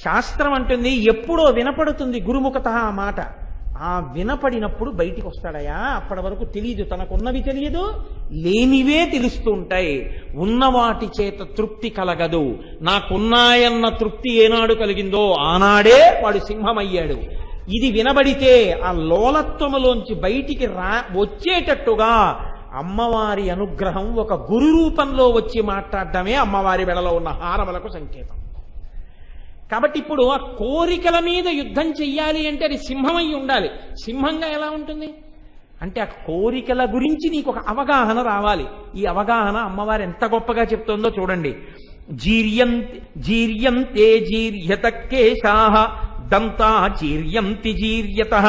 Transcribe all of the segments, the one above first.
శాస్త్రం అంటుంది ఎప్పుడో వినపడుతుంది గురుముఖత ఆ మాట. ఆ వినపడినప్పుడు బయటికి వస్తాడయా. అప్పటి వరకు తెలియదు, తనకున్నవి తెలియదు, లేనివే తెలుస్తూ ఉంటాయి. ఉన్నవాటి చేత తృప్తి కలగదు. నాకున్నాయన్న తృప్తి ఏనాడు కలిగిందో ఆనాడే వాడు సింహమయ్యాడు. ఇది వినబడితే ఆ లోలత్వములోంచి బయటికి వచ్చేటట్టుగా అమ్మవారి అనుగ్రహం ఒక గురు రూపంలో వచ్చి మాట్లాడటమే అమ్మవారి మెడలో ఉన్న హారములకు సంకేతం. కాబట్టి ఇప్పుడు ఆ కోరికల మీద యుద్ధం చెయ్యాలి అంటే అది సింహమై ఉండాలి. సింహంగా ఎలా ఉంటుంది అంటే ఆ కోరికల గురించి నీకు ఒక అవగాహన రావాలి. ఈ అవగాహన అమ్మవారు ఎంత గొప్పగా చెప్తోందో చూడండి. జీర్యంతే జీర్యత కేశాః దంతా జీర్యంతి జీర్యతః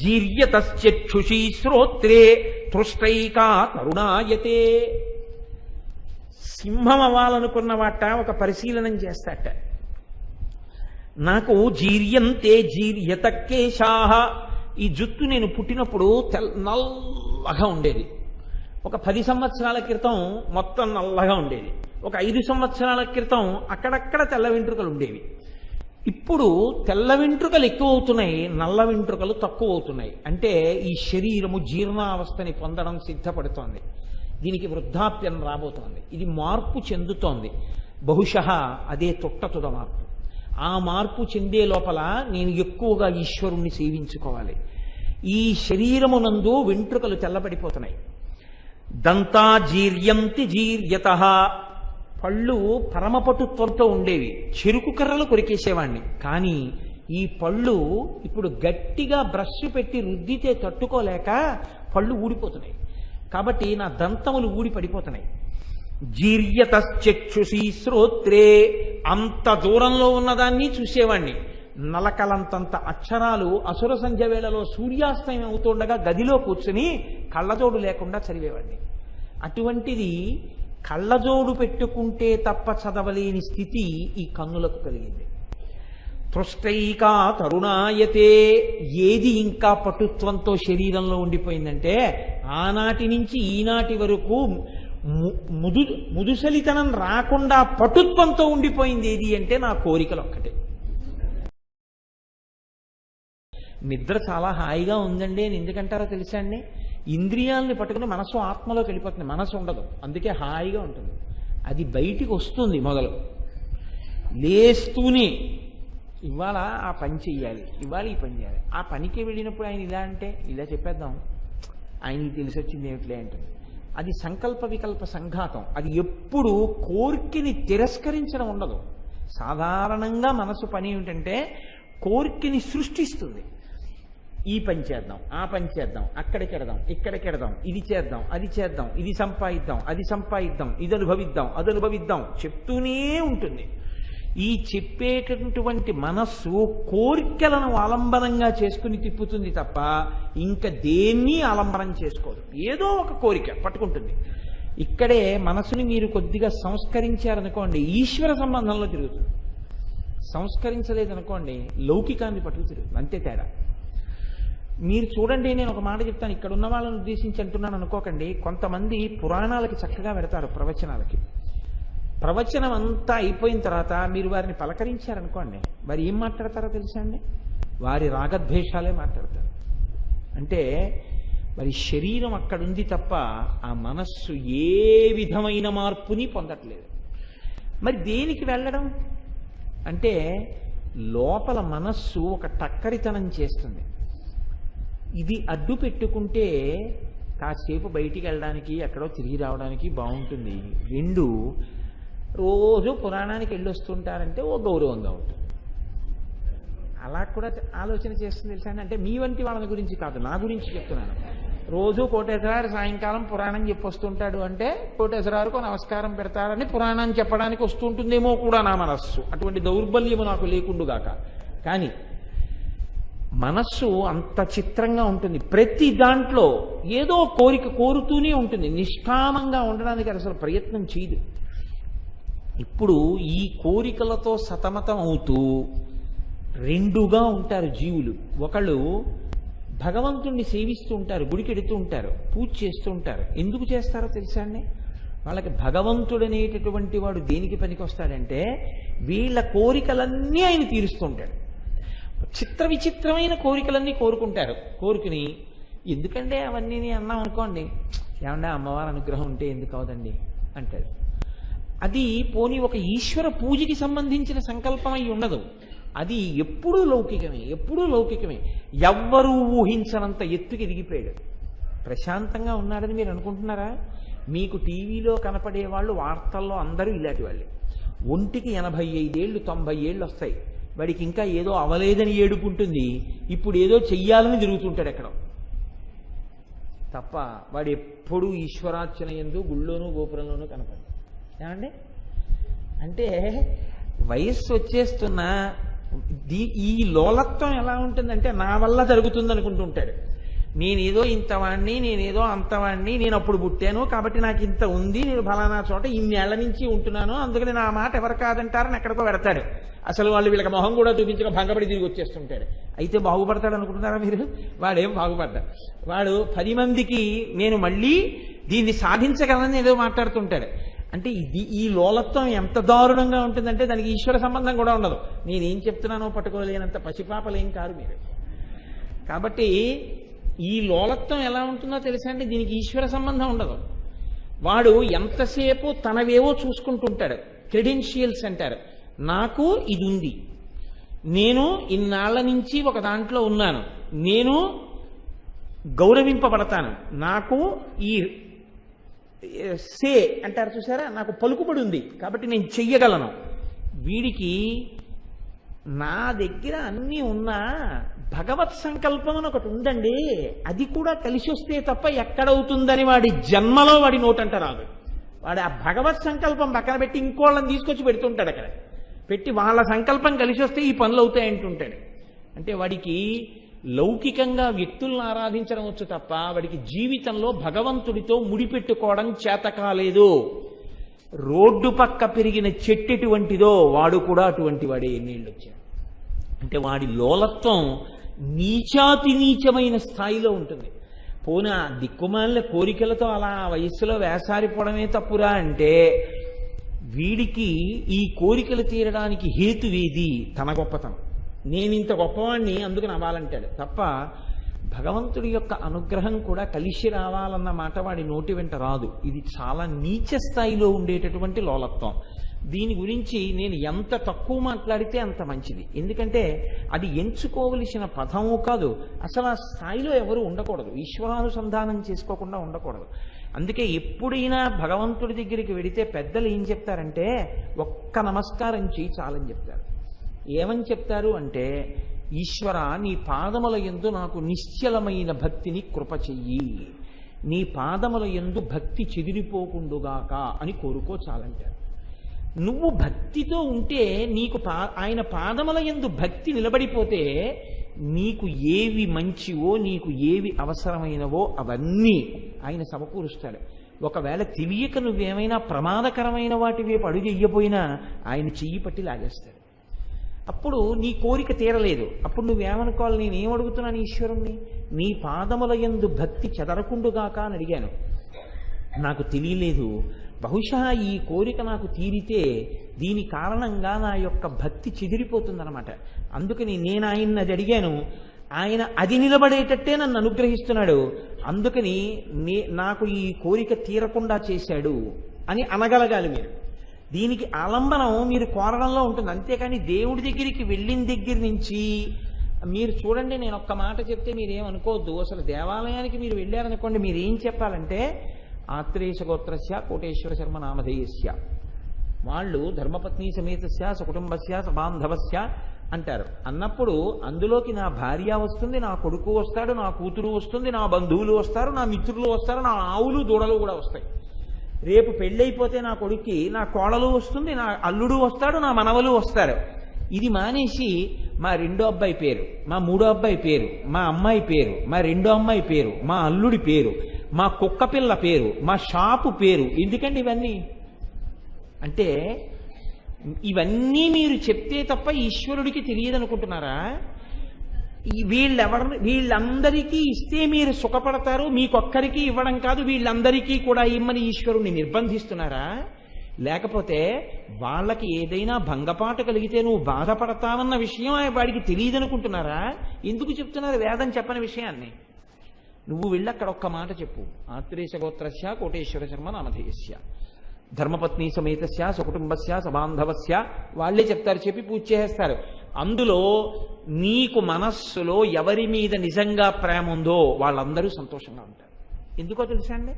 జీర్యతశ్చక్షుషీ శ్రోత్రే తృష్టైకా తరుణాయతే. సింహం అవ్వాలనుకున్నవాట ఒక పరిశీలనం చేస్తాట. నాకు జీర్యంతే జీర్యత కేశాః, ఈ జుట్టు నేను పుట్టినప్పుడు నల్లగా ఉండేది. ఒక 10 సంవత్సరాల క్రితం మొత్తం నల్లగా ఉండేది. ఒక 5 సంవత్సరాల క్రితం అక్కడక్కడ తెల్ల వెంట్రుకలు ఉండేవి. ఇప్పుడు తెల్ల వెంట్రుకలు ఎక్కువ అవుతున్నాయి, నల్ల వెంట్రుకలు తక్కువ అవుతున్నాయి. అంటే ఈ శరీరము జీర్ణావస్థని పొందడం సిద్ధపడుతోంది. దీనికి వృద్ధాప్యం రాబోతోంది. ఇది మార్పు చెందుతోంది. బహుశః అదే తొట్టతుద మార్పు. ఆ మార్పు చెందే లోపల నేను ఎక్కువగా ఈశ్వరుణ్ణి సేవించుకోవాలి. ఈ శరీరమునందు వెంట్రుకలు తెల్లబడిపోతున్నాయి. దంతా జీర్యంతి జీర్యతః, పళ్ళు పరమపటుత్వంతో ఉండేవి. చెరుకు కర్రలు కొరికేసేవాణ్ణి. కానీ ఈ పళ్ళు ఇప్పుడు గట్టిగా బ్రష్ పెట్టి రుద్దితే తట్టుకోలేక పళ్ళు ఊడిపోతున్నాయి. కాబట్టి నా దంతములు ఊడి పడిపోతున్నాయి. జీర్యతశ్చక్షుషీ శ్రోత్రే, అంత దూరంలో ఉన్నదాన్ని చూసేవాణ్ణి. నలకలంతంత అక్షరాలు అసుర సంధ్య వేళలో సూర్యాస్తమయం అవుతుండగా గదిలో కూర్చుని కళ్ళజోడు లేకుండా చదివేవాణ్ణి. అటువంటిది కళ్ళజోడు పెట్టుకుంటే తప్ప చదవలేని స్థితి ఈ కన్నులకు కలిగింది. తృష్టైకా తరుణాయతే, ఏది ఇంకా పటుత్వంతో శరీరంలో ఉండిపోయిందంటే ఆనాటి నుంచి ఈనాటి వరకు ముదుసలితనం రాకుండా పటుత్వంతో ఉండిపోయింది ఏది అంటే నా కోరికలు ఒక్కటే. నిద్ర చాలా హాయిగా ఉందండి అని ఎందుకంటారో తెలుసా అండి? ఇంద్రియాలని పట్టుకుని మనసు ఆత్మలోకి వెళ్ళిపోతుంది, మనసు ఉండదు, అందుకే హాయిగా ఉంటుంది. అది బయటికి వస్తుంది మొదలు. లేస్తూనే ఇవాళ ఆ పని చెయ్యాలి, ఇవాళ ఈ పని చేయాలి. ఆ పనికి వెళ్ళినప్పుడు ఆయన ఇలా అంటే ఇలా చెప్పేద్దాం, ఆయనకి తెలిసి వచ్చింది ఏమిట్లే అంటుంది. అది సంకల్ప వికల్ప సంఘాతం. అది ఎప్పుడు కోర్కెని తిరస్కరించడం ఉండదు. సాధారణంగా మనసు పని ఏమిటంటే కోర్కెని సృష్టిస్తుంది. ఈ పని చేద్దాం, ఆ పని చేద్దాం, అక్కడికి వెడదాం, ఇక్కడికి వెడదాం, ఇది చేద్దాం, అది చేద్దాం, ఇది సంపాదిద్దాం, అది సంపాదిద్దాం, ఇది అనుభవిద్దాం, అది అనుభవిద్దాం చెప్తూనే ఉంటుంది. ఈ చెప్పేటటువంటి మనస్సు కోరికలను ఆలంబనంగా చేసుకుని తిప్పుతుంది తప్ప ఇంకా దేన్ని ఆలంబనం చేసుకోదు. ఏదో ఒక కోరిక పట్టుకుంటుంది. ఇక్కడే మనసుని మీరు కొద్దిగా సంస్కరించారనుకోండి ఈశ్వర సంబంధంలో తిరుగుతుంది. సంస్కరించలేదనుకోండి లౌకికాన్ని పట్టుకు తిరుగుతుంది. అంతే తేడా. మీరు చూడండి, నేను ఒక మాట చెప్తాను, ఇక్కడ ఉన్న వాళ్ళని ఉద్దేశించి అంటున్నాను అనుకోకండి. కొంతమంది పురాణాలకి చక్కగా పెడతారు, ప్రవచనాలకి. ప్రవచనం అంతా అయిపోయిన తర్వాత మీరు వారిని పలకరించారనుకోండి, వారు ఏం మాట్లాడతారో తెలుసా అండి? వారి రాగద్వేషాలే మాట్లాడతారు. అంటే మరి శరీరం అక్కడుంది తప్ప ఆ మనస్సు ఏ విధమైన మార్పుని పొందట్లేదు. మరి దేనికి వెళ్ళడం అంటే లోపల మనస్సు ఒక టక్కరితనం చేస్తుంది. ఇది అడ్డు పెట్టుకుంటే కాసేపు బయటికి వెళ్ళడానికి ఎక్కడో తిరిగి రావడానికి బాగుంటుంది. రెండు రోజు పురాణానికి వెళ్ళొస్తుంటారంటే ఓ గౌరవంగా ఉంటుంది. అలా కూడా ఆలోచన చేస్తుంది తెలుసా అంటే మీ వంటి వాళ్ళ గురించి కాదు, నా గురించి చెప్తున్నాను. రోజు కోటేశ్వరారు సాయంకాలం పురాణం చెప్పొస్తుంటాడు అంటే కోటేశ్వరారుకు నమస్కారం పెడతారని పురాణాన్ని చెప్పడానికి వస్తుంటుందేమో కూడా నా మనస్సు. అటువంటి దౌర్బల్యము నాకు లేకుండుగాక. కానీ మనస్సు అంత చిత్రంగా ఉంటుంది. ప్రతి దాంట్లో ఏదో కోరిక కోరుతూనే ఉంటుంది. నిష్కామంగా ఉండడానికి అసలు ప్రయత్నం చేయదు. ఇప్పుడు ఈ కోరికలతో సతమతం అవుతూ రెండుగా ఉంటారు జీవులు. ఒకళ్ళు భగవంతుణ్ణి సేవిస్తూ ఉంటారు, గుడికి ఎడుతూ ఉంటారు, పూజ చేస్తూ ఉంటారు. ఎందుకు చేస్తారో తెలుసా అండి? వాళ్ళకి భగవంతుడనేటటువంటి వాడు దేనికి పనికి వస్తాడంటే వీళ్ళ కోరికలన్నీ ఆయన తీరుస్తుంటాడు. చిత్ర విచిత్రమైన కోరికలన్నీ కోరుకుంటారు. కోరుకుని ఎందుకంటే అవన్నీ అన్నాం అనుకోండి, ఏమన్నా అమ్మవారి అనుగ్రహం ఉంటే ఎందుకు అవదండి అంటాడు. అది పోనీ ఒక ఈశ్వర పూజకి సంబంధించిన సంకల్పం అయి ఉండదు. అది ఎప్పుడూ లౌకికమే, ఎప్పుడూ లౌకికమే. ఎవ్వరూ ఊహించనంత ఎత్తుకి ఎదిగిపోయాడు. ప్రశాంతంగా ఉన్నాడని మీరు అనుకుంటున్నారా? మీకు టీవీలో కనపడే వాళ్ళు, వార్తల్లో అందరూ ఇలాంటి వాళ్ళే. ఒంటికి 85 ఏళ్ళు 90 ఏళ్ళు వస్తాయి, వాడికి ఇంకా ఏదో అవలేదని ఏడుపుంటుంది, ఇప్పుడు ఏదో చెయ్యాలని తిరుగుతుంటాడు ఎక్కడ తప్ప. వాడు ఎప్పుడూ ఈశ్వరార్చన యందు గుళ్ళోనూ గోపురంలోనూ కనపడదు. ఏమండి? అంటే వయస్సు వచ్చేస్తున్నా ఈ లోలత్వం ఎలా ఉంటుందంటే నా వల్ల జరుగుతుంది అనుకుంటుంటాడు. నేనేదో ఇంతవాణ్ణి, నేనేదో అంతవాణ్ణి, నేను అప్పుడు పుట్టాను కాబట్టి నాకు ఇంత ఉంది, నేను ఫలానా చోట ఇన్నేళ్ల నుంచి ఉంటున్నాను, అందుకని నా మాట ఎవరు కాదంటారని ఎక్కడికో పెడతాడు. అసలు వాళ్ళు వీళ్ళకి మొహం కూడా చూపించక భంగపడి తిరిగి వచ్చేస్తుంటాడు. అయితే బాగుపడతాడు అనుకుంటున్నారా మీరు? వాడేం బాగుపడ్డాడు. వాడు 10 మందికి నేను మళ్ళీ దీన్ని సాధించగలనని ఏదో మాట్లాడుతుంటాడు. అంటే ఈ లోలత్వం ఎంత దారుణంగా ఉంటుందంటే దానికి ఈశ్వర సంబంధం కూడా ఉండదు. నేనేం చెప్తున్నానో పట్టుకోలేనంత పసిపాపలేం కాదు మీరు. కాబట్టి ఈ లోలత్వం ఎలా ఉంటుందో తెలుసా అండి? దీనికి ఈశ్వర సంబంధం ఉండదు. వాడు ఎంతసేపు తనవేవో చూసుకుంటుంటాడు. క్రెడెన్షియల్స్ అంటారు. నాకు ఇది ఉంది, నేను ఇన్నాళ్ల నుంచి ఒక దాంట్లో ఉన్నాను, నేను గౌరవింపబడతాను, నాకు ఈ సే అంటారు చూసారా, నాకు పలుకుబడి ఉంది కాబట్టి నేను చెయ్యగలను. వీడికి నా దగ్గర అన్నీ ఉన్నా భగవత్ సంకల్పం అని ఒకటి ఉందండి, అది కూడా కలిసి వస్తే తప్ప ఎక్కడవుతుందని వాడి జన్మలో వాడి నోటంట రాదు. వాడు ఆ భగవత్ సంకల్పం పక్కన పెట్టి ఇంకోళ్ళని తీసుకొచ్చి పెడుతుంటాడు. అక్కడ పెట్టి వాళ్ళ సంకల్పం కలిసి వస్తే ఈ పనులు అవుతాయంటుంటాడు. అంటే వాడికి లౌకికంగా వ్యక్తులను ఆరాధించడం వచ్చు తప్ప వాడికి జీవితంలో భగవంతుడితో ముడిపెట్టుకోవడం చేత కాలేదు. రోడ్డు పక్క పెరిగిన చెట్టు ఎటువంటిదో వాడు కూడా అటువంటి వాడే ఎన్నేళ్ళు వచ్చాడు. అంటే వాడి లోలత్వం నీచాతి నీచమైన స్థాయిలో ఉంటుంది. పోనా దిక్కుమాలిన కోరికలతో అలా వయస్సులో వేసారిపోవడమే తప్పురా అంటే వీడికి ఈ కోరికలు తీరడానికి హేతువేది తన గొప్పతనం. నేనింత గొప్పవాణ్ణి అందుకని అవ్వాలంటాడు తప్ప భగవంతుడి యొక్క అనుగ్రహం కూడా కలిసి రావాలన్న మాట వాడి నోటి వెంట రాదు. ఇది చాలా నీచ స్థాయిలో ఉండేటటువంటి లోలత్వం. దీని గురించి నేను ఎంత తక్కువ మాట్లాడితే అంత మంచిది. ఎందుకంటే అది ఎంచుకోవలసిన పదము కాదు, అసలు ఆ స్థాయిలో ఎవరు ఉండకూడదు, ఈశ్వరానుసంధానం చేసుకోకుండా ఉండకూడదు. అందుకే ఎప్పుడైనా భగవంతుడి దగ్గరికి వెడితే పెద్దలు ఏం చెప్తారంటే ఒక్క నమస్కారం చేయి చాలని చెప్తారు. ఏమని చెప్తారు అంటే, ఈశ్వర నీ పాదముల యందు నాకు నిశ్చలమైన భక్తిని కృప చెయ్యి, నీ పాదముల యందు భక్తి చెదిరిపోకుండుగాక అని కోరుకో చాలంటారు. నువ్వు భక్తితో ఉంటే నీకు ఆయన పాదముల యందు భక్తి నిలబడిపోతే నీకు ఏవి మంచివో నీకు ఏవి అవసరమైనవో అవన్నీ ఆయన సమకూరుస్తాడు. ఒకవేళ తెలియక నువ్వేమైనా ప్రమాదకరమైన వాటి వైపు అడుగు వెయ్యపోయినా ఆయన చెయ్యి పట్టి లాగేస్తాడు. అప్పుడు నీ కోరిక తీరలేదు. అప్పుడు నువ్వేమనుకోవాలి, నేనేం అడుగుతున్నాను ఈశ్వరుణ్ణి, నీ పాదముల యందు భక్తి చెదరకుండుగాక అని అడిగాను. నాకు తెలియలేదు, బహుశా ఈ కోరిక నాకు తీరితే దీని కారణంగా నా యొక్క భక్తి చెదిరిపోతుందన్నమాట. అందుకని నేను ఆయన్ని అది అడిగాను, ఆయన అది నిలబడేటట్టే నన్ను అనుగ్రహిస్తున్నాడు, అందుకని నాకు ఈ కోరిక తీరకుండా చేశాడు అని అనగలగాలి మీరు. దీనికి ఆలంబనం మీరు కోరడంలో ఉంటుంది. అంతేకాని దేవుడి దగ్గరికి వెళ్ళిన దగ్గర నుంచి మీరు చూడండి, నేను ఒక్క మాట చెప్తే మీరేమనుకోవద్దు. అసలు దేవాలయానికి మీరు వెళ్ళారనుకోండి, మీరు ఏం చెప్పాలంటే ఆత్రేయ గోత్రస్య కోటేశ్వర శర్మ నామధేయస్య, వాళ్ళు ధర్మపత్ని సమేతస్య సకుటుంబస్య సబాంధవస్య అంటారు. అన్నప్పుడు అందులోకి నా భార్య వస్తుంది, నా కొడుకు వస్తాడు, నా కూతురు వస్తుంది, నా బంధువులు వస్తారు, నా మిత్రులు వస్తారు, నా ఆవులు దూడలు కూడా వస్తాయి. రేపు పెళ్ళైపోతే నా కొడుక్కి నా కోడలు వస్తుంది, నా అల్లుడు వస్తాడు, నా మనవలు వస్తారు. ఇది మానేసి మా రెండో అబ్బాయి పేరు, మా మూడో అబ్బాయి పేరు, మా అమ్మాయి పేరు, మా రెండో అమ్మాయి పేరు, మా అల్లుడి పేరు, మా కుక్క పిల్ల పేరు, మా షాపు పేరు, ఎందుకండి ఇవన్నీ? అంటే ఇవన్నీ మీరు చెప్తే తప్ప ఈశ్వరుడికి తెలియదనుకుంటున్నారా? వీళ్ళందరికీ ఇస్తే మీరు సుఖపడతారు, మీకొక్కరికి ఇవ్వడం కాదు వీళ్ళందరికీ కూడా ఇమ్మని ఈశ్వరుణ్ణి నిర్బంధిస్తున్నారా? లేకపోతే వాళ్ళకి ఏదైనా భంగపాటు కలిగితే నువ్వు బాధపడతావన్న విషయం వాడికి తెలియదనుకుంటున్నారా? ఎందుకు చెప్తున్నారు వేదం చెప్పని విషయాన్ని? నువ్వు వెళ్ళి అక్కడ ఒక్క మాట చెప్పు, ఆత్రేయ గోత్రస్య కోటేశ్వర శర్మ నామధేయస్య ధర్మపత్ని సమేతస్య సకుటుంబస్య సబాంధవస్య, వాళ్లే చెప్తారు, చెప్పి పూజ చేస్తారు. అందులో నీకు మనస్సులో ఎవరి మీద నిజంగా ప్రేమ ఉందో వాళ్ళందరూ సంతోషంగా ఉంటారు. ఎందుకో తెలుసా అండి?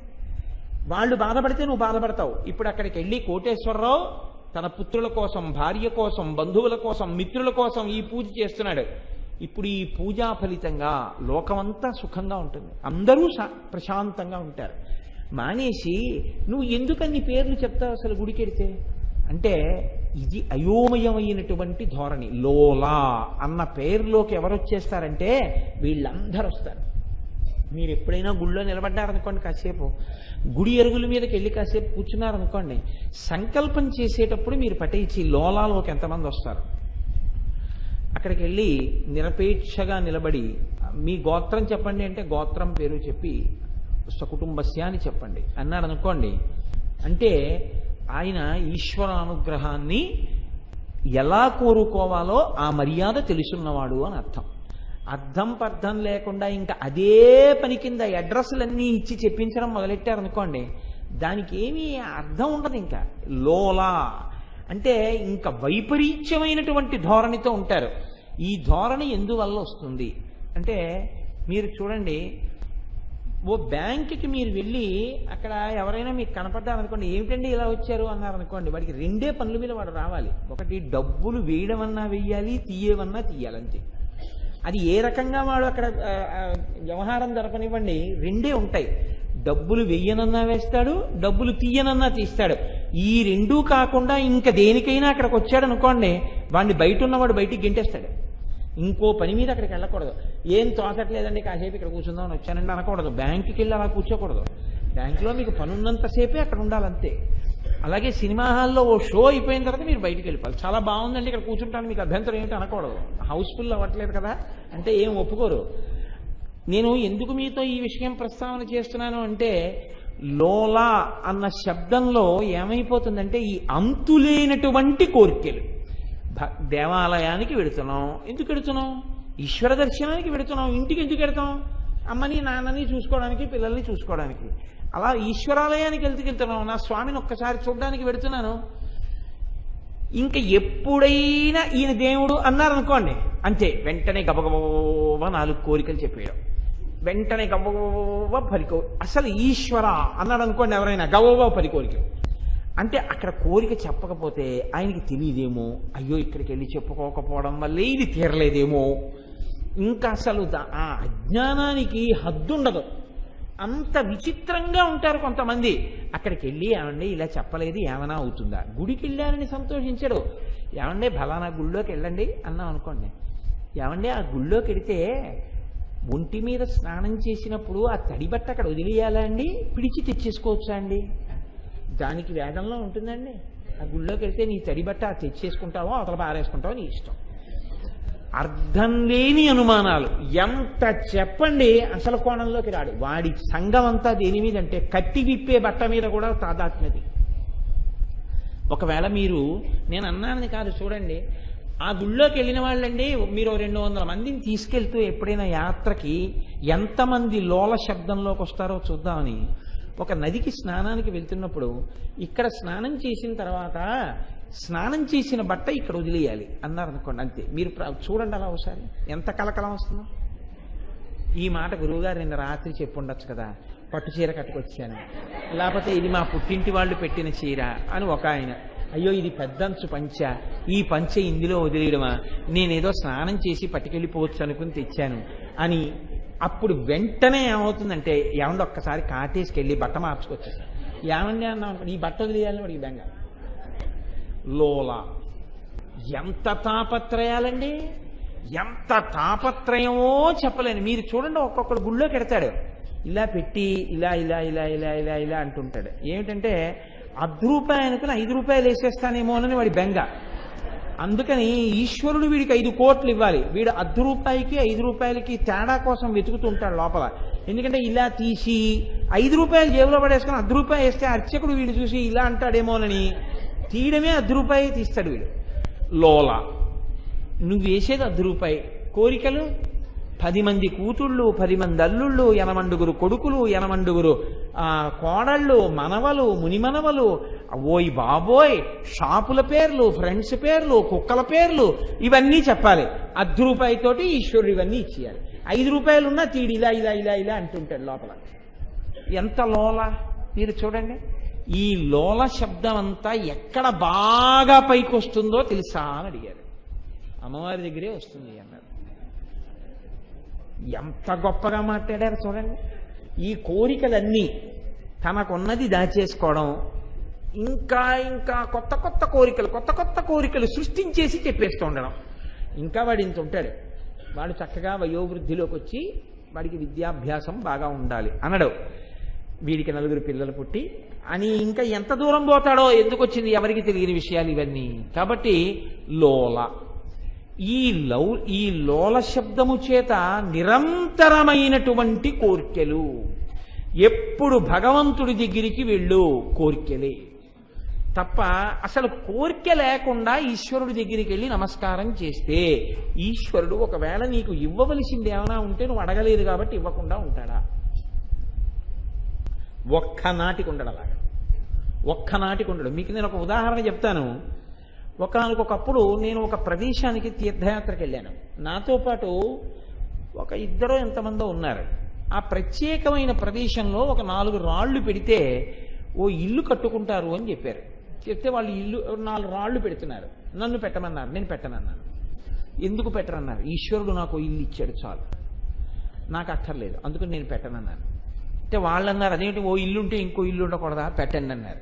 వాళ్ళు బాధపడితే నువ్వు బాధపడతావు. ఇప్పుడు అక్కడికి వెళ్ళి కోటేశ్వరరావు తన పుత్రుల కోసం, భార్య కోసం, బంధువుల కోసం, మిత్రుల కోసం ఈ పూజ చేస్తున్నాడు. ఇప్పుడు ఈ పూజా ఫలితంగా లోకమంతా సుఖంగా ఉంటుంది, అందరూ ప్రశాంతంగా ఉంటారు. మానేసి నువ్వు ఎందుకన్ని పేర్లు చెప్తావు అసలు గుడికెడితే అంటే ఇది అయోమయమైనటువంటి ధోరణి. లోలా అన్న పేరులోకి ఎవరు వచ్చేస్తారంటే వీళ్ళందరూ వస్తారు. మీరు ఎప్పుడైనా గుళ్ళో నిలబడ్డారనుకోండి, కాసేపు గుడి అరుగుల మీదకి వెళ్ళి కాసేపు కూర్చున్నారనుకోండి, సంకల్పం చేసేటప్పుడు మీరు పట్టేసి లోలాలోకి ఎంతమంది వస్తారు. అక్కడికి వెళ్ళి నిరపేక్షగా నిలబడి మీ గోత్రం చెప్పండి అంటే గోత్రం పేరు చెప్పి సకుటుంబస్య అని చెప్పండి అన్నాడు అనుకోండి, అంటే ఆయన ఈశ్వర అనుగ్రహాన్ని ఎలా కోరుకోవాలో ఆ మర్యాద తెలుసున్నవాడు అని అర్థం. అర్థం పర్థం లేకుండా ఇంకా అదే పని కింద అడ్రస్లన్నీ ఇచ్చి చెప్పించడం మొదలెట్టారనుకోండి, దానికి ఏమీ అర్థం ఉండదు. ఇంకా లోలా అంటే ఇంకా వైపరీత్యమైనటువంటి ధోరణితో ఉంటారు. ఈ ధోరణి ఎందువల్ల వస్తుంది అంటే మీరు చూడండి, ఓ బ్యాంకుకి మీరు వెళ్ళి అక్కడ ఎవరైనా మీకు కనపడ్డారనుకోండి, ఏమిటండి ఇలా వచ్చారు అన్నారనుకోండి, వాడికి రెండే పనుల మీద వాడు రావాలి. ఒకటి డబ్బులు వేయడమన్నా వెయ్యాలి, తీయవన్నా తీయాలి, అంతే. అది ఏ రకంగా వాడు అక్కడ వ్యవహారం జరపనివ్వండి, రెండే ఉంటాయి. డబ్బులు వెయ్యనన్నా వేస్తాడు, డబ్బులు తీయనన్నా తీస్తాడు. ఈ రెండూ కాకుండా ఇంకా దేనికైనా అక్కడికి వచ్చాడు అనుకోండి, వాడిని బయట ఉన్నవాడు బయటికి గెంటేస్తాడు. ఇంకో పని మీద అక్కడికి వెళ్ళకూడదు. ఏం తోచట్లేదండి కాసేపు ఇక్కడ కూర్చుందామని వచ్చానండి అనకూడదు. బ్యాంకుకి వెళ్ళి అలా కూర్చోకూడదు. బ్యాంకులో మీకు పని ఉన్నంతసేపే అక్కడ ఉండాలంతే. అలాగే సినిమా హాల్లో ఓ షో అయిపోయిన తర్వాత మీరు బయటికి వెళ్ళిపోవాలి. చాలా బాగుందండి ఇక్కడ కూర్చుంటాను, మీకు అభ్యంతరం ఏమిటి అనకూడదు. హౌస్ఫుల్ అవ్వట్లేదు కదా అంటే ఏం ఒప్పుకోరు. నేను ఎందుకు మీతో ఈ విషయం ప్రస్తావన చేస్తున్నాను అంటే, లోలా అన్న శబ్దంలో ఏమైపోతుందంటే ఈ అంతులేనటువంటి కోరికలు. దేవాలయానికి వెడుతున్నాం, ఎందుకు వెడుతున్నాం? ఈశ్వర దర్శనానికి వెడుతున్నాం. ఇంటికి ఎందుకు వెడతాం? అమ్మని నాన్నని చూసుకోవడానికి, పిల్లల్ని చూసుకోవడానికి. అలా ఈశ్వరాలయానికి వెళ్తున్నాం, నా స్వామిని ఒక్కసారి చూడడానికి వెడుతున్నాను. ఇంకా ఎప్పుడైనా ఈయన దేవుడు అన్నారనుకోండి, అంతే, వెంటనే గబగబ 4 కోరికలు చెప్పేయడం, వెంటనే గబగబ 10 అసలు ఈశ్వర అన్నాడు అనుకోండి ఎవరైనా, గబగబ 10 కోరికలు. అంటే అక్కడ కోరిక చెప్పకపోతే ఆయనకి తెలియదేమో, అయ్యో ఇక్కడికి వెళ్ళి చెప్పుకోకపోవడం వల్లే ఇది తీరలేదేమో. ఇంకా అసలు ఆ అజ్ఞానానికి హద్దుండదు. అంత విచిత్రంగా ఉంటారు కొంతమంది. అక్కడికి వెళ్ళి ఏమండి ఇలా చెప్పలేదు ఏమైనా అవుతుందా? గుడికి వెళ్ళారని సంతోషించడు. ఏమండి ఫలానా గుళ్ళోకి వెళ్ళండి అన్నాం అనుకోండి, ఏమండి ఆ గుళ్ళోకి వెడితే ఒంటి మీద స్నానం చేసినప్పుడు ఆ తడి బట్ట అక్కడ వదిలేయాలా అండి, పిడిచి తెచ్చేసుకోవచ్చా అండి? దానికి వేదంలో ఉంటుందండి. ఆ గుళ్ళోకి వెళ్తే నీ తడి బట్ట తెచ్చేసుకుంటావో అవతల పారేసుకుంటావో నీ ఇష్టం. అర్థం లేని అనుమానాలు. ఎంత చెప్పండి అసలు కోణంలోకి రాడు. వాడి సంఘం అంతా దేని మీద అంటే కట్టి విప్పే బట్ట మీద కూడా తాదాత్మ్యది. ఒకవేళ మీరు, నేను అన్నానని కాదు చూడండి, ఆ గుళ్ళోకి వెళ్ళిన వాళ్ళండి, మీరు 200 మందిని తీసుకెళ్తూ ఎప్పుడైనా యాత్రకి ఎంతమంది లోల శబ్దంలోకి వస్తారో చూద్దామని ఒక నదికి స్నానానికి వెళ్తున్నప్పుడు, ఇక్కడ స్నానం చేసిన తర్వాత స్నానం చేసిన బట్ట ఇక్కడ వదిలేయాలి అన్నారనుకోండి, అంతే. మీరు చూడండి అలా ఒకసారి ఎంత కలకలం వస్తుందో. ఈ మాట గురువుగారు నిన్న రాత్రి చెప్పుండొచ్చు కదా, పట్టు చీర కట్టుకొచ్చాను, లేకపోతే ఇది మా పుట్టింటి వాళ్ళు పెట్టిన చీర అని ఒక ఆయన, అయ్యో ఇది పెద్దంచు పంచ, ఈ పంచ ఇందులో వదిలేయడమా, నేనేదో స్నానం చేసి పట్టుకెళ్ళిపోవచ్చు అనుకుని తెచ్చాను అని. అప్పుడు వెంటనే ఏమవుతుందంటే, ఏమండి ఒక్కసారి కాటేసుకెళ్ళి బట్ట మార్చుకొచ్చేసాను, ఏమండి అన్నాం, ఈ బట్ట వదిలేయాలని వాడికి బెంగ. లోలా ఎంత తాపత్రయాలండి, ఎంత తాపత్రయమో చెప్పలేను. మీరు చూడండి, ఒక్కొక్కడు గుళ్ళోకి ఎడతాడు, ఇలా పెట్టి ఇలా ఇలా ఇలా ఇలా ఇలా ఇలా అంటుంటాడు. ఏమిటంటే ₹10 అనుకుని ₹5 వేసేస్తానేమో అని వాడి బెంగ. అందుకని ఈశ్వరుడు వీడికి 5 కోట్లు ఇవ్వాలి, వీడు ₹10కి ₹5కి తేడా కోసం వెతుకుతూ ఉంటాడు లోపల. ఎందుకంటే ఇలా తీసి రూపాయలు జేబులో పడేసుకుని రూపాయి వేస్తే అర్చకుడు వీడు చూసి ఇలా అంటాడేమోనని తీయడమే రూపాయి తీస్తాడు వీడు. లోల, నువ్వు వేసేది రూపాయి, కోరికలు 10 మంది కూతుళ్ళు, 10 మంది అల్లుళ్ళు, 80 కొడుకులు, 80 కోడళ్ళు, మనవలు, మునిమనవలు, ఓయ్ బాబోయ్, షాపుల పేర్లు, ఫ్రెండ్స్ పేర్లు, కుక్కల పేర్లు, ఇవన్నీ చెప్పాలి. రూపాయితోటి ఈశ్వరుడు ఇవన్నీ ఇచ్చేయాలి. 5 రూపాయలున్నా తీడి ఇలా ఇలా ఇలా ఇలా అంటుంటాడు లోపల. ఎంత లోల మీరు చూడండి. ఈ లోల శబ్దం అంతా ఎక్కడ బాగా పైకి వస్తుందో తెలుసా అని అడిగారు. అమ్మవారి దగ్గరే వస్తుంది అన్నారు. ఎంత గొప్పగా మాట్లాడారు చూడండి. ఈ కోరికలన్నీ తనకున్నది దాచేసుకోవడం, ఇంకా ఇంకా కొత్త కొత్త కోరికలు సృష్టించేసి చెప్పేస్తూ ఉండడం. ఇంకా వాడు ఇంత ఉంటాడు, వాడు చక్కగా వయోవృద్ధిలోకి వచ్చి వాడికి విద్యాభ్యాసం బాగా ఉండాలి అనడు, వీడికి 4 పిల్లలు పుట్టి అని ఇంకా ఎంత దూరం పోతాడో, ఎందుకు వచ్చింది ఎవరికి తెలియని విషయాలు ఇవన్నీ. కాబట్టి లోల, ఈ లోల శబ్దము చేత నిరంతరమైనటువంటి కోర్కెలు, ఎప్పుడు భగవంతుడి దగ్గరికి వెళ్ళు కోర్కెలే తప్ప అసలు కోర్కె లేకుండా ఈశ్వరుడి దగ్గరికి వెళ్ళి నమస్కారం చేస్తే ఈశ్వరుడు ఒకవేళ నీకు ఇవ్వవలసింది ఏమైనా ఉంటే నువ్వు అడగలేదు కాబట్టి ఇవ్వకుండా ఉంటాడా? ఒక్కనాటికి ఉండడు. అలాగా ఒక్కనాటికి ఉండడు. మీకు నేను ఒక ఉదాహరణ చెప్తాను. ఒకనకొకప్పుడు నేను ఒక ప్రదేశానికి తీర్థయాత్రకు వెళ్ళాను. నాతో పాటు ఒక 2 ఎంతమందో ఉన్నారు. ఆ ప్రత్యేకమైన ప్రదేశంలో ఒక 4 రాళ్లు పెడితే ఓ ఇల్లు కట్టుకుంటారు అని చెప్పారు. చెప్తే వాళ్ళు ఇల్లు 4 రాళ్లు పెడుతున్నారు. నన్ను పెట్టమన్నారు. నేను పెట్టనన్నాను. ఎందుకు పెట్టరన్నారు? ఈశ్వరుడు నాకు ఇల్లు ఇచ్చాడు చాలు, నాకు అక్కర్లేదు, అందుకని నేను పెట్టనన్నాను. అంటే వాళ్ళు అన్నారు, అదేంటి ఓ ఇల్లు ఉంటే ఇంకో ఇల్లు ఉండకూడదా, పెట్టండి అన్నారు.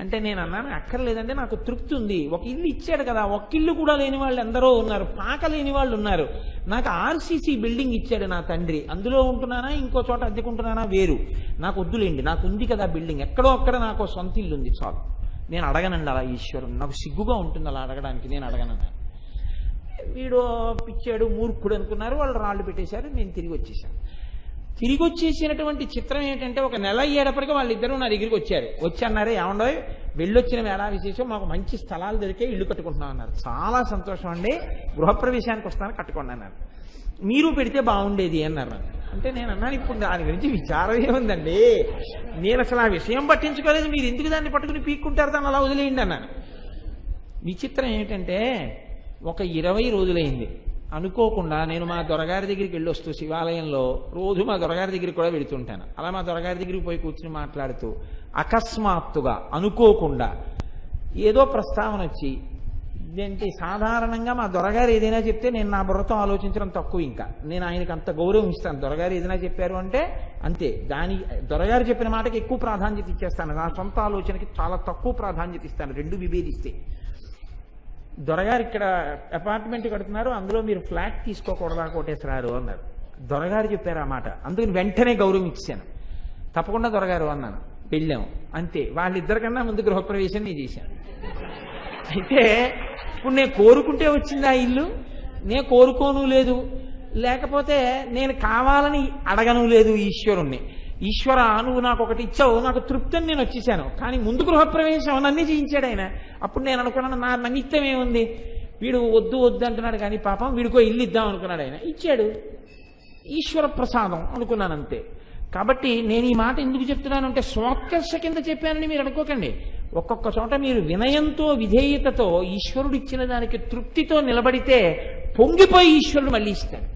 అంటే నేను అన్నాను, అక్కర్లేదంటే నాకు తృప్తి ఉంది. ఒక ఇల్లు ఇచ్చాడు కదా, ఒక ఇల్లు కూడా లేని వాళ్ళు ఎందరో ఉన్నారు, పాక లేని వాళ్ళు ఉన్నారు. నాకు ఆర్సీసీ బిల్డింగ్ ఇచ్చాడు నా తండ్రి, అందులో ఉంటున్నానా ఇంకో చోట అద్దెకుంటున్నానా వేరు, నాకు వద్దులేండి, నాకు ఉంది కదా బిల్డింగ్, ఎక్కడో అక్కడ నాకు సొంత ఇల్లు ఉంది చాలు, నేను అడగనండి అలా ఈశ్వరుడు, నాకు సిగ్గుగా ఉంటుంది అలా అడగడానికి, నేను అడగనన్నా. వీడు పిచ్చాడు మూర్ఖుడు అనుకున్నారు, వాళ్ళు రాళ్ళు పెట్టేశారు. నేను తిరిగి వచ్చేసాను. తిరిగి వచ్చేసినటువంటి చిత్రం ఏంటంటే, ఒక నెల అయ్యేటప్పటికీ వాళ్ళిద్దరూ నా దగ్గరికి వచ్చారు. వచ్చి అన్నారే, ఏమండో వెళ్ళొచ్చిన వేళ విశేషం, మాకు మంచి స్థలాలు దొరికే ఇల్లు కట్టుకుంటున్నాం అన్నారు. చాలా సంతోషం అండి, గృహప్రవేశానికి వస్తాను కట్టుకోండి అన్నారు. మీరు పెడితే బాగుండేది అన్నారు. అంటే నేను అన్నాను, ఇప్పుడు దాని గురించి విచారం ఏముందండి, నేను అసలు ఆ విషయం పట్టించుకోలేదు, మీరు ఎందుకు దాన్ని పట్టుకుని పీక్కుంటారు, దాన్ని అలా వదిలేయండి అన్నాను. విచిత్రం ఏంటంటే, ఒక 20 రోజులైంది అనుకోకుండా నేను మా దొరగారి దగ్గరికి వెళ్ళి వస్తూ శివాలయంలో రోజు మా దొరగారి దగ్గరికి కూడా వెళుతుంటాను. అలా మా దొరగారి దగ్గరికి పోయి కూర్చుని మాట్లాడుతూ అకస్మాత్తుగా అనుకోకుండా ఏదో ప్రస్తావన వచ్చి, ఏంటి సాధారణంగా మా దొరగారు ఏదైనా చెప్తే నేను నా బుర్రతో ఆలోచించడం తక్కువ, ఇంకా నేను ఆయనకి అంత గౌరవం ఇస్తాను. దొరగారు ఏదైనా చెప్పారు అంటే అంతే, దాని దొరగారు చెప్పిన మాటకి ఎక్కువ ప్రాధాన్యత ఇచ్చేస్తాను, నా సొంత ఆలోచనకి చాలా తక్కువ ప్రాధాన్యత ఇస్తాను, రెండు విభేదిస్తే. దొరగారు ఇక్కడ అపార్ట్మెంట్ కడుతున్నారు, అందులో మీరు ఫ్లాట్ తీసుకోకూడదా కోటేశ్వరారు అన్నారు. దొరగారు చెప్పారు ఆ మాట, అందుకని వెంటనే గౌరవం ఇచ్చాను. తప్పకుండా దొరగారు అన్నాను. వెళ్ళాము అంతే. వాళ్ళిద్దరికన్నా ముందు గృహప్రవేశం నేను చేశాను. అయితే ఇప్పుడు నేను కోరుకుంటే వచ్చింది ఆ ఇల్లు, నేను కోరుకోను లేదు, లేకపోతే నేను కావాలని అడగను లేదు ఈశ్వరుణ్ణి. ఈశ్వర నువ్వు నాకు ఒకటి ఇచ్చావు, నాకు తృప్తి అని నేను వచ్చేసాను. కానీ ముందు గృహప్రవేశం నన్నే చేయించాడు ఆయన. అప్పుడు నేను అనుకున్నాను, నా నిమిత్తం ఏముంది, వీడు వద్దు వద్దు అంటున్నాడు కానీ పాపం వీడికో ఇల్లు ఇద్దాం అనుకున్నాడు ఆయన, ఇచ్చాడు, ఈశ్వర ప్రసాదం అనుకున్నాను అంతే. కాబట్టి నేను ఈ మాట ఎందుకు చెప్తున్నానంటే స్వాత్కర్ష కింద చెప్పానని మీరు అనుకోకండి. ఒక్కొక్క చోట మీరు వినయంతో విధేయతతో ఈశ్వరుడు ఇచ్చిన దానికి తృప్తితో నిలబడితే పొంగిపోయి ఈశ్వరుడు మళ్ళీ ఇస్తాడు.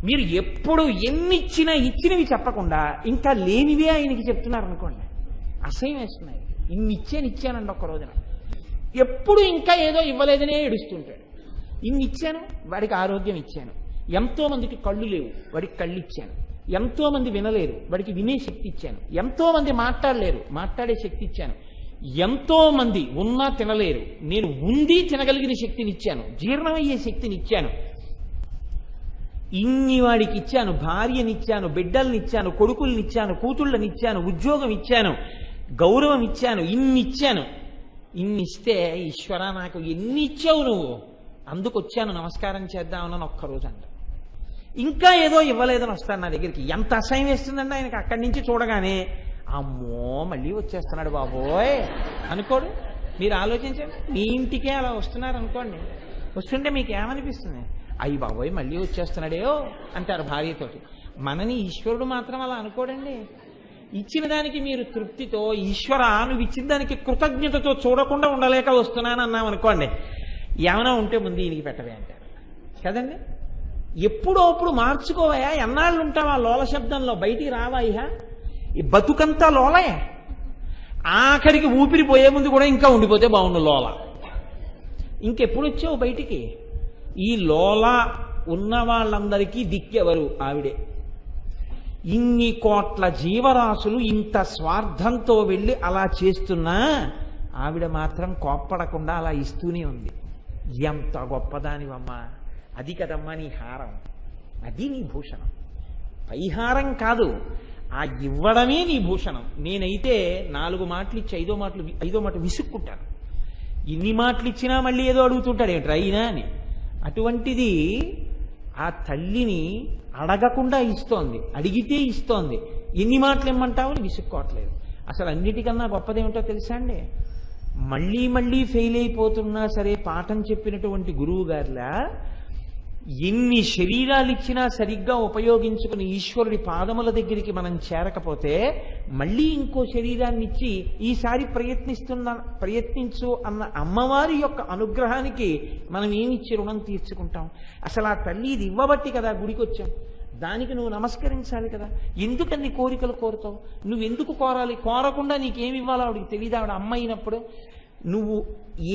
మీరు ఎప్పుడు ఎన్నిచ్చినా ఇచ్చినవి చెప్పకుండా ఇంకా లేనివే ఆయనకి చెప్తున్నారు అనుకోండి, అసహ్యం వేస్తున్నాయి. ఇచ్చానండి ఒక్క రోజున, ఎప్పుడు ఇంకా ఏదో ఇవ్వలేదనే ఏడుస్తుంటాడు. ఇచ్చాను, వాడికి ఆరోగ్యం ఇచ్చాను, ఎంతో మందికి కళ్ళు లేవు, వాడికి కళ్ళు ఇచ్చాను, ఎంతో మంది వినలేరు, వాడికి వినే శక్తి ఇచ్చాను, ఎంతో మంది మాట్లాడలేరు, మాట్లాడే శక్తి ఇచ్చాను, ఎంతో మంది ఉన్నా తినలేరు, నేను ఉంది తినగలిగిన శక్తిని ఇచ్చాను, జీర్ణమయ్యే శక్తిని ఇచ్చాను, ఇన్ని వాడికి ఇచ్చాను, భార్యనిచ్చాను, బిడ్డల్నిచ్చాను, కొడుకుల్నిచ్చాను, కూతుళ్ళనిచ్చాను, ఉద్యోగం ఇచ్చాను, గౌరవం ఇచ్చాను, ఇచ్చాను. ఇస్తే ఈశ్వర నాకు ఎన్ని ఇచ్చావు నువ్వు, అందుకొచ్చాను నమస్కారం చేద్దామని ఒక్కరోజు అంట. ఇంకా ఏదో ఇవ్వలేదని వస్తాను నా దగ్గరికి. ఎంత అసహ్యం వేస్తుందండి ఆయనకి. అక్కడి నుంచి చూడగానే అమ్మో మళ్ళీ వచ్చేస్తున్నాడు బాబోయ్ అనుకోడు. మీరు ఆలోచించండి, మీ ఇంటికే అలా వస్తున్నారు అనుకోండి, వస్తుంటే మీకు ఏమనిపిస్తుంది? అయ్యి బాబోయ్ మళ్ళీ వచ్చేస్తున్నాడేయో అంటారు భార్యతోటి. మనని ఈశ్వరుడు మాత్రం అలా అనుకోడండి. ఇచ్చిన దానికి మీరు తృప్తితో, ఈశ్వర నువ్వు ఇచ్చిన దానికి కృతజ్ఞతతో చూడకుండా ఉండలేక వస్తున్నాను అన్నాం అనుకోండి, ఏమైనా ఉంటే ముందు ఈయనకి పెట్టవే అంటారు కదండి. ఎప్పుడో అప్పుడు మార్చుకోవయా, ఎన్నాళ్ళు ఉంటావా లోల శబ్దంలో, బయటికి రావా? ఈ బతుకంతా లోలయే. ఆఖరికి ఊపిరి పోయే ముందు కూడా ఇంకా ఉండిపోతే బాగుండు లోల. ఇంకెప్పుడు వచ్చావు బయటికి? ఈ లోల ఉన్న వాళ్ళందరికీ దిక్కెవరు? ఆవిడే. ఇన్ని కోట్ల జీవరాశులు ఇంత స్వార్థంతో వెళ్ళి అలా చేస్తున్నా ఆవిడ మాత్రం కోప్పడకుండా అలా ఇస్తూనే ఉంది. ఎంత గొప్పదానివమ్మా, అది కదమ్మా నీ హారం, అది నీ భూషణం. పైహారం కాదు, ఆ ఇవ్వడమే నీ భూషణం. నేనైతే 4 మాటలు ఇచ్చి ఐదో మాట విసుక్కుంటాను. ఇన్ని మాటలు ఇచ్చినా మళ్ళీ ఏదో అడుగుతుంటాడు ఏమిట్రా అయినా అని. అటువంటిది ఆ తల్లిని అడగకుండా ఇస్తోంది, అడిగితే ఇస్తోంది. ఎన్ని మాటలు ఇమ్మంటావు అని విసుక్కోవట్లేదు. అసలు అన్నిటికన్నా గొప్పదేమిటో తెలుసా అండి? మళ్ళీ మళ్ళీ ఫెయిల్ అయిపోతున్నా సరే పాఠం చెప్పినటువంటి గురువు గారిలా ఎన్ని శరీరాలు ఇచ్చినా సరిగ్గా ఉపయోగించుకుని ఈశ్వరుడి పాదముల దగ్గరికి మనం చేరకపోతే మళ్ళీ ఇంకో శరీరాన్ని ఇచ్చి ఈసారి ప్రయత్నించు అన్న అమ్మవారి యొక్క అనుగ్రహానికి మనం ఏమిచ్చి రుణం తీర్చుకుంటాం? అసలు ఆ తల్లి ఇది ఇవ్వబట్టి కదా గుడికి వచ్చాం, దానికి నువ్వు నమస్కరించాలి కదా. ఎందుకన్ని కోరికలు కోరుతావు? నువ్వెందుకు కోరాలి? కోరకుండా నీకేమి ఇవ్వాలో ఆవిడికి తెలియదు. ఆవిడ అమ్మ అయినప్పుడు నువ్వు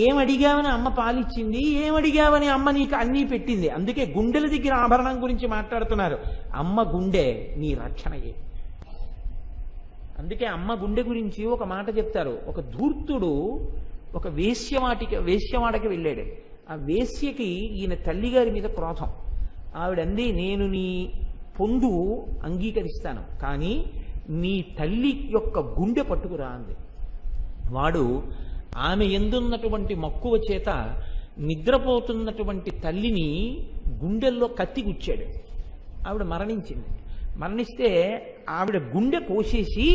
ఏమడిగావని అమ్మ పాలిచ్చింది, ఏమడిగావని అమ్మ నీకు అన్నీ పెట్టింది. అందుకే గుండెల దగ్గర ఆభరణం గురించి మాట్లాడుతున్నారు. అమ్మ గుండె నీ రక్షణయే. అందుకే అమ్మ గుండె గురించి ఒక మాట చెప్తారు. ఒక ధూర్తుడు ఒక వేశ్యవాడకి వెళ్ళాడు. ఆ వేశ్యకి ఈయన తల్లిగారి మీద క్రోధం. ఆవిడంది, నేను నీ పొందు అంగీకరిస్తాను, కానీ నీ తల్లి యొక్క గుండె పట్టుకురా అంది. వాడు ఆమె ఎందున్నటువంటి మక్కువ చేత నిద్రపోతున్నటువంటి తల్లిని గుండెల్లో కత్తి గుచ్చాడు. ఆవిడ మరణించింది. మరణిస్తే ఆవిడ గుండె కోసేసి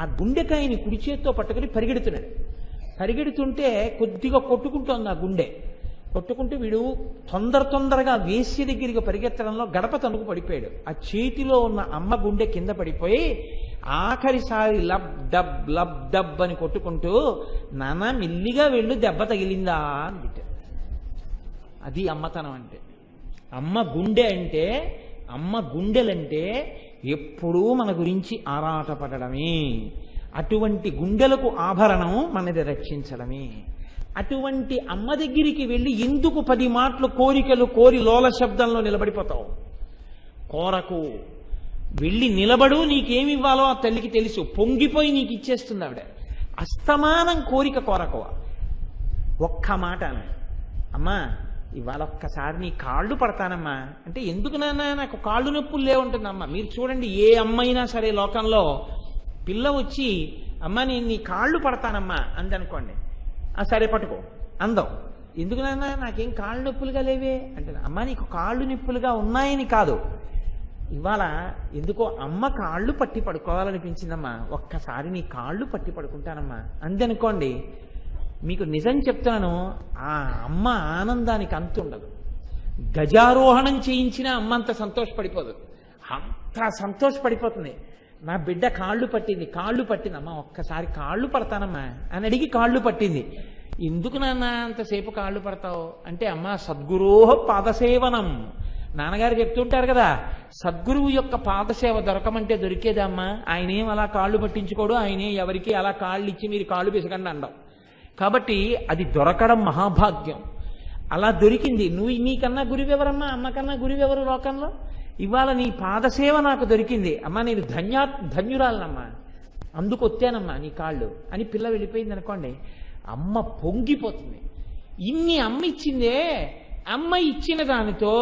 ఆ గుండెకాయని కుడి చేత్తో పట్టుకుని పరిగెడుతున్నాడు. పరిగెడుతుంటే కొద్దిగా కొట్టుకుంటోంది ఆ గుండె. కొట్టుకుంటూ వీడు తొందరగా వేశ్య దగ్గరికి పరిగెత్తడంలో గడప తణుకు పడిపోయాడు. ఆ చేతిలో ఉన్న అమ్మ గుండె కింద పడిపోయి ఆఖరిసారి లబ్ డబ్ అని కొట్టుకుంటూ, నాన్న మెల్లిగా వెళ్ళు దెబ్బ తగిలిందా అని తిట్టాడు. అది అమ్మతనం అంటే. అమ్మ గుండె అంటే, అమ్మ గుండెలంటే ఎప్పుడూ మన గురించి ఆరాటపడమే. అటువంటి గుండెలకు ఆభరణం మనది రక్షించడమే. అటువంటి అమ్మ దగ్గరికి వెళ్ళి ఎందుకు 10 మాటలు కోరికలు కోరి లోల శబ్దంలో నిలబడిపోతావు? కోరకు. వెళ్ళి నిలబడు, నీకేమి ఇవ్వాలో ఆ తల్లికి తెలుసు. పొంగిపోయి నీకు ఇచ్చేస్తుంది ఆవిడ. అస్తమానం కోరిక కోరకువ. ఒక్క మాట అమ్మా ఇవాళ ఒక్కసారి నీ కాళ్ళు పడతానమ్మా అంటే, ఎందుకు నాన్న నాకు కాళ్ళు నొప్పులు లేవుంటుందమ్మా. మీరు చూడండి, ఏ అమ్మైనా సరే లోకంలో పిల్ల వచ్చి అమ్మా నేను నీ కాళ్ళు పడతానమ్మా అందనుకోండి, సరే పట్టుకో అందం. ఎందుకు నాన్న నాకేం కాళ్ళు నొప్పులుగా లేవే అంటే, అమ్మా నీకు కాళ్ళు నొప్పులుగా ఉన్నాయని కాదు, ఇవాళ ఎందుకో అమ్మ కాళ్ళు పట్టి పడుకోవాలనిపించిందమ్మా, ఒక్కసారి నీ కాళ్ళు పట్టి పడుకుంటానమ్మా అందనుకోండి. మీకు నిజం చెప్తాను, ఆ అమ్మ ఆనందానికి అంతుండదు. గజారోహణం చేయించిన అమ్మ అంత సంతోషపడిపోదు. అంత సంతోషపడిపోతుంది. నా బిడ్డ కాళ్ళు పట్టింది అమ్మ ఒక్కసారి కాళ్ళు పడతానమ్మా అని అడిగి కాళ్ళు పట్టింది. ఎందుకు నాన్న అంతసేపు కాళ్ళు పడతావు అంటే, అమ్మ సద్గురోహ పాదసేవనం. నాన్నగారు చెప్తుంటారు కదా, సద్గురువు యొక్క పాదసేవ దొరకమంటే దొరికేదమ్మా. ఆయనేం అలా కాళ్ళు పట్టించుకోడు, ఆయనే ఎవరికి అలా కాళ్ళు ఇచ్చి మీరు కాళ్ళు పిసకండి అండం. కాబట్టి అది దొరకడం మహాభాగ్యం. అలా దొరికింది. నీకన్నా గురువెవరమ్మా? అమ్మ కన్నా గురువెవరు లోకంలో? ఇవాళ నీ పాదసేవ నాకు దొరికింది అమ్మా, నేను ధన్యురాలనమ్మా, అందుకు వచ్చానమ్మా నీ కాళ్ళు అని పిల్ల వెళ్ళిపోయింది అనుకోండి, అమ్మ పొంగిపోతుంది. ఇన్ని అమ్మ ఇచ్చిందే, అమ్మ ఇచ్చిన దానితో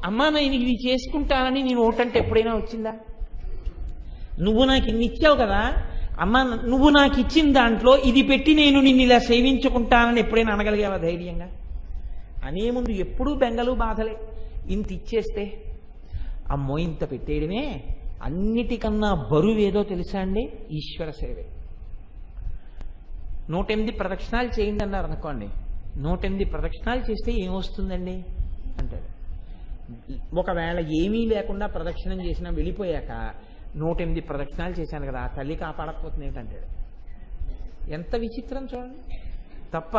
అమ్మ నేను ఇది చేసుకుంటానని నేను ఓటంటే ఎప్పుడైనా వచ్చిందా? నువ్వు నాకు ఇన్ని ఇచ్చావు కదా అమ్మ, నువ్వు నాకు ఇచ్చిన దాంట్లో ఇది పెట్టి నేను నిన్ను ఇలా సేవించుకుంటానని ఎప్పుడైనా అనగలిగావా ధైర్యంగా? అనే ముందు ఎప్పుడూ బెంగలు బాధలే. ఇంత ఇచ్చేస్తే అమ్మో ఇంత పెట్టేయడమే, అన్నిటికన్నా బరువేదో తెలుసా అండి? ఈశ్వర సేవే. 108 ప్రదక్షిణాలు చేయండి అన్నారు అనుకోండి, 108 ప్రదక్షిణాలు చేస్తే ఏమొస్తుందండి అంటాడు. ఒకవేళ ఏమీ లేకుండా ప్రదక్షిణం చేసినా వెళ్ళిపోయాక 108 ప్రదక్షిణాలు చేశాను కదా, తల్లి కాపాడకపోతుంది ఏంటంటాడు. ఎంత విచిత్రం చూడండి. తప్ప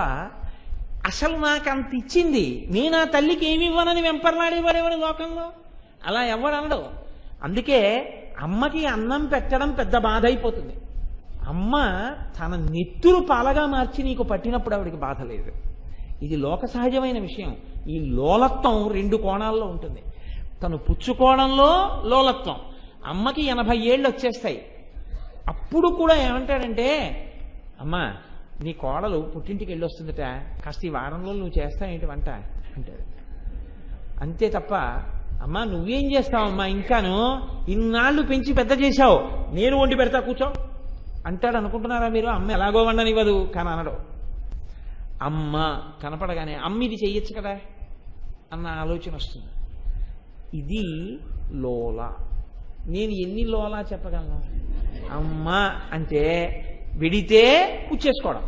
అసలు నాకు అంత ఇచ్చింది, నేను ఆ తల్లికి ఏమి ఇవ్వనని వెంపర్లాడేవాడేవాడు లోకంలో. అలా ఎవడు అనడు. అందుకే అమ్మకి అన్నం పెట్టడం పెద్ద బాధ అయిపోతుంది. అమ్మ తన నెత్తురు పాలగా మార్చి నీకు పట్టినప్పుడు ఆవిడికి బాధ లేదు. ఇది లోక సహజమైన విషయం. ఈ లోలత్వం 2 కోణాల్లో ఉంటుంది. తను పుచ్చుకోవడంలో లోలత్వం. అమ్మకి 80 ఏళ్ళు వచ్చేస్తాయి. అప్పుడు కూడా ఏమంటాడంటే, అమ్మా నీ కోడలు పుట్టింటికి వెళ్ళి వస్తుందట, కాస్త ఈ వారంలో నువ్వు చేస్తావేంటి వంట అంటాడు. అంతే తప్ప అమ్మా నువ్వేం చేస్తావమ్మా, ఇంకాను ఇన్నాళ్ళు పెంచి పెద్ద చేశావు, నేను వండి పెడతా కూర్చో అంటాడు. అనుకుంటున్నారా మీరు? అమ్మ ఎలాగో వండనివ్వదు కానీ అనడు. అమ్మ కనపడగానే అమ్మ ఇది చెయ్యొచ్చు కదా అన్న ఆలోచన వస్తుంది. ఇది లోల. నేను ఎన్ని లోలా చెప్పగలను? అమ్మ అంటే విడితే పుచ్చేసుకోవడం.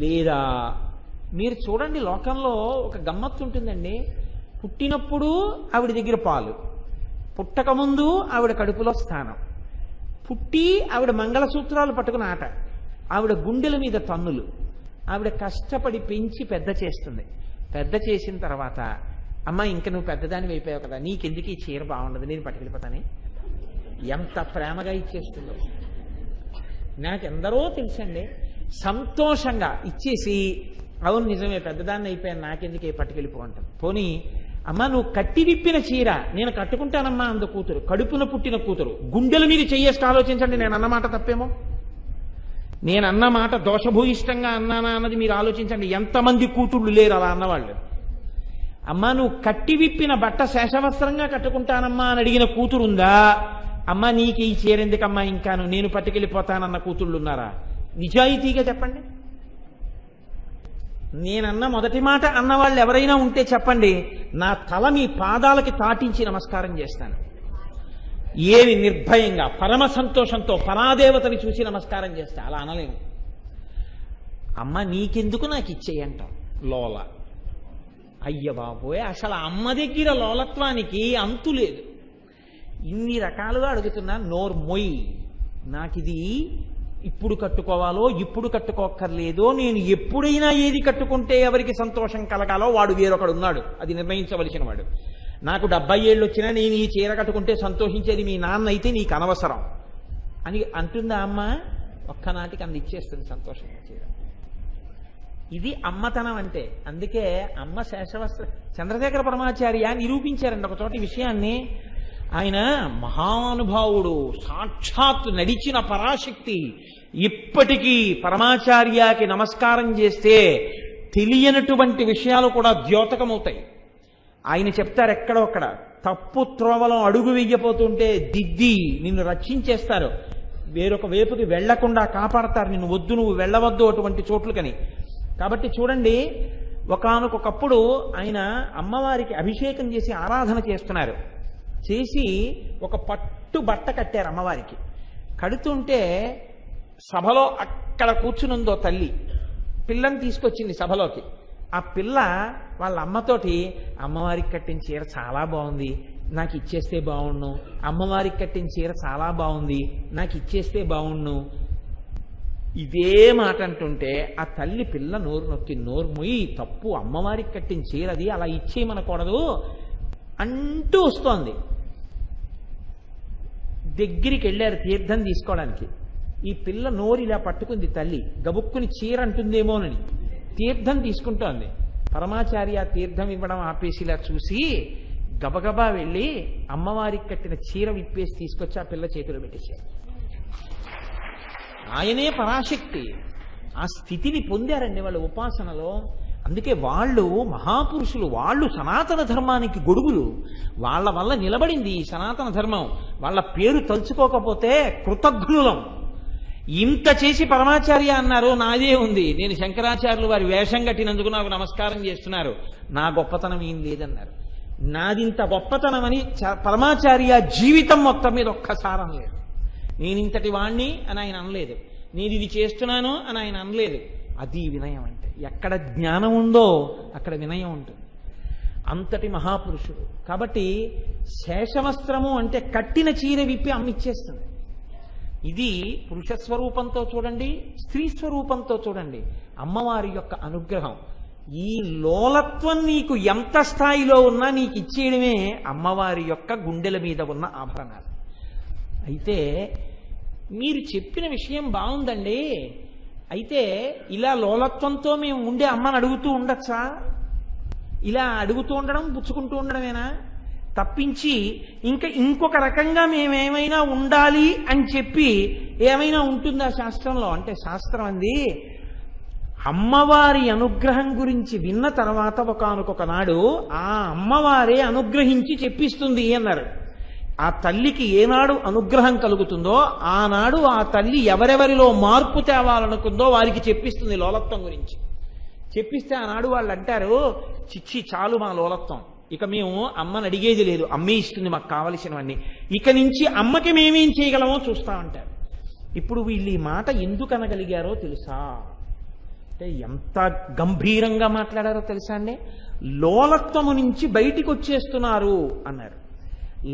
లేదా మీరు చూడండి, లోకంలో ఒక గమ్మత్తు ఉంటుందండి. పుట్టినప్పుడు ఆవిడ దగ్గర పాలు, పుట్టకముందు ఆవిడ కడుపులో స్థానం, పుట్టి ఆవిడ మంగళసూత్రాలు పట్టుకుని ఆట, ఆవిడ గుండెల మీద తన్నులు, ఆవిడ కష్టపడి పెంచి పెద్ద చేస్తుంది. పెద్ద చేసిన తర్వాత అమ్మ ఇంక నువ్వు పెద్దదాని అయిపోయావు కదా, నీకెందుకు ఈ చీర బాగుండదు, నేను పట్టుకెళ్ళిపోతానే. ఎంత ప్రేమగా ఇచ్చేస్తుందో నాకెందరో తెలుసండి. సంతోషంగా ఇచ్చేసి, అవును నిజమే పెద్దదాన్ని అయిపోయాను, నాకెందుకు పట్టుకెళ్ళిపో అంటాను. పోనీ అమ్మ నువ్వు కట్టి విప్పిన చీర నేను కట్టుకుంటానమ్మా అందు కూతురు, కడుపున పుట్టిన కూతురు, గుండెల మీద చెయ్యేసి ఆలోచించండి. నేను అన్నమాట తప్పేమో, నేను అన్న మాట దోషభూయిష్టంగా అన్నానా అన్నది మీరు ఆలోచించండి. ఎంతమంది కూతుళ్ళు లేరు అలా అన్నవాళ్ళు. అమ్మ నువ్వు కట్టి విప్పిన బట్ట శేషవస్త్రంగా కట్టుకుంటానమ్మా అని అడిగిన కూతురుందా? అమ్మ నీకు ఈ చీర ఎందుకమ్మా ఇంకాను, నేను పట్టుకెళ్ళిపోతానన్న కూతుళ్ళు ఉన్నారా? నిజాయితీగా చెప్పండి. నేనన్న మొదటి మాట అన్నవాళ్ళు ఎవరైనా ఉంటే చెప్పండి, నా తల మీ పాదాలకి తాటించి నమస్కారం చేస్తాను. ఏమి నిర్భయంగా పరమ సంతోషంతో పరాదేవతని చూసి నమస్కారం చేస్తా. అలా అనలేము. అమ్మ నీకెందుకు నాకు ఇచ్చేయంటాం. లోల. అయ్య బాబోయ్, అసలు అమ్మ దగ్గర లోలత్వానికి అంతు లేదు. ఇన్ని రకాలుగా అడుగుతున్నా, నోరు మొయ్యి. నాకిది ఇప్పుడు కట్టుకోవాలో ఇప్పుడు కట్టుకోక్కర్లేదో, నేను ఎప్పుడైనా ఏది కట్టుకుంటే ఎవరికి సంతోషం కలగాలో వాడు వేరొకడు ఉన్నాడు, అది నిర్ణయించవలసిన వాడు. నాకు 70 ఏళ్ళు వచ్చినా నేను ఈ చీర కట్టుకుంటే సంతోషించేది మీ నాన్న అయితే నీకు అనవసరం అని అంటుందా అమ్మ? ఒక్కనాటికి అంది ఇచ్చేస్తుంది సంతోషంగా చీర. ఇది అమ్మతనం అంటే. అందుకే అమ్మ శేషవస్త్ర. చంద్రశేఖర పరమాచార్య నిరూపించారండి ఒక చోటి విషయాన్ని. ఆయన మహానుభావుడు, సాక్షాత్ నడిచిన పరాశక్తి. ఇప్పటికీ పరమాచార్యకి నమస్కారం చేస్తే తెలియనటువంటి విషయాలు కూడా ద్యోతకమవుతాయి. ఆయన చెప్తారు ఎక్కడో అక్కడ, తప్పు త్రోవలో అడుగు వెయ్యపోతుంటే దిద్ది నిన్ను రక్షించేస్తారు, వేరొక వైపుకి వెళ్లకుండా కాపాడతారు నిన్ను, వద్దు నువ్వు వెళ్ళవద్దు అటువంటి చోట్లకని. కాబట్టి చూడండి, ఒకానొకప్పుడు ఆయన అమ్మవారికి అభిషేకం చేసి ఆరాధన చేస్తున్నారు. చేసి ఒక పట్టు బట్ట కట్టారు అమ్మవారికి. కడుతుంటే సభలో అక్కడ కూర్చునుందో తల్లి పిల్లని తీసుకొచ్చింది సభలోకి. ఆ పిల్ల వాళ్ళ అమ్మతోటి, అమ్మవారికి కట్టిన చీర చాలా బాగుంది, నాకు ఇచ్చేస్తే బాగుండు, అమ్మవారికి కట్టిన చీర చాలా బాగుంది, నాకు ఇచ్చేస్తే బాగుండు, ఇదే మాట అంటుంటే ఆ తల్లి పిల్ల నోరు నొక్కి, నోరు మొయ్యి, తప్పు, అమ్మవారికి కట్టిన చీరది, అలా ఇచ్చేయమనకూడదు అంటూ వస్తోంది. దగ్గరికి వెళ్ళారు తీర్థం తీసుకోవడానికి. ఈ పిల్ల నోరు ఇలా పట్టుకుంది తల్లి, గబుక్కుని చీర అంటుందేమోనని తీర్థం తీసుకుంటోంది. పరమాచార్య తీర్థం ఇవ్వడం ఆపేసి ఇలా చూసి గబగబా వెళ్ళి అమ్మవారికి కట్టిన చీర విప్పేసి తీసుకొచ్చి ఆ పిల్ల చేతిలో పెట్టేశారు. ఆయనే పరాశక్తి. ఆ స్థితిని పొందారండి వాళ్ళు ఉపాసనలో. అందుకే వాళ్ళు మహాపురుషులు, వాళ్ళు సనాతన ధర్మానికి గొడుగులు. వాళ్ళ వల్ల నిలబడింది ఈ సనాతన ధర్మం. వాళ్ళ పేరు తలుచుకోకపోతే కృతజ్ఞులం. ఇంత చేసి పరమాచార్య అన్నారు, నాదే ఉంది, నేను శంకరాచార్యులు వారి వేషం కట్టినందుకు నాకు నమస్కారం చేస్తున్నారు, నా గొప్పతనం ఏం లేదన్నారు. నాదింత గొప్పతనమని పరమాచార్య జీవితం మొత్తం మీద ఒక్కసారి అనలేదు. నేను ఇంతటి వాణ్ణి అని ఆయన అనలేదు. నేను ఇది చేస్తున్నాను అని ఆయన అనలేదు. అది వినయం అంటే. ఎక్కడ జ్ఞానం ఉందో అక్కడ వినయం ఉంటుంది. అంతటి మహాపురుషుడు. కాబట్టి శేషవస్త్రము అంటే కట్టిన చీర విప్పి అమ్మిచ్చేస్తుంది. ఇది పురుష స్వరూపంతో చూడండి, స్త్రీ స్వరూపంతో చూడండి, అమ్మవారి యొక్క అనుగ్రహం. ఈ లోలత్వం నీకు ఎంత స్థాయిలో ఉన్నా నీకు ఇచ్చేయడమే అమ్మవారి యొక్క గుండెల మీద ఉన్న ఆభరణాలు. అయితే మీరు చెప్పిన విషయం బాగుందండి. అయితే ఇలా లోలత్వంతో మేము ఉండే అమ్మని అడుగుతూ ఉండొచ్చా? ఇలా అడుగుతూ ఉండడం, పుచ్చుకుంటూ ఉండడమేనా తప్పించి ఇంకొక రకంగా మేమేమైనా ఉండాలి అని చెప్పి ఏమైనా ఉంటుందా శాస్త్రంలో? అంటే శాస్త్రం అంది, అమ్మవారి అనుగ్రహం గురించి విన్న తర్వాత ఒకానొక నాడు ఆ అమ్మవారే అనుగ్రహించి చెప్పిస్తుంది అన్నారు. ఆ తల్లికి ఏనాడు అనుగ్రహం కలుగుతుందో ఆనాడు ఆ తల్లి ఎవరెవరిలో మార్పు తేవాలనుకుందో వారికి చెప్పిస్తుంది లోలత్వం గురించి. చెప్పిస్తే ఆనాడు వాళ్ళు అంటారు, చిచ్చి చాలు మా లోలత్వం, ఇక మేము అమ్మని అడిగేది లేదు, అమ్మే ఇస్తుంది మాకు కావలసినవన్నీ, ఇక నుంచి అమ్మకి మేమేం చేయగలమో చూస్తామంటారు. ఇప్పుడు వీళ్ళు ఈ మాట ఎందుకు అనగలిగారో తెలుసా? అంటే ఎంత గంభీరంగా మాట్లాడారో తెలుసా అండి? లోలత్వము నుంచి బయటికి వచ్చేస్తున్నారు అన్నారు.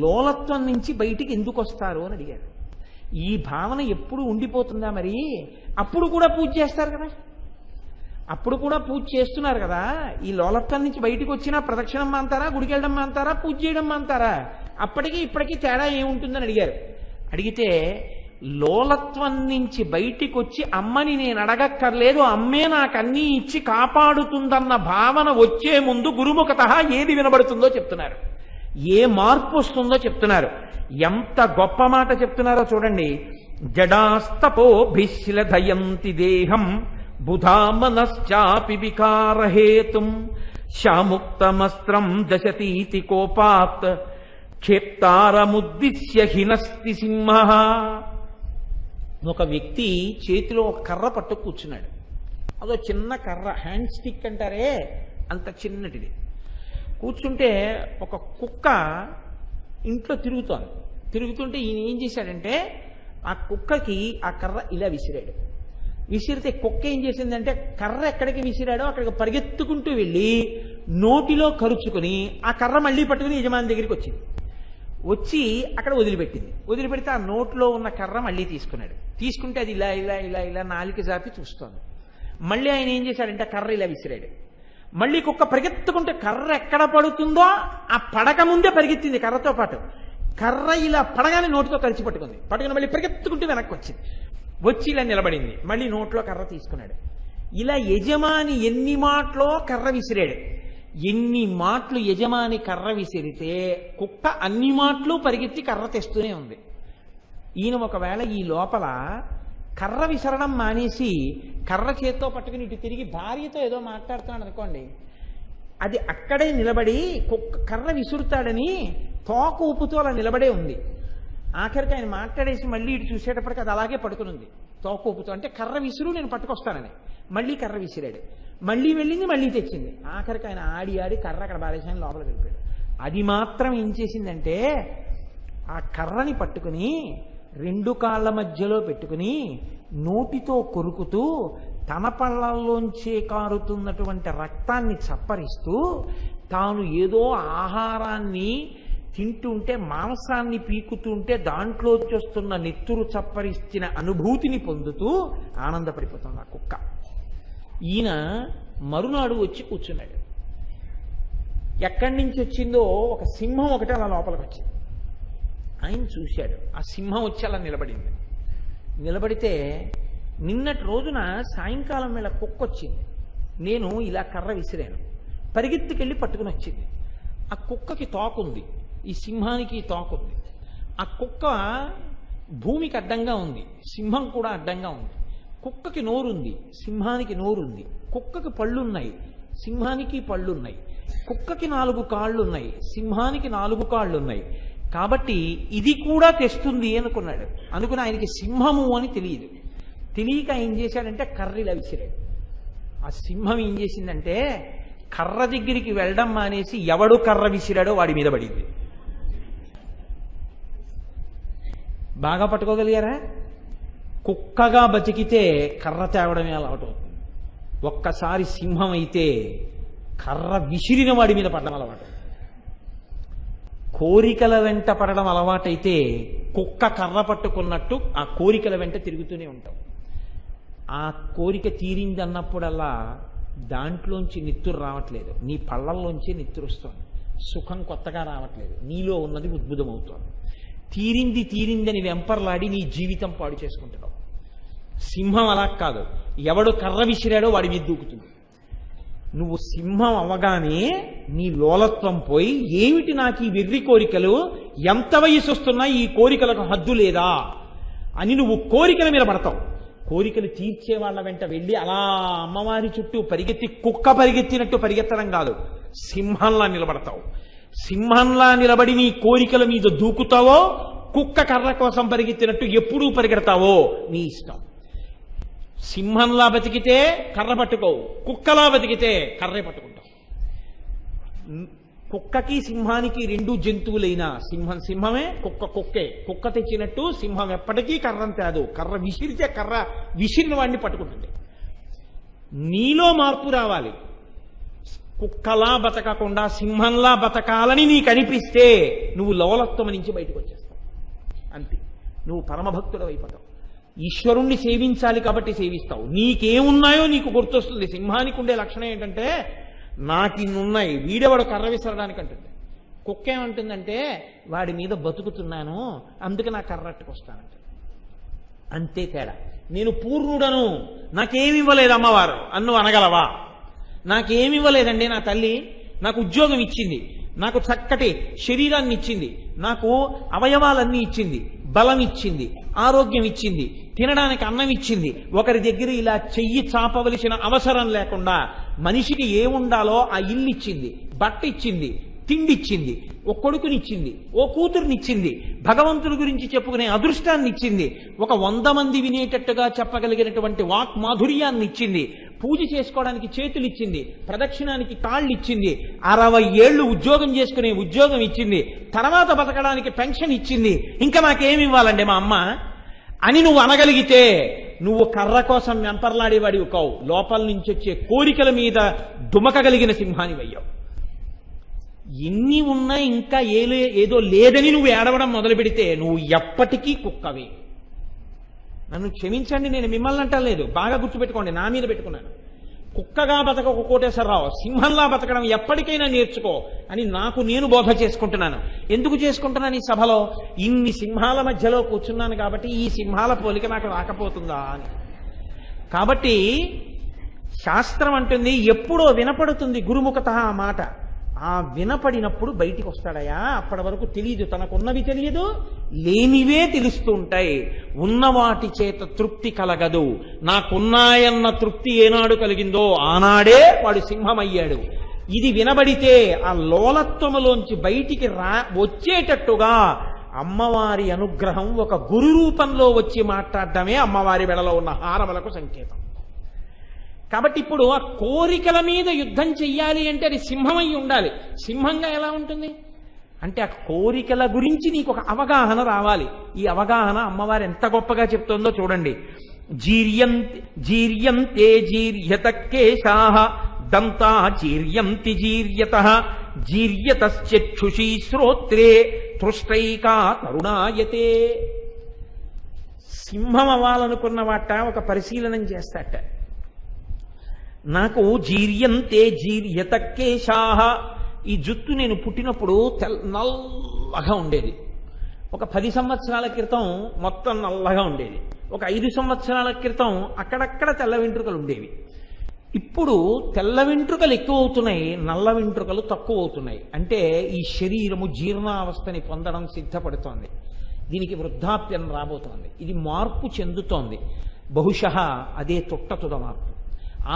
లోలత్వం నుంచి బయటికి ఎందుకు వస్తారు అని అడిగారు. ఈ భావన ఎప్పుడు ఉండిపోతుందా? మరి అప్పుడు కూడా పూజ చేస్తారు కదా, అప్పుడు కూడా పూజ చేస్తున్నారు కదా. ఈ లోలత్వం నుంచి బయటికి వచ్చినా ప్రదక్షిణం అంటారా, గుడికి వెళ్ళడం అంటారా, పూజ చేయడం అంటారా? అప్పటికి ఇప్పటికీ తేడా ఏముంటుందని అడిగారు. అడిగితే లోలత్వం నుంచి బయటికి వచ్చి అమ్మని నేను అడగక్కర్లేదు, అమ్మే నాకు అన్నీ ఇచ్చి కాపాడుతుందన్న భావన వచ్చే ముందు గురుముఖతః ఏది వినబడుతుందో చెప్తున్నారు, ఏ మార్పు వస్తుందో చెప్తున్నారు. ఎంత గొప్ప మాట చెప్తున్నారో చూడండి. జడాస్తపోభిశ్లధయంతి దేహం బుధా మనశ్చాపి వికారహేతుం శాముక్తమస్త్రం దశతీతి కోపాత్ క్షేప్తారముద్దిశ్య హినస్తి సింహః. ఒక వ్యక్తి చేతిలో ఒక కర్ర పట్టు కూర్చున్నాడు. అదో చిన్న కర్ర, హ్యాండ్ స్టిక్ అంటారే అంత చిన్నటిది. కూర్చుంటే ఒక కుక్క ఇంట్లో తిరుగుతుంటే ఈయన ఏం చేశాడంటే ఆ కుక్కకి ఆ కర్ర ఇలా విసిరాడు. విసిరితే కుక్క ఏం చేసిందంటే కర్ర ఎక్కడికి విసిరాడో అక్కడికి పరిగెత్తుకుంటూ వెళ్ళి నోటిలో కరుచుకుని ఆ కర్ర మళ్ళీ పట్టుకుని యజమాని దగ్గరికి వచ్చింది. వచ్చి అక్కడ వదిలిపెట్టింది. వదిలిపెడితే ఆ నోట్లో ఉన్న కర్ర మళ్ళీ తీసుకున్నాడు. తీసుకుంటే అది ఇలా ఇలా ఇలా ఇలా నాలిక జాపి చూస్తోంది. మళ్ళీ ఆయన ఏం చేశాడంటే కర్ర ఇలా విసిరాడు. మళ్ళీ కుక్క పరిగెత్తుకుంటే కర్ర ఎక్కడ పడుతుందో ఆ పడక ముందే పరిగెత్తింది కర్రతో పాటు. కర్ర ఇలా పడగానే నోటితో కలిసి పట్టుకుంది. పట్టుకుని మళ్ళీ పరిగెత్తుకుంటూ వెనక్కి వచ్చింది. వచ్చి ఇలా నిలబడింది. మళ్ళీ నోట్లో కర్ర తీసుకున్నాడు. ఇలా యజమాని ఎన్ని మాటలో కర్ర విసిరాడు. ఎన్ని మాటలు యజమాని కర్ర విసిరితే కుక్క అన్ని మాటలు పరిగెత్తి కర్ర తెస్తూనే ఉంది. ఈయన ఒకవేళ ఈ లోపల కర్ర విసరడం మానేసి కర్ర చేత్తో పట్టుకుని ఇటు తిరిగి భార్యతో ఏదో మాట్లాడుతున్నాడు అనుకోండి, అది అక్కడే నిలబడి కుక్క కర్ర విసురుతాడని తోక ఊపుతూ అలా నిలబడే ఉంది. ఆఖరికి ఆయన మాట్లాడేసి మళ్ళీ ఇటు చూసేటప్పటికి అది అలాగే పడుకునుంది తోక ఊపుతూ. అంటే కర్ర విసురు నేను పట్టుకొస్తానని మళ్ళీ కర్ర విసిరాడు. మళ్ళీ వెళ్ళింది, మళ్ళీ తెచ్చింది. ఆఖరికి ఆయన ఆడి ఆడి కర్ర అక్కడ బాలేశాన్ని లోపలికి వెళ్ళిపోయాడు. అది మాత్రం ఏం చేసిందంటే ఆ కర్రని పట్టుకుని రెండు కాళ్ళ మధ్యలో పెట్టుకుని నోటితో కొరుకుతూ తన పళ్ళల్లోంచే కారుతున్నటువంటి రక్తాన్ని చప్పరిస్తూ తాను ఏదో ఆహారాన్ని తింటుంటే మాంసాన్ని పీకుతుంటే దాంట్లో వస్తున్న నెత్తురు చప్పరిస్తున్న అనుభూతిని పొందుతూ ఆనందపడిపోతుంది ఆ కుక్క. ఈయన మరునాడు వచ్చి కూర్చున్నాడు. ఎక్కడి నుంచి వచ్చిందో ఒక సింహం ఒకటి అలా లోపలికి వచ్చింది. ఆయన చూశాడు. ఆ సింహం వచ్చి అలా నిలబడింది. నిలబడితే నిన్నటి రోజున సాయంకాలం వేళ కుక్క వచ్చింది. నేను ఇలా కర్ర విసిరాను. పరిగెత్తుకెళ్ళి పట్టుకుని వచ్చింది. ఆ కుక్కకి తోకుంది, ఈ సింహానికి తోకుంది. ఆ కుక్క భూమికి అడ్డంగా ఉంది, సింహం కూడా అడ్డంగా ఉంది. కుక్కకి నోరుంది, సింహానికి నోరుంది. కుక్కకి పళ్ళున్నాయి, సింహానికి పళ్ళున్నాయి. కుక్కకి 4 కాళ్ళున్నాయి, సింహానికి 4 కాళ్ళున్నాయి. కాబట్టి ఇది కూడా తెస్తుంది అనుకున్నాడు. అనుకుని ఆయనకి సింహము అని తెలియదు. తెలియక ఏం చేశాడంటే కర్రీలా విసిరాడు. ఆ సింహం ఏం చేసిందంటే కర్ర దగ్గరికి వెళ్ళడం మానేసి ఎవడు కర్ర విసిరాడో వాడి మీద పడింది. బాగా పట్టుకోగలిగారా? కుక్కగా బతికితే కర్ర తేవడమే అలవాటు అవుతుంది. ఒక్కసారి సింహం అయితే కర్ర విసిరిన వాడి మీద పడడం అలవాటు. కోరికల వెంట పడడం అలవాటైతే కుక్క కర్ర పట్టుకున్నట్టు ఆ కోరికల వెంట తిరుగుతూనే ఉంటాం. ఆ కోరిక తీరింది అన్నప్పుడల్లా దాంట్లోంచి నిత్తురు రావట్లేదు, నీ పళ్ళల్లోంచి నిత్తురు వస్తుంది. సుఖం కొత్తగా రావట్లేదు, నీలో ఉన్నది ఉద్భుతమవుతోంది. తీరిందని వెంపర్లాడి నీ జీవితం పాడు చేసుకుంటున్నావు. సింహం అలా కాదు, ఎవడు కర్ర విసిరాడో వాడి మీద దూకుతుంది. నువ్వు సింహం అవ్వగానే నీ లోలత్వం పోయి, ఏమిటి నాకు ఈ వెర్రి కోరికలు, ఎంత వయసు వస్తున్నా ఈ కోరికలకు హద్దు లేదా అని నువ్వు కోరికల మీద పడతావు. కోరికలు తీర్చే వాళ్ళ వెంట వెళ్ళి అలా అమ్మవారి చుట్టూ పరిగెత్తి కుక్క పరిగెత్తినట్టు పరిగెత్తడం కాదు, సింహంలా నిలబడతావు. సింహంలా నిలబడి నీ కోరికల మీద దూకుతావో, కుక్క కర్ర కోసం పరిగెత్తినట్టు ఎప్పుడూ పరిగెడతావో నీ ఇష్టం. సింహంలా బతికితే కర్ర పట్టుకోవు, కుక్కలా బతికితే కర్రే పట్టుకుంటావు. కుక్కకి సింహానికి రెండు జంతువులైనా సింహమే, కుక్కే. కుక్క తెచ్చినట్టు సింహం ఎప్పటికీ కర్రం తేదు, కర్ర విసిరితే కర్ర విసిరిన వాడిని పట్టుకుంటుంది. నీలో మార్పు రావాలి. కుక్కలా బతకకుండా సింహంలా బతకాలని నీకు అనిపిస్తే నువ్వు లోలత్వం నుంచి బయటకు వచ్చేస్తావు. అంతే, నువ్వు పరమభక్తుడు అయిపోతావు. ఈశ్వరుణ్ణి సేవించాలి కాబట్టి సేవిస్తావు. నీకేమున్నాయో నీకు గుర్తొస్తుంది. సింహానికి ఉండే లక్షణం ఏంటంటే, నాకు ఇన్నున్నాయి, వీడెవడు కర్ర విసరడానికి అంటుంది. కుక్క ఏమంటుందంటే, వాడి మీద బతుకుతున్నాను అందుకే నా కర్రట్టుకొస్తానంట. అంతే తేడా. నేను పూర్ణుడను, నాకేమివ్వలేదు అమ్మవారు అన్ను అనగలవా? నాకేమివ్వలేదండి నా తల్లి, నాకు ఉద్యోగం ఇచ్చింది, నాకు చక్కటి శరీరాన్ని ఇచ్చింది, నాకు అవయవాలన్నీ ఇచ్చింది, బలం ఇచ్చింది, ఆరోగ్యం ఇచ్చింది, తినడానికి అన్నం ఇచ్చింది. ఒకరి దగ్గర ఇలా చెయ్యి చాపవలసిన అవసరం లేకుండా మనిషికి ఏముండాలో ఆ ఇల్లు ఇచ్చింది, బట్ట ఇచ్చింది, తిండి ఇచ్చింది, ఓ కొడుకునిచ్చింది, ఓ కూతురునిచ్చింది, భగవంతుడి గురించి చెప్పుకునే అదృష్టాన్ని ఇచ్చింది, ఒక 100 మంది వినేటట్టుగా చెప్పగలిగినటువంటి వాక్ మాధుర్యాన్ని ఇచ్చింది, పూజ చేసుకోవడానికి చేతులు ఇచ్చింది, ప్రదక్షిణానికి కాళ్ళు ఇచ్చింది, 60 ఏళ్లు ఉద్యోగం చేసుకునే ఉద్యోగం ఇచ్చింది, తర్వాత బతకడానికి పెన్షన్ ఇచ్చింది. ఇంకా నాకేమి ఇవ్వాలండి మా అమ్మ అని నువ్వు అనగలిగితే నువ్వు కర్ర కోసం వెంపర్లాడేవాడివి కావు, లోపల నుంచి వచ్చే కోరికల మీద దుమకగలిగిన సింహానివయ్యావు. ఎన్ని ఉన్నా ఇంకా ఏదో లేదని నువ్వు ఏడవడం మొదలు పెడితే నువ్వు ఎప్పటికీ కుక్కవే. నన్ను క్షమించండి, నేను మిమ్మల్ని అంటలేదు, బాగా గుర్తుపెట్టుకోండి, నా మీద పెట్టుకున్నాను. కుక్కగా బతక కోటేశ్వరరావు, సింహంలా బతకడం ఎప్పటికైనా నేర్చుకో అని నాకు నేను బోధ చేసుకుంటున్నాను. ఎందుకు చేసుకుంటున్నాను? ఈ సభలో ఇన్ని సింహాల మధ్యలో కూర్చున్నాను కాబట్టి ఈ సింహాల పోలిక నాకు రాకపోతుందా అని. కాబట్టి శాస్త్రం అంటుంది, ఎప్పుడో వినపడుతుంది గురుముఖత ఆ మాట, ఆ వినపడినప్పుడు బయటికి వస్తాడయా. అప్పటి వరకు తెలియదు, తనకున్నవి తెలియదు, లేనివే తెలుస్తూ ఉంటాయి. ఉన్నవాటి చేత తృప్తి కలగదు. నాకున్నాయన్న తృప్తి ఏనాడు కలిగిందో ఆనాడే వాడు సింహమయ్యాడు. ఇది వినబడితే ఆ లోలత్వములోంచి బయటికి వచ్చేటట్టుగా అమ్మవారి అనుగ్రహం ఒక గురు రూపంలో వచ్చి మాట్లాడటమే అమ్మవారి వెడలో ఉన్న హారములకు సంకేతం. కాబట్టి ఇప్పుడు ఆ కోరికల మీద యుద్ధం చెయ్యాలి అంటే అది సింహమై ఉండాలి. సింహంగా ఎలా ఉంటుంది అంటే ఆ కోరికల గురించి నీకు ఒక అవగాహన రావాలి. ఈ అవగాహన అమ్మవారు ఎంత గొప్పగా చెప్తోందో చూడండి. జీర్యంతే జీర్యత కేశాః దంతా జీర్యంతి జీర్యతః జీర్యతశ్చక్షుషీ శ్రోత్రే తృష్టైకా తరుణాయతే. సింహం అవ్వాలనుకున్న వాట ఒక పరిశీలనం చేస్తాట. నాకు జీర్యంతే జీర్యత కేశాః, ఈ జుట్టు నేను పుట్టినప్పుడు నల్లగా ఉండేది. ఒక 10 సంవత్సరాల క్రితం మొత్తం నల్లగా ఉండేది. ఒక 5 సంవత్సరాల క్రితం అక్కడక్కడ తెల్ల వెంట్రుకలు ఉండేవి. ఇప్పుడు తెల్ల వెంట్రుకలు ఎక్కువ అవుతున్నాయి, నల్ల వెంట్రుకలు తక్కువ అవుతున్నాయి. అంటే ఈ శరీరము జీర్ణావస్థని పొందడం సిద్ధపడుతోంది. దీనికి వృద్ధాప్యం రాబోతోంది. ఇది మార్పు చెందుతోంది. బహుశః అదే తొట్టతుద మార్పు.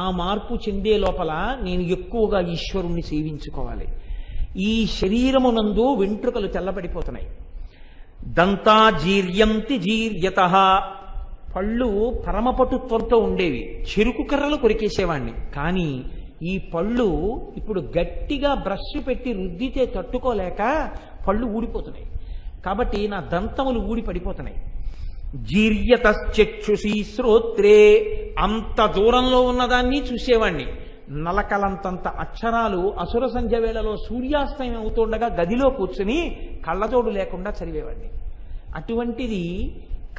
ఆ మార్పు చెందే లోపల నేను ఎక్కువగా ఈశ్వరుణ్ణి సేవించుకోవాలి. ఈ శరీరమునందు వెంట్రుకలు తెల్లబడిపోతున్నాయి. దంతా జీర్యంతి జీర్యతః, పళ్ళు పరమపటుత్వంతో ఉండేవి, చెరుకు కర్రలు కొరికేసేవాణ్ణి. కానీ ఈ పళ్ళు ఇప్పుడు గట్టిగా బ్రష్ పెట్టి రుద్దితే తట్టుకోలేక పళ్ళు ఊడిపోతున్నాయి. కాబట్టి నా దంతములు ఊడి పడిపోతున్నాయి. జీర్యతశ్చక్షుషీ శ్రోత్రే, అంత దూరంలో ఉన్నదాన్ని చూసేవాణ్ణి. నలకలంతంత అక్షరాలు అసుర సంధ్య వేళలో సూర్యాస్తమయం అవుతుండగా గదిలో కూర్చుని కళ్ళజోడు లేకుండా చదివేవాడిని. అటువంటిది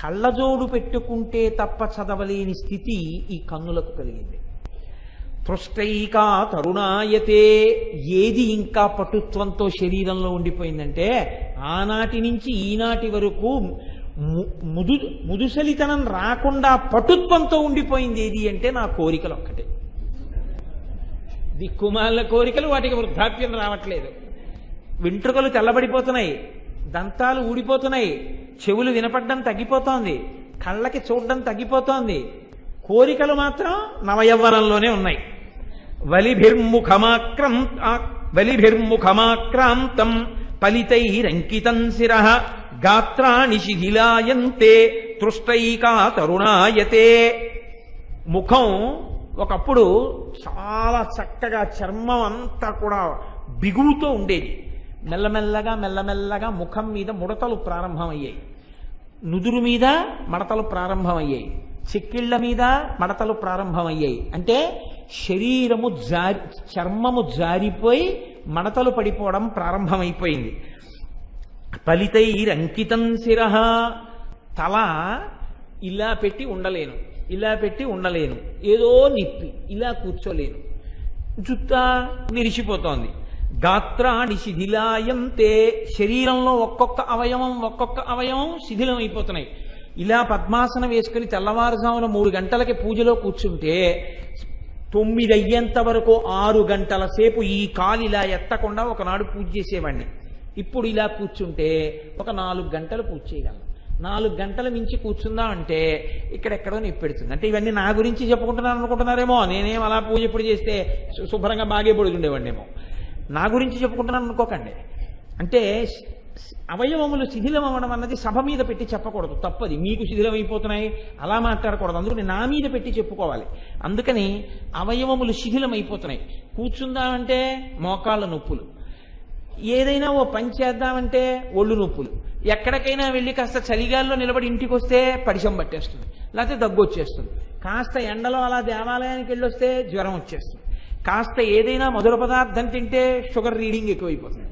కళ్ళజోడు పెట్టుకుంటే తప్ప చదవలేని స్థితి ఈ కన్నులకు కలిగింది. తృష్టైకా తరుణాయతే, ఏది ఇంకా పటుత్వంతో శరీరంలో ఉండిపోయిందంటే ఆనాటి నుంచి ఈనాటి వరకు ముదుసలితనం రాకుండా పటుత్వంతో ఉండిపోయింది ఏది అంటే నా కోరికలు ఒక్కటే. దిక్కుమాల కోరికలు, వాటికి వృద్ధాప్యం రావట్లేదు. వెంట్రుకలు తెల్లబడిపోతున్నాయి, దంతాలు ఊడిపోతున్నాయి, చెవులు వినపడడం తగ్గిపోతోంది, కళ్ళకి చూడడం తగ్గిపోతోంది. కోరికలు మాత్రం నవయవ్వనంలోనే ఉన్నాయి. వలిభిర్ముఖమాక్రాంతం ఫలితైరంకితం శిరః గాత్రాణి శిథిలాయంతే తృష్టైకా తరుణాయతే. ముఖం ఒకప్పుడు చాలా చక్కగా చర్మం అంతా కూడా బిగువుతో ఉండేది. మెల్లమెల్లగా మెల్లమెల్లగా ముఖం మీద ముడతలు ప్రారంభమయ్యాయి, నుదురు మీద మడతలు ప్రారంభమయ్యాయి, చెక్కిళ్ల మీద మడతలు ప్రారంభమయ్యాయి. అంటే శరీరము చర్మము జారిపోయి మడతలు పడిపోవడం ప్రారంభమైపోయింది. ఫలితైరంకితం శిరః, తల ఇలా పెట్టి ఉండలేను, ఇలా పెట్టి ఉండలేను, ఏదో నిప్పి ఇలా కూర్చోలేను, జుత్తా నిరిచిపోతోంది. గాత్రాణి శిథిలాయంతే, శరీరంలో ఒక్కొక్క అవయవం శిథిలమైపోతున్నాయి. ఇలా పద్మాసనం వేసుకుని తెల్లవారుజామున 3 గంటలకి పూజలో కూర్చుంటే 9 అయ్యేంత వరకు 6 గంటల సేపు ఈ కాలు ఇలా ఎత్తకుండా ఒకనాడు పూజ చేసేవాడిని. ఇప్పుడు ఇలా కూర్చుంటే ఒక 4 గంటలు పూజ చేయగలను. 4 గంటల మించి కూర్చుందా అంటే ఇక్కడెక్కడో నొప్పి పెడుతుంది. అంటే ఇవన్నీ నా గురించి చెప్పుకుంటున్నాను అనుకుంటున్నారేమో, నేనేం అలా పూజ ఎప్పుడు చేస్తే శుభ్రంగా బాగే పొడుగుండేవాడినేమో. నా గురించి చెప్పుకుంటున్నాను అనుకోకండి. అంటే అవయవములు శిథిలం అవ్వడం అన్నది సభ మీద పెట్టి చెప్పకూడదు, తప్పది. మీకు శిథిలమైపోతున్నాయి అలా మాట్లాడకూడదు, అందుకని నా మీద పెట్టి చెప్పుకోవాలి. అందుకని అవయవములు శిథిలమైపోతున్నాయి. కూర్చుందామంటే మోకాళ్ళ నొప్పులు, ఏదైనా ఓ పని చేద్దామంటే ఒళ్ళు నొప్పులు, ఎక్కడికైనా వెళ్ళి కాస్త చలిగాల్లో నిలబడి ఇంటికి వస్తే పరిశం పట్టేస్తుంది, లేకపోతే దగ్గు వచ్చేస్తుంది, కాస్త ఎండలో అలా దేవాలయానికి వెళ్ళి వస్తే జ్వరం వచ్చేస్తుంది, కాస్త ఏదైనా మధుర పదార్థం తింటే షుగర్ రీడింగ్ ఎక్కువైపోతుంది,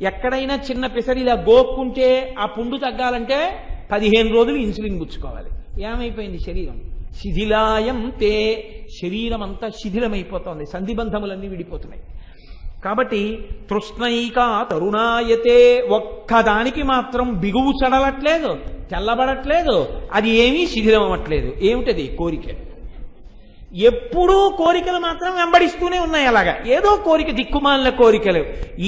ఎక్కడైనా చిన్న పిసరి ఇలా గోక్కుంటే ఆ పుండు తగ్గాలంటే 15 రోజులు ఇన్సులిన్ పుచ్చుకోవాలి. ఏమైపోయింది శరీరం? శిథిలాయంతే, శరీరం అంతా శిథిలమైపోతుంది, సంధిబంధములన్నీ విడిపోతున్నాయి. కాబట్టి తృష్ణైకా తరుణాయతే, ఒక్కదానికి మాత్రం బిగువు చడలట్లేదు, తెల్లబడట్లేదు, అది ఏమీ శిథిలం అవ్వట్లేదు. ఏమిటది? కోరిక. ఎప్పుడూ కోరికలు మాత్రం వెంబడిస్తూనే ఉన్నాయి. అలాగా ఏదో కోరిక, దిక్కుమాలిన కోరికలు.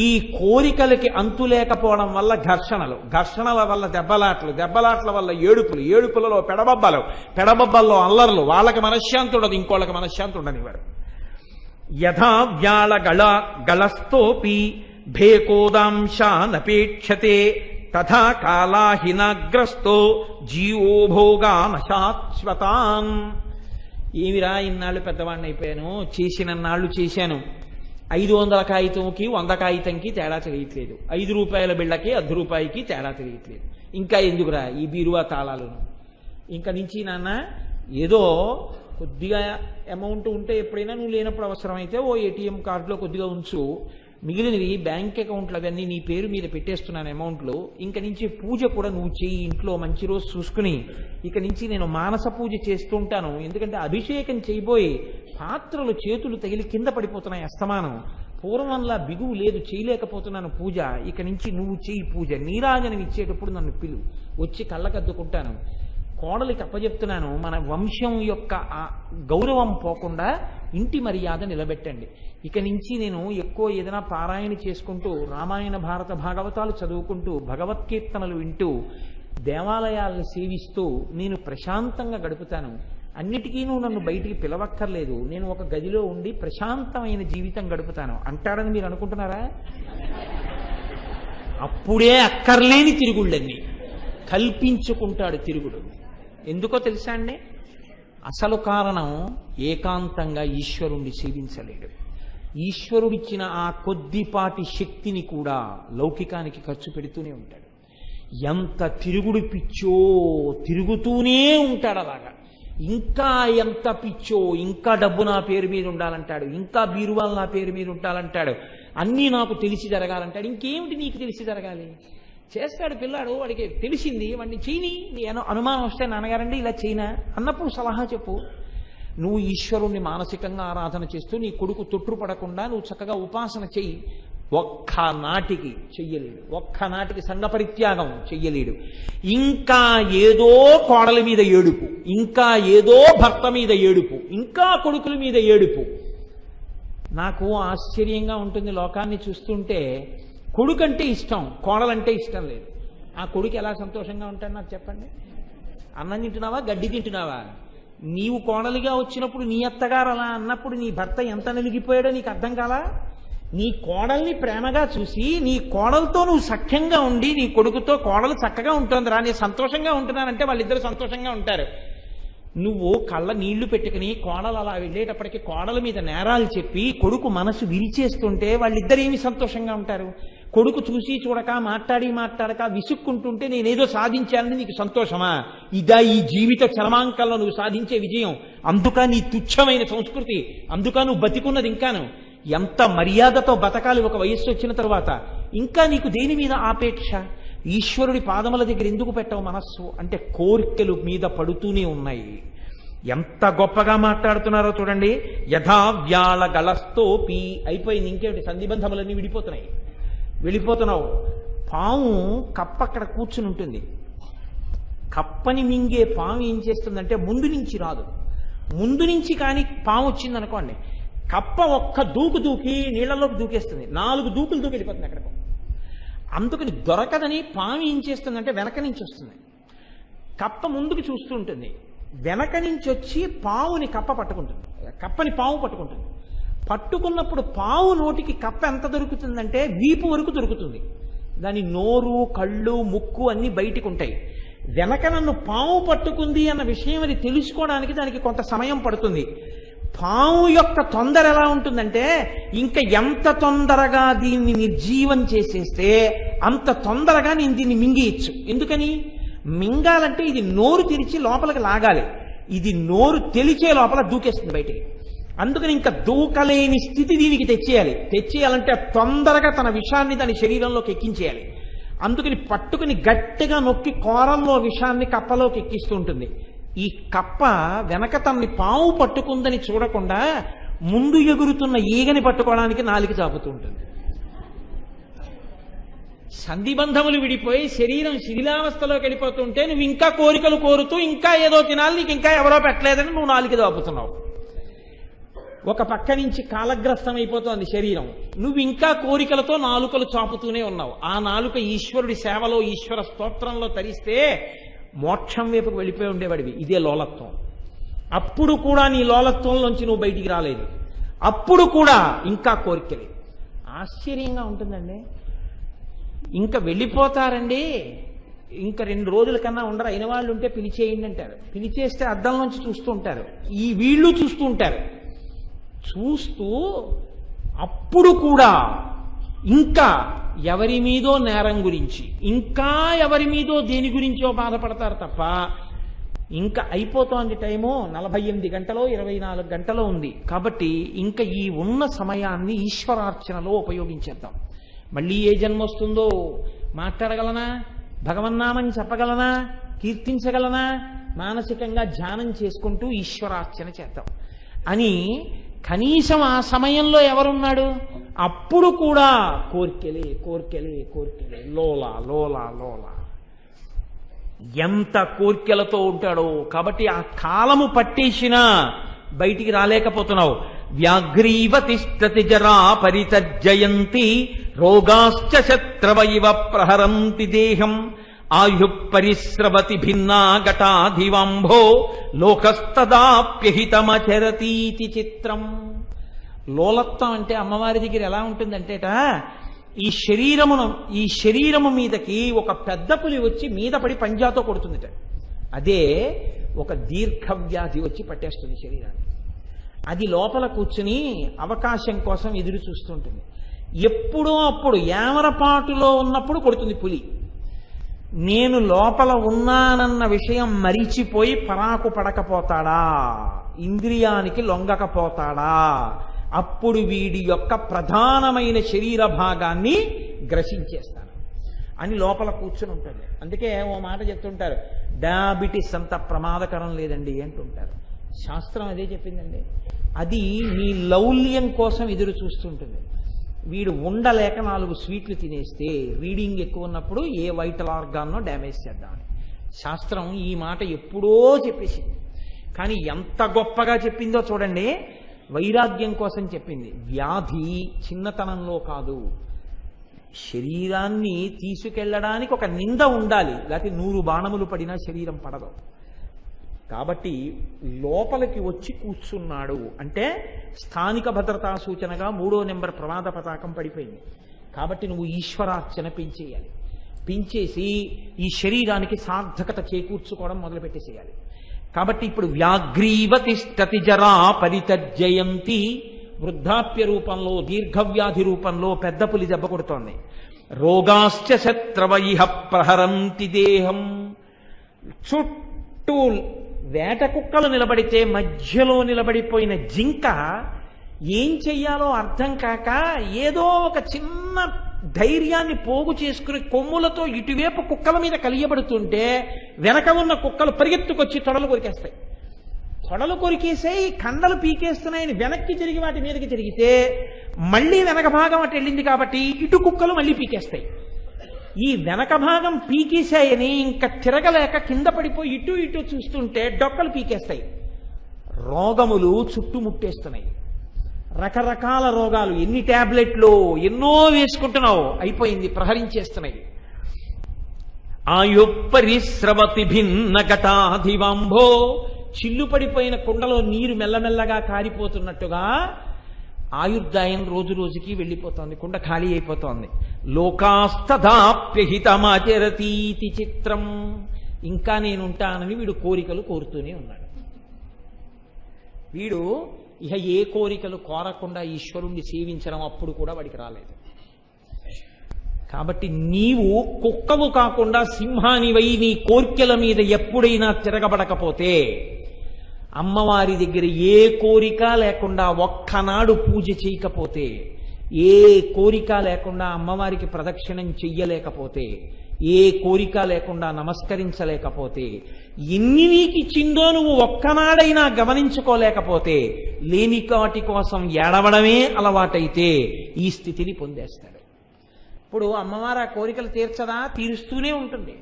ఈ కోరికలకి అంతు లేకపోవడం వల్ల ఘర్షణలు, ఘర్షణల వల్ల దెబ్బలాట్లు, దెబ్బలాట్ల వల్ల ఏడుపులు, ఏడుపులలో పెడబబ్బలు, పెడబబ్బల్లో అల్లర్లు. వాళ్ళకి మనశ్శాంతి ఉండదు, ఇంకోళ్ళకి మనశ్శాంతి ఉండనివారు. యథా వ్యాళ గళస్థోపి భేకోదాంశా నపేక్షతే తథా కాలాహినాగ్రస్తో జీవో భోగాన శాశ్వతాన్. ఏమిరా ఇన్నాళ్ళు పెద్దవాడిని అయిపోయాను, చేసిన నాళ్ళు చేశాను, 500 కాగితంకి 100 కాగితంకి తేడా తెలియట్లేదు, 5 రూపాయల బిళ్ళకి 10 రూపాయికి తేడా తెలియట్లేదు, ఇంకా ఎందుకురా ఈ బీరువా తాళాలను. ఇంకా నుంచి నాన్న ఏదో కొద్దిగా అమౌంట్ ఉంటే ఎప్పుడైనా నువ్వు లేనప్పుడు అవసరమైతే ఓ ఏటీఎం కార్డులో కొద్దిగా ఉంచు, మిగిలినవి బ్యాంక్ అకౌంట్లు అవన్నీ నీ పేరు మీద పెట్టేస్తున్నాను అమౌంట్లు. ఇంక నుంచి పూజ కూడా నువ్వు చెయ్యి, ఇంట్లో మంచి రోజు చూసుకుని. ఇక నుంచి నేను మానస పూజ చేస్తూ ఉంటాను, ఎందుకంటే అభిషేకం చేయబోయి పాత్రలు చేతులు తగిలి కింద పడిపోతున్నాయి అస్తమానం. పూర్వంలా బిగువు లేదు, చేయలేకపోతున్నాను పూజ. ఇక నుంచి నువ్వు చెయ్యి పూజ. నీరాజనం ఇచ్చేటప్పుడు నన్ను పిలు, వచ్చి కళ్ళకద్దుకుంటాను. కోడలికి అప్పచెప్తున్నాను, మన వంశం యొక్క గౌరవం పోకుండా ఇంటి మర్యాద నిలబెట్టండి. ఇక నుంచి నేను ఎక్కువ ఏదైనా పారాయణ చేసుకుంటూ, రామాయణ భారత భాగవతాలు చదువుకుంటూ, భగవద్కీర్తనలు వింటూ, దేవాలయాలను సేవిస్తూ నేను ప్రశాంతంగా గడుపుతాను. అన్నిటికీ నువ్వు నన్ను బయటికి పిలవక్కర్లేదు, నేను ఒక గదిలో ఉండి ప్రశాంతమైన జీవితం గడుపుతాను అంటాడని మీరు అనుకుంటున్నారా? అప్పుడే అక్కర్లేని తిరుగుళ్ళన్నీ కల్పించుకుంటాడు తిరుగుడు. ఎందుకో తెలుసా అండి? అసలు కారణం ఏకాంతంగా ఈశ్వరుణ్ణి సేవించలేడు. ఈశ్వరుడిచ్చిన ఆ కొద్దిపాటి శక్తిని కూడా లౌకికానికి ఖర్చు పెడుతూనే ఉంటాడు. ఎంత తిరుగుడు పిచ్చో తిరుగుతూనే ఉంటాడు అలాగా. ఇంకా ఎంత పిచ్చో, ఇంకా డబ్బు నా పేరు మీద ఉండాలంటాడు, ఇంకా బీరువాలు నా పేరు మీద ఉండాలంటాడు, అన్నీ నాకు తెలిసి జరగాలంటాడు. ఇంకేమిటి నీకు తెలిసి జరగాలి? చేస్తాడు పిల్లాడు, వాడికి తెలిసింది, వాడిని చేయని. నీ అనుమానం వస్తే నాన్నగారండి ఇలా చేయనా అన్నప్పుడు సలహా చెప్పు. నువ్వు ఈశ్వరుణ్ణి మానసికంగా ఆరాధన చేస్తూ నీ కొడుకు తొట్టుపడకుండా నువ్వు చక్కగా ఉపాసన చెయ్యి. ఒక్కనాటికి చెయ్యలేడు, ఒక్కనాటికి సంఘ పరిత్యాగం చెయ్యలేడు. ఇంకా ఏదో కోడల మీద ఏడుపు, ఇంకా ఏదో భర్త మీద ఏడుపు, ఇంకా కొడుకుల మీద ఏడుపు. నాకు ఆశ్చర్యంగా ఉంటుంది లోకాన్ని చూస్తుంటే. కొడుకంటే ఇష్టం, కోడలంటే ఇష్టం లేదు. ఆ కొడుకు ఎలా సంతోషంగా ఉంటాడు నాకు చెప్పండి? అన్నం తింటున్నావా, గడ్డి తింటున్నావా? నీవు కోడలిగా వచ్చినప్పుడు నీ అత్తగారు అలా అన్నప్పుడు నీ భర్త ఎంత నలిగిపోయాడో నీకు అర్థం కాలా? నీ కోడల్ని ప్రేమగా చూసి నీ కోడలతో నువ్వు సఖ్యంగా ఉండి నీ కొడుకుతో కోడలు చక్కగా ఉంటుందిరా, నేను సంతోషంగా ఉంటున్నానంటే వాళ్ళిద్దరు సంతోషంగా ఉంటారు. నువ్వు కళ్ళ నీళ్లు పెట్టుకుని కోడలు అలా వెళ్ళేటప్పటికి కోడల మీద నేరాలు చెప్పి కొడుకు మనసు విరిచేస్తుంటే వాళ్ళిద్దరు ఏమి సంతోషంగా ఉంటారు? కొడుకు చూసి చూడక మాట్లాడక విసుక్కుంటుంటే నేనేదో సాధించాలని నీకు సంతోషమా? ఇదా ఈ జీవిత చరమాంకంలో నువ్వు సాధించే విజయం? అందుక నీ తుచ్చమైన సంస్కృతి, అందుక నువ్వు బతికున్నది ఇంకాను. ఎంత మర్యాదతో బతకాలి ఒక వయస్సు వచ్చిన తర్వాత. ఇంకా నీకు దేని మీద ఆపేక్ష? ఈశ్వరుడి పాదముల దగ్గర ఎందుకు పెట్టవు మనస్సు అంటే కోరికలు మీద పడుతూనే ఉన్నాయి. ఎంత గొప్పగా మాట్లాడుతున్నారో చూడండి. యథావ్యాళ గళస్తోపి అయిపోయింది. ఇంకేమిటి? సంధిబంధములన్నీ వెళ్ళిపోతున్నావు. పాము కప్ప అక్కడ కూర్చుని ఉంటుంది. కప్పని మింగే పాము ఏం చేస్తుందంటే ముందు నుంచి రాదు. ముందు నుంచి కానీ పాము వచ్చిందనుకోండి, కప్ప ఒక్క దూకి నీళ్లలోకి దూకేస్తుంది. 4 దూకులు దూకి వెళ్ళిపోతుంది అక్కడికి. అందుకని దొరకదని పాము ఏం చేస్తుందంటే వెనక నుంచి వస్తుంది. కప్ప ముందుకు చూస్తూ ఉంటుంది, వెనక నుంచి వచ్చి పావుని కప్పని పాము పట్టుకుంటుంది. పట్టుకున్నప్పుడు పావు నోటికి కప్ప ఎంత దొరుకుతుందంటే వీపు వరకు దొరుకుతుంది. దాని నోరు, కళ్ళు, ముక్కు అన్ని బయటికి ఉంటాయి. వెనక నన్ను పాము పట్టుకుంది అన్న విషయం అది తెలుసుకోవడానికి దానికి కొంత సమయం పడుతుంది. పాము యొక్క తొందర ఎలా ఉంటుందంటే ఇంకా ఎంత తొందరగా దీన్ని నిర్జీవం చేసేస్తే అంత తొందరగా నేను దీన్ని మింగేయచ్చు. ఎందుకని? మింగాలంటే ఇది నోరు తెరిచి లోపలికి లాగాలి. ఇది నోరు తెలిచే లోపల దూకేస్తుంది బయటికి. అందుకని ఇంకా దూకలేని స్థితి దీనికి తెచ్చేయాలంటే తొందరగా తన విషాన్ని దాని శరీరంలోకి ఎక్కించేయాలి. అందుకని పట్టుకుని గట్టిగా నొక్కి కోరంలో విషాన్ని కప్పలోకి ఎక్కిస్తూ ఉంటుంది. ఈ కప్ప వెనక తనని పాము పట్టుకుందని చూడకుండా ముందు ఎగురుతున్న ఈగని పట్టుకోవడానికి నాలిక చాపుతూ ఉంటుంది. సంధిబంధములు విడిపోయి శరీరం శిథిలావస్థలోకి వెళ్ళిపోతుంటే నువ్వు ఇంకా కోరికలు కోరుతూ ఇంకా ఏదో తినాలి, నీకు ఇంకా ఎవరో పెట్టలేదని నువ్వు నాలిక చాపుతున్నావు. ఒక పక్క నుంచి కాలగ్రస్తం అయిపోతోంది శరీరం, నువ్వు ఇంకా కోరికలతో నాలుకలు చాపుతూనే ఉన్నావు. ఆ నాలుక ఈశ్వరుడి సేవలో, ఈశ్వర స్తోత్రంలో తరిస్తే మోక్షం వైపుకు వెళ్ళిపోయి ఉండేవాడివి. ఇదే లోలత్వం. అప్పుడు కూడా నీ లోలత్వంలోంచి నువ్వు బయటికి రాలేదు. అప్పుడు కూడా ఇంకా కోరికలే. ఆశ్చర్యంగా ఉంటుందండి. ఇంకా వెళ్ళిపోతారండి, ఇంకా 2 రోజుల కన్నా ఉండరు, అయిన వాళ్ళు ఉంటే పిలిచేయండి అంటారు. పిలిచేస్తే అద్దంలోంచి చూస్తూ ఉంటారు. ఈ వీళ్ళు చూస్తూ ఉంటారు. చూస్తూ అప్పుడు కూడా ఇంకా ఎవరి మీదో నేరం గురించి, ఇంకా ఎవరి మీదో దేని గురించో బాధపడతారు తప్ప ఇంకా అయిపోతోంది టైము. 48 గంటలో 24 గంటలో ఉంది కాబట్టి ఇంకా ఈ ఉన్న సమయాన్ని ఈశ్వరార్చనలో ఉపయోగించేద్దాం. మళ్ళీ ఏ జన్మ వస్తుందో మాట్లాడగలనా, భగవన్నామని చెప్పగలనా, కీర్తించగలనా, మానసికంగా ధ్యానం చేసుకుంటూ ఈశ్వరార్చన చేద్దాం అని. కనీసం ఆ సమయంలో ఎవరున్నాడు? అప్పుడు కూడా కోర్కెలే కోర్కెలే కోర్కెలే, లోలా లోలా లోలా, ఎంత కోర్కెలతో ఉంటాడో. కాబట్టి ఆ కాలము పట్టేసినా బయటికి రాలేకపోతున్నావు. వ్యాఘ్రీవ తిష్టతి జరా పరితజ్జయంతి రోగాశ్చ శత్రవైవ ప్రహరంతి దేహం ఆయు పరిస్రవతి భిన్నా ఘటాధివాంభో లోకస్తదాప్యహితమచరతీతి చిత్రం. లోలత్వం అంటే అమ్మవారి దగ్గర ఎలా ఉంటుందంటేట, ఈ శరీరము మీదకి ఒక పెద్ద పులి వచ్చి మీద పడి పంజాతో కొడుతుందిట. అదే ఒక దీర్ఘవ్యాధి వచ్చి పట్టేస్తుంది శరీరాన్ని. అది లోపల కూర్చుని అవకాశం కోసం ఎదురు చూస్తుంటుంది. ఎప్పుడో అప్పుడు ఏమరపాటులో ఉన్నప్పుడు కొడుతుంది పులి. నేను లోపల ఉన్నానన్న విషయం మరిచిపోయి పరాకు పడకపోతాడా, ఇంద్రియానికి లొంగకపోతాడా, అప్పుడు వీడి యొక్క ప్రధానమైన శరీర భాగాన్ని గ్రసించేస్తాను అని లోపల కూర్చుని ఉంటుంది. అందుకే ఓ మాట చెప్తుంటారు, డయాబెటిస్ అంత ప్రమాదకరం లేదండి అంటుంటారు. శాస్త్రం అదే చెప్పిందండి. అది మీ లౌల్యం కోసం ఎదురు చూస్తుంటుంది. వీడు ఉండలేక 4 స్వీట్లు తినేస్తే రీడింగ్ ఎక్కువ ఉన్నప్పుడు ఏ వైటల్ ఆర్గాన్నో డ్యామేజ్ చేద్దామని శాస్త్రం ఈ మాట ఎప్పుడో చెప్పేసింది. కానీ ఎంత గొప్పగా చెప్పిందో చూడండి. వైరాగ్యం కోసం చెప్పింది. వ్యాధి చిన్నతనంలో కాదు, శరీరాన్ని తీసుకెళ్ళడానికి ఒక నింద ఉండాలి, లేకపోతే 100 బాణములు పడినా శరీరం పడదు. కాబట్టి లోపలికి వచ్చి కూర్చున్నాడు అంటే స్థానిక భద్రతా సూచనగా 3వ నెంబర్ ప్రమాద పతాకం పడిపోయింది. కాబట్టి నువ్వు ఈశ్వరార్చన పెంచేయాలి. పెంచేసి ఈ శరీరానికి సార్థకత చేకూర్చుకోవడం మొదలుపెట్టేసేయాలి. కాబట్టి ఇప్పుడు వ్యాఘ్రీవ తిష్టతి జరా పరితర్జయంతి, వృద్ధాప్య రూపంలో దీర్ఘవ్యాధి రూపంలో పెద్ద పులి దెబ్బ కొడుతోంది. రోగాశ్చ శత్రవైహ ప్రహరంతి దేహం, చుట్టూ వేట కుక్కలు నిలబడితే మధ్యలో నిలబడిపోయిన జింక ఏం చెయ్యాలో అర్థం కాక ఏదో ఒక చిన్న ధైర్యాన్ని పోగు చేసుకుని కొమ్ములతో ఇటువైపు కుక్కల మీద కలియబడుతుంటే వెనక ఉన్న కుక్కలు పరిగెత్తుకొచ్చి తొడలు కొరికేస్తాయి. తొడలు కొరికేసాయి, కండలు పీకేస్తున్నాయని వెనక్కి తిరిగి వాటి మీదకి తిరిగితే మళ్ళీ వెనక భాగం అటు వెళ్ళింది కాబట్టి ఇటు కుక్కలు మళ్ళీ పీకేస్తాయి. ఈ వెనక భాగం పీకేశాయని ఇంకా తిరగలేక కింద పడిపోయి ఇటు ఇటు చూస్తుంటే డొక్కలు పీకేస్తాయి. రోగములు చుట్టుముట్టేస్తున్నాయి. రకరకాల రోగాలు, ఎన్ని ట్యాబ్లెట్లు ఎన్నో వేసుకుంటున్నావు, అయిపోయింది, ప్రహరించేస్తున్నాయి. ఆయుపరిశ్రవతి భిన్న ఘటాధివాంభో, చిల్లు పడిపోయిన కుండలో నీరు మెల్లమెల్లగా కారిపోతున్నట్టుగా ఆయుర్దాయం రోజు రోజుకి వెళ్ళిపోతోంది, కుండ ఖాళీ అయిపోతోంది. లోకాస్తదాప్యహితమాచరతీతి చిత్రం, ఇంకా నేనుంటానని వీడు కోరికలు కోరుతూనే ఉన్నాడు. వీడు ఇహ ఏ కోరికలు కోరకుండా ఈశ్వరుణ్ణి సేవించడం అప్పుడు కూడా వాడికి రాలేదు. కాబట్టి నీవు కుక్కవు కాకుండా సింహానివై నీ కోర్కెల మీద ఎప్పుడైనా తిరగబడకపోతే, అమ్మవారి దగ్గర ఏ కోరిక లేకుండా ఒక్కనాడు పూజ చేయకపోతే, ఏ కోరిక లేకుండా అమ్మవారికి ప్రదక్షిణం చెయ్యలేకపోతే, ఏ కోరిక లేకుండా నమస్కరించలేకపోతే, ఎన్ని నీకిచ్చిందో నువ్వు ఒక్కనాడైనా గమనించుకోలేకపోతే, లేని వాటి కోసం ఏడవడమే అలవాటైతే ఈ స్థితిని పొందేస్తాడు. ఇప్పుడు అమ్మవారు ఆ కోరికలు తీర్చదా? తీరుస్తూనే ఉంటుంది.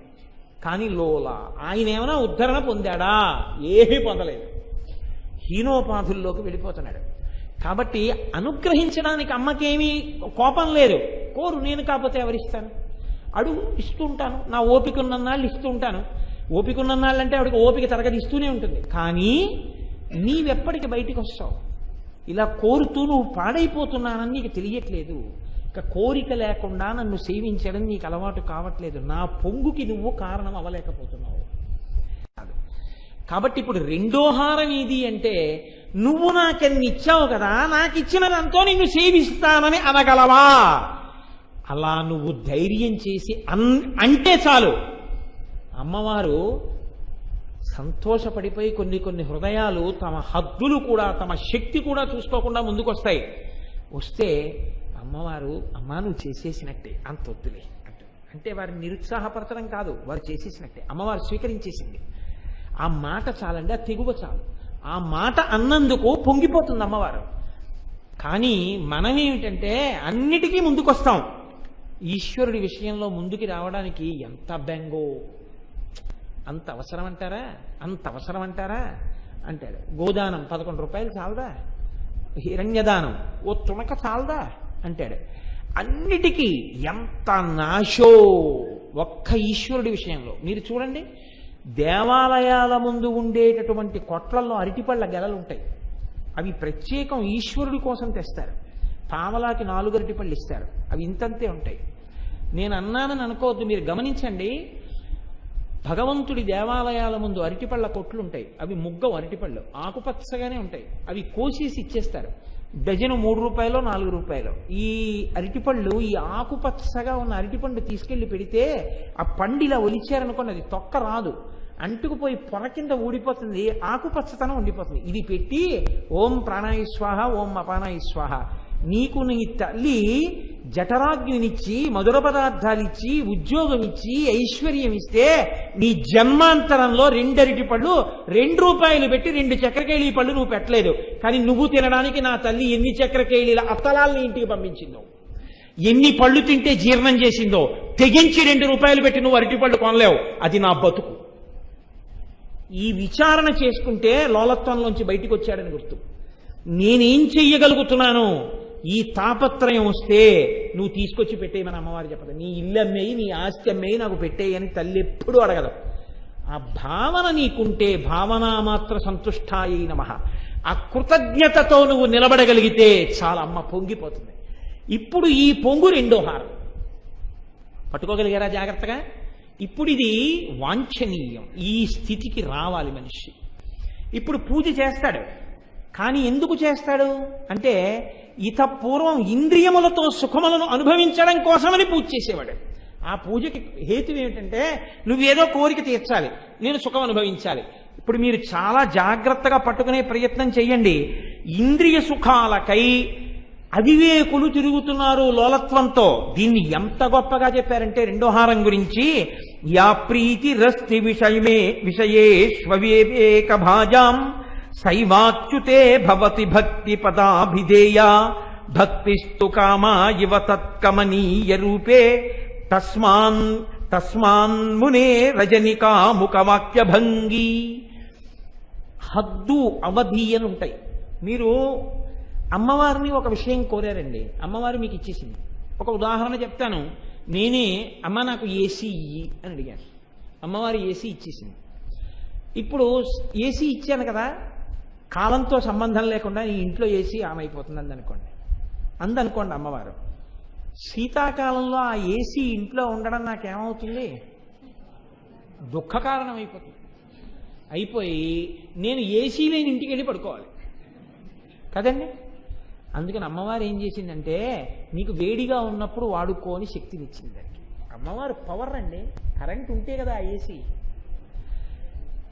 కానీ లోలా ఆయన ఏమైనా ఉద్ధరణ పొందాడా? ఏమీ పొందలేదు. హీనోపాధుల్లోకి వెళ్ళిపోతున్నాడు. కాబట్టి అనుగ్రహించడానికి అమ్మకేమీ కోపం లేదు. కోరు, నేను కాకపోతే ఎవరిస్తాను? అడుగు, ఇస్తూ ఉంటాను. నా ఓపిక ఉన్నన్నాళ్ళు ఇస్తూ ఉంటాను. ఓపిక ఉన్నన్నాళ్ళు అంటే ఆవిడకి ఓపిక తరగతి ఇస్తూనే ఉంటుంది. కానీ నీవెప్పటికి బయటికి వస్తావు? ఇలా కోరుతూ నువ్వు పాడైపోతున్నానని నీకు తెలియట్లేదు. ఇక కోరిక లేకుండా నన్ను సేవించడం నీకు అలవాటు కావట్లేదు. నా పొంగుకి నువ్వు కారణం అవ్వలేకపోతున్నావు. కాబట్టి ఇప్పుడు రెండో హారం ఏది అంటే, నువ్వు నాకెన్ని ఇచ్చావు కదా, నాకు ఇచ్చినదంతో నిన్ను సేవిస్తానని అనగలవా? అలా నువ్వు ధైర్యం చేసి అంటే చాలు, అమ్మవారు సంతోషపడిపోయి కొన్ని హృదయాలు తమ హద్దులు కూడా తమ శక్తి కూడా చూసుకోకుండా ముందుకొస్తాయి. వస్తే అమ్మవారు, అమ్మా నువ్వు చేసేసినట్టే, అంత వద్దులే అంటే వారిని నిరుత్సాహపరచడం కాదు, వారు చేసేసినట్టే. అమ్మవారు స్వీకరించేసింది. ఆ మాట చాలండి, ఆ తెగువ చాలు. ఆ మాట అన్నందుకు పొంగిపోతుంది అమ్మవారు. కానీ మనం ఏమిటంటే అన్నిటికీ ముందుకొస్తాం. ఈశ్వరుడి విషయంలో ముందుకి రావడానికి ఎంత బెంగో, అంత అవసరం అంటారా? అంత అవసరం అంటారా అంటాడు. గోదానం 11 రూపాయలు చాలదా? హిరణ్యదానం ఓ తుణక చాలదా అంటాడు. అన్నిటికీ ఎంత నాశో ఒక్క ఈశ్వరుడి విషయంలో. మీరు చూడండి, దేవాలయాల ముందు ఉండేటటువంటి కొట్లల్లో అరటిపళ్ళ గెలలు ఉంటాయి. అవి ప్రత్యేకం ఈశ్వరుడి కోసం తెస్తారు. పావలాకి 4 అరటిపళ్ళు ఇస్తారు. అవి ఇంతంతే ఉంటాయి. నేను అన్నానని అనుకోవద్దు, మీరు గమనించండి. భగవంతుడి దేవాలయాల ముందు అరటిపళ్ళ కొట్లు ఉంటాయి. అవి ముగ్గం అరటిపళ్ళు, ఆకుపచ్చగానే ఉంటాయి. అవి కోసేసి ఇచ్చేస్తారు. డజను 3 రూపాయలు 4 రూపాయలు. ఈ అరటిపళ్ళు, ఈ ఆకుపచ్చగా ఉన్న అరటిపండు తీసుకెళ్లి పెడితే ఆ పండు ఇలా ఒలిచారనుకోండి, అది తొక్క రాదు, అంటుకుపోయి పొర కింద ఊడిపోతుంది, ఆకుపచ్చతనం ఉండిపోతుంది. ఇది పెట్టి ఓం ప్రాణాయ స్వాహ, ఓం అపానాయ స్వాహ, నీకు నీ తల్లి జఠరాగ్నినిచ్చి, మధుర పదార్థాలిచ్చి, ఉద్యోగం ఇచ్చి, ఐశ్వర్యం ఇస్తే నీ జన్మాంతరంలో 2 అరటి పళ్ళు 2 రూపాయలు పెట్టి 2 చక్రకేళి పళ్ళు నువ్వు పెట్టలేదు. కానీ నువ్వు తినడానికి నా తల్లి ఎన్ని చక్రకేళీల అత్తలాల్ని ఇంటికి పంపించిందో, ఎన్ని పళ్ళు తింటే జీర్ణం చేసిందో తెగించి 2 రూపాయలు పెట్టి నువ్వు అరటి పళ్ళు కొనలేవు. అది నా బతుకు. ఈ విచారణ చేసుకుంటే లోలత్వంలోంచి బయటికి వచ్చాడని గుర్తు. నేనేం చెయ్యగలుగుతున్నాను, ఈ తాపత్రయం వస్తే నువ్వు తీసుకొచ్చి పెట్టేయమని అమ్మవారు చెప్పదు. నీ ఇల్లు అమ్మేయి, నీ ఆస్తి అమ్మేయి నాకు పెట్టేయని తల్లి ఎప్పుడూ అడగదు. ఆ భావన నీకుంటే, భావన మాత్ర సంతుష్టాయై నమః, ఆ కృతజ్ఞతతో నువ్వు నిలబడగలిగితే చాలా, అమ్మ పొంగిపోతుంది. ఇప్పుడు ఈ పొంగు 2వ హారం పట్టుకోగలిగారా జాగ్రత్తగా? ఇప్పుడు ఇది వాంఛనీయం, ఈ స్థితికి రావాలి మనిషి. ఇప్పుడు పూజ చేస్తాడు. కానీ ఎందుకు చేస్తాడు అంటే, ఇత పూర్వం ఇంద్రియములతో సుఖములను అనుభవించడం కోసమని పూజ చేసేవాడు. ఆ పూజకి హేతు ఏమిటంటే, నువ్వేదో కోరిక తీర్చాలి, నేను సుఖం అనుభవించాలి. ఇప్పుడు మీరు చాలా జాగ్రత్తగా పట్టుకునే ప్రయత్నం చెయ్యండి. ఇంద్రియ సుఖాలకై అవివేకులు తిరుగుతున్నారు లోలత్వంతో. దీన్ని ఎంత గొప్పగా చెప్పారంటే 2వ హారం గురించి, యా ప్రీతి రస్తి విషయేష్వేక భాజాం సైవాచ్యుతే భవతి భక్తి పదాభిధేయ భక్తిస్తు కామా ఇవ తత్కమనీయ రూపే తస్మాన్ మునే రజనికాముక వాక్యభంగి. హద్దు, అవధి అని ఉంటాయి. మీరు అమ్మవారిని ఒక విషయం కోరారండి, అమ్మవారు మీకు ఇచ్చేసింది. ఒక ఉదాహరణ చెప్తాను. నేనే అమ్మ నాకు ఏసీ ఇయ్యి అని అడిగాను, అమ్మవారు ఏసీ ఇచ్చేసింది. ఇప్పుడు ఏసీ ఇచ్చాను కదా, కాలంతో సంబంధం లేకుండా నీ ఇంట్లో ఏసీ ఆమె అయిపోతుంది అందనుకోండి అమ్మవారు. శీతాకాలంలో ఆ ఏసీ ఇంట్లో ఉండడం నాకేమవుతుంది? దుఃఖ కారణం అయిపోతుంది. అయిపోయి నేను ఏసీ లేని ఇంటికి వెళ్ళి పడుకోవాలి కదండి. అందుకని అమ్మవారు ఏం చేసిందంటే, నీకు వేడిగా ఉన్నప్పుడు వాడుకోని శక్తినిచ్చింది. అమ్మవారు పవర్ అండి. కరెంట్ ఉంటే కదా ఆ ఏసీ.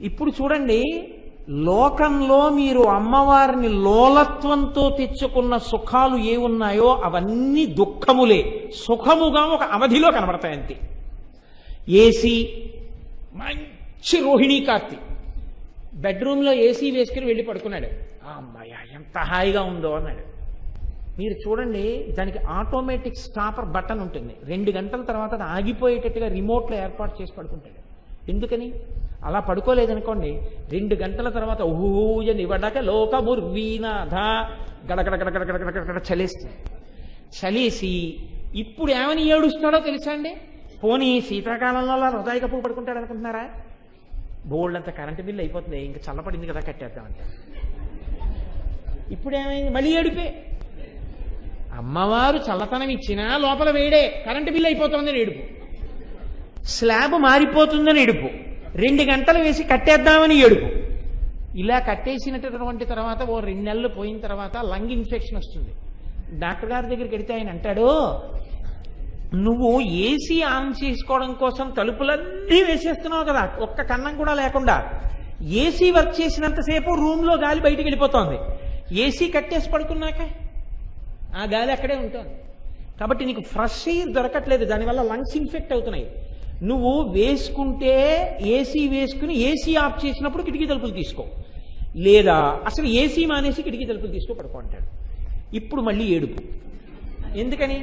ఇప్పుడు చూడండి, లోకంలో మీరు అమ్మవారిని లోలత్వంతో తెచ్చుకున్న సుఖాలు ఏ ఉన్నాయో అవన్నీ దుఃఖములే. సుఖముగా ఒక అవధిలో కనబడతాయి అంతే. ఏసీ, మంచి రోహిణీ కార్తీ బెడ్రూమ్లో ఏసీ వేసుకుని వెళ్ళి పడుకున్నాడు. అమ్మాయ ఎంత హాయిగా ఉందో అన్నాడు. మీరు చూడండి, దానికి ఆటోమేటిక్ స్టాపర్ బటన్ ఉంటుంది. 2 గంటల తర్వాత అది ఆగిపోయేటట్టుగా రిమోట్లో ఏర్పాటు చేసి పడుకుంటాడు. ఎందుకని? అలా పడుకోలేదనుకోండి, 2 గంటల తర్వాత ఊహూజని ఇవ్వడాక లోకముర్వీనాథ గడగడగడగడగడగడ చలేస్తుంది. చలేసి ఇప్పుడు ఏమని ఏడుస్తాడో తెలుసా అండి? పోనీ శీతాకాలంలో అలా హృదయ కప్పు పడుకుంటాడు అనుకుంటున్నారా? బోల్డ్ అంత కరెంటు బిల్లు అయిపోతుంది, ఇంకా చల్లపడింది కదా కట్టేద్దామంటే. ఇప్పుడు ఏమైంది? మళ్ళీ ఏడిపే. అమ్మవారు చల్లతనం ఇచ్చినా లోపల వేడే, కరెంటు బిల్లు అయిపోతుందని ఏడుపు, స్లాబ్ మారిపోతుందని ఏడుపు, 2 గంటలు వేసి కట్టేద్దామని ఏడుపు. ఇలా కట్టేసినటువంటి తర్వాత ఓ 2 నెలలు పోయిన తర్వాత లంగ్ ఇన్ఫెక్షన్ వస్తుంది. డాక్టర్ గారి దగ్గరికి వెడితే ఆయన అంటాడు, నువ్వు ఏసీ ఆన్ చేసుకోవడం కోసం తలుపులన్నీ వేసేస్తున్నావు కదా, ఒక్క కన్నం కూడా లేకుండా. ఏసీ వర్క్ చేసినంతసేపు రూమ్లో గాలి బయటికి వెళ్ళిపోతోంది. ఏసీ కట్టేసి పడుకున్నాక ఆ గాలి అక్కడే ఉంటుంది. కాబట్టి నీకు ఫ్రెష్ ఎయిర్ దొరకట్లేదు, దానివల్ల లంగ్స్ ఇన్ఫెక్ట్ అవుతున్నాయి. నువ్వు వేసుకుంటే ఏసీ వేసుకుని ఏసీ ఆఫ్ చేసినప్పుడు కిటికీ తలుపులు తీసుకో, లేదా అసలు ఏసీ మానేసి కిటికీ తలుపులు తీసుకో పడుకో అంటాడు. ఇప్పుడు మళ్ళీ ఏడుపు. ఎందుకని?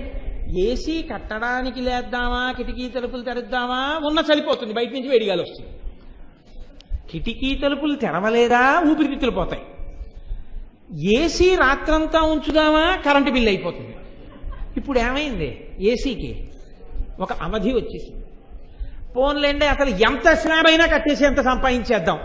ఏసీ కట్టడానికి లేద్దామా, కిటికీ తలుపులు తెరద్దామా, ఉన్న చలిపోతుంది, బయట నుంచి వేడిగాలి వస్తుంది. కిటికీ తలుపులు తెరవలేదా, ఊపిరితిత్తులు పోతాయి. ఏసీ రాత్రంతా ఉంచుదామా, కరెంటు బిల్లు అయిపోతుంది. ఇప్పుడు ఏమైంది? ఏసీకి ఒక అవధి వచ్చేసింది. పోన్లేండి, అసలు ఎంత స్లాబ్ అయినా కట్టేసి ఎంత సంపాదించేద్దాం.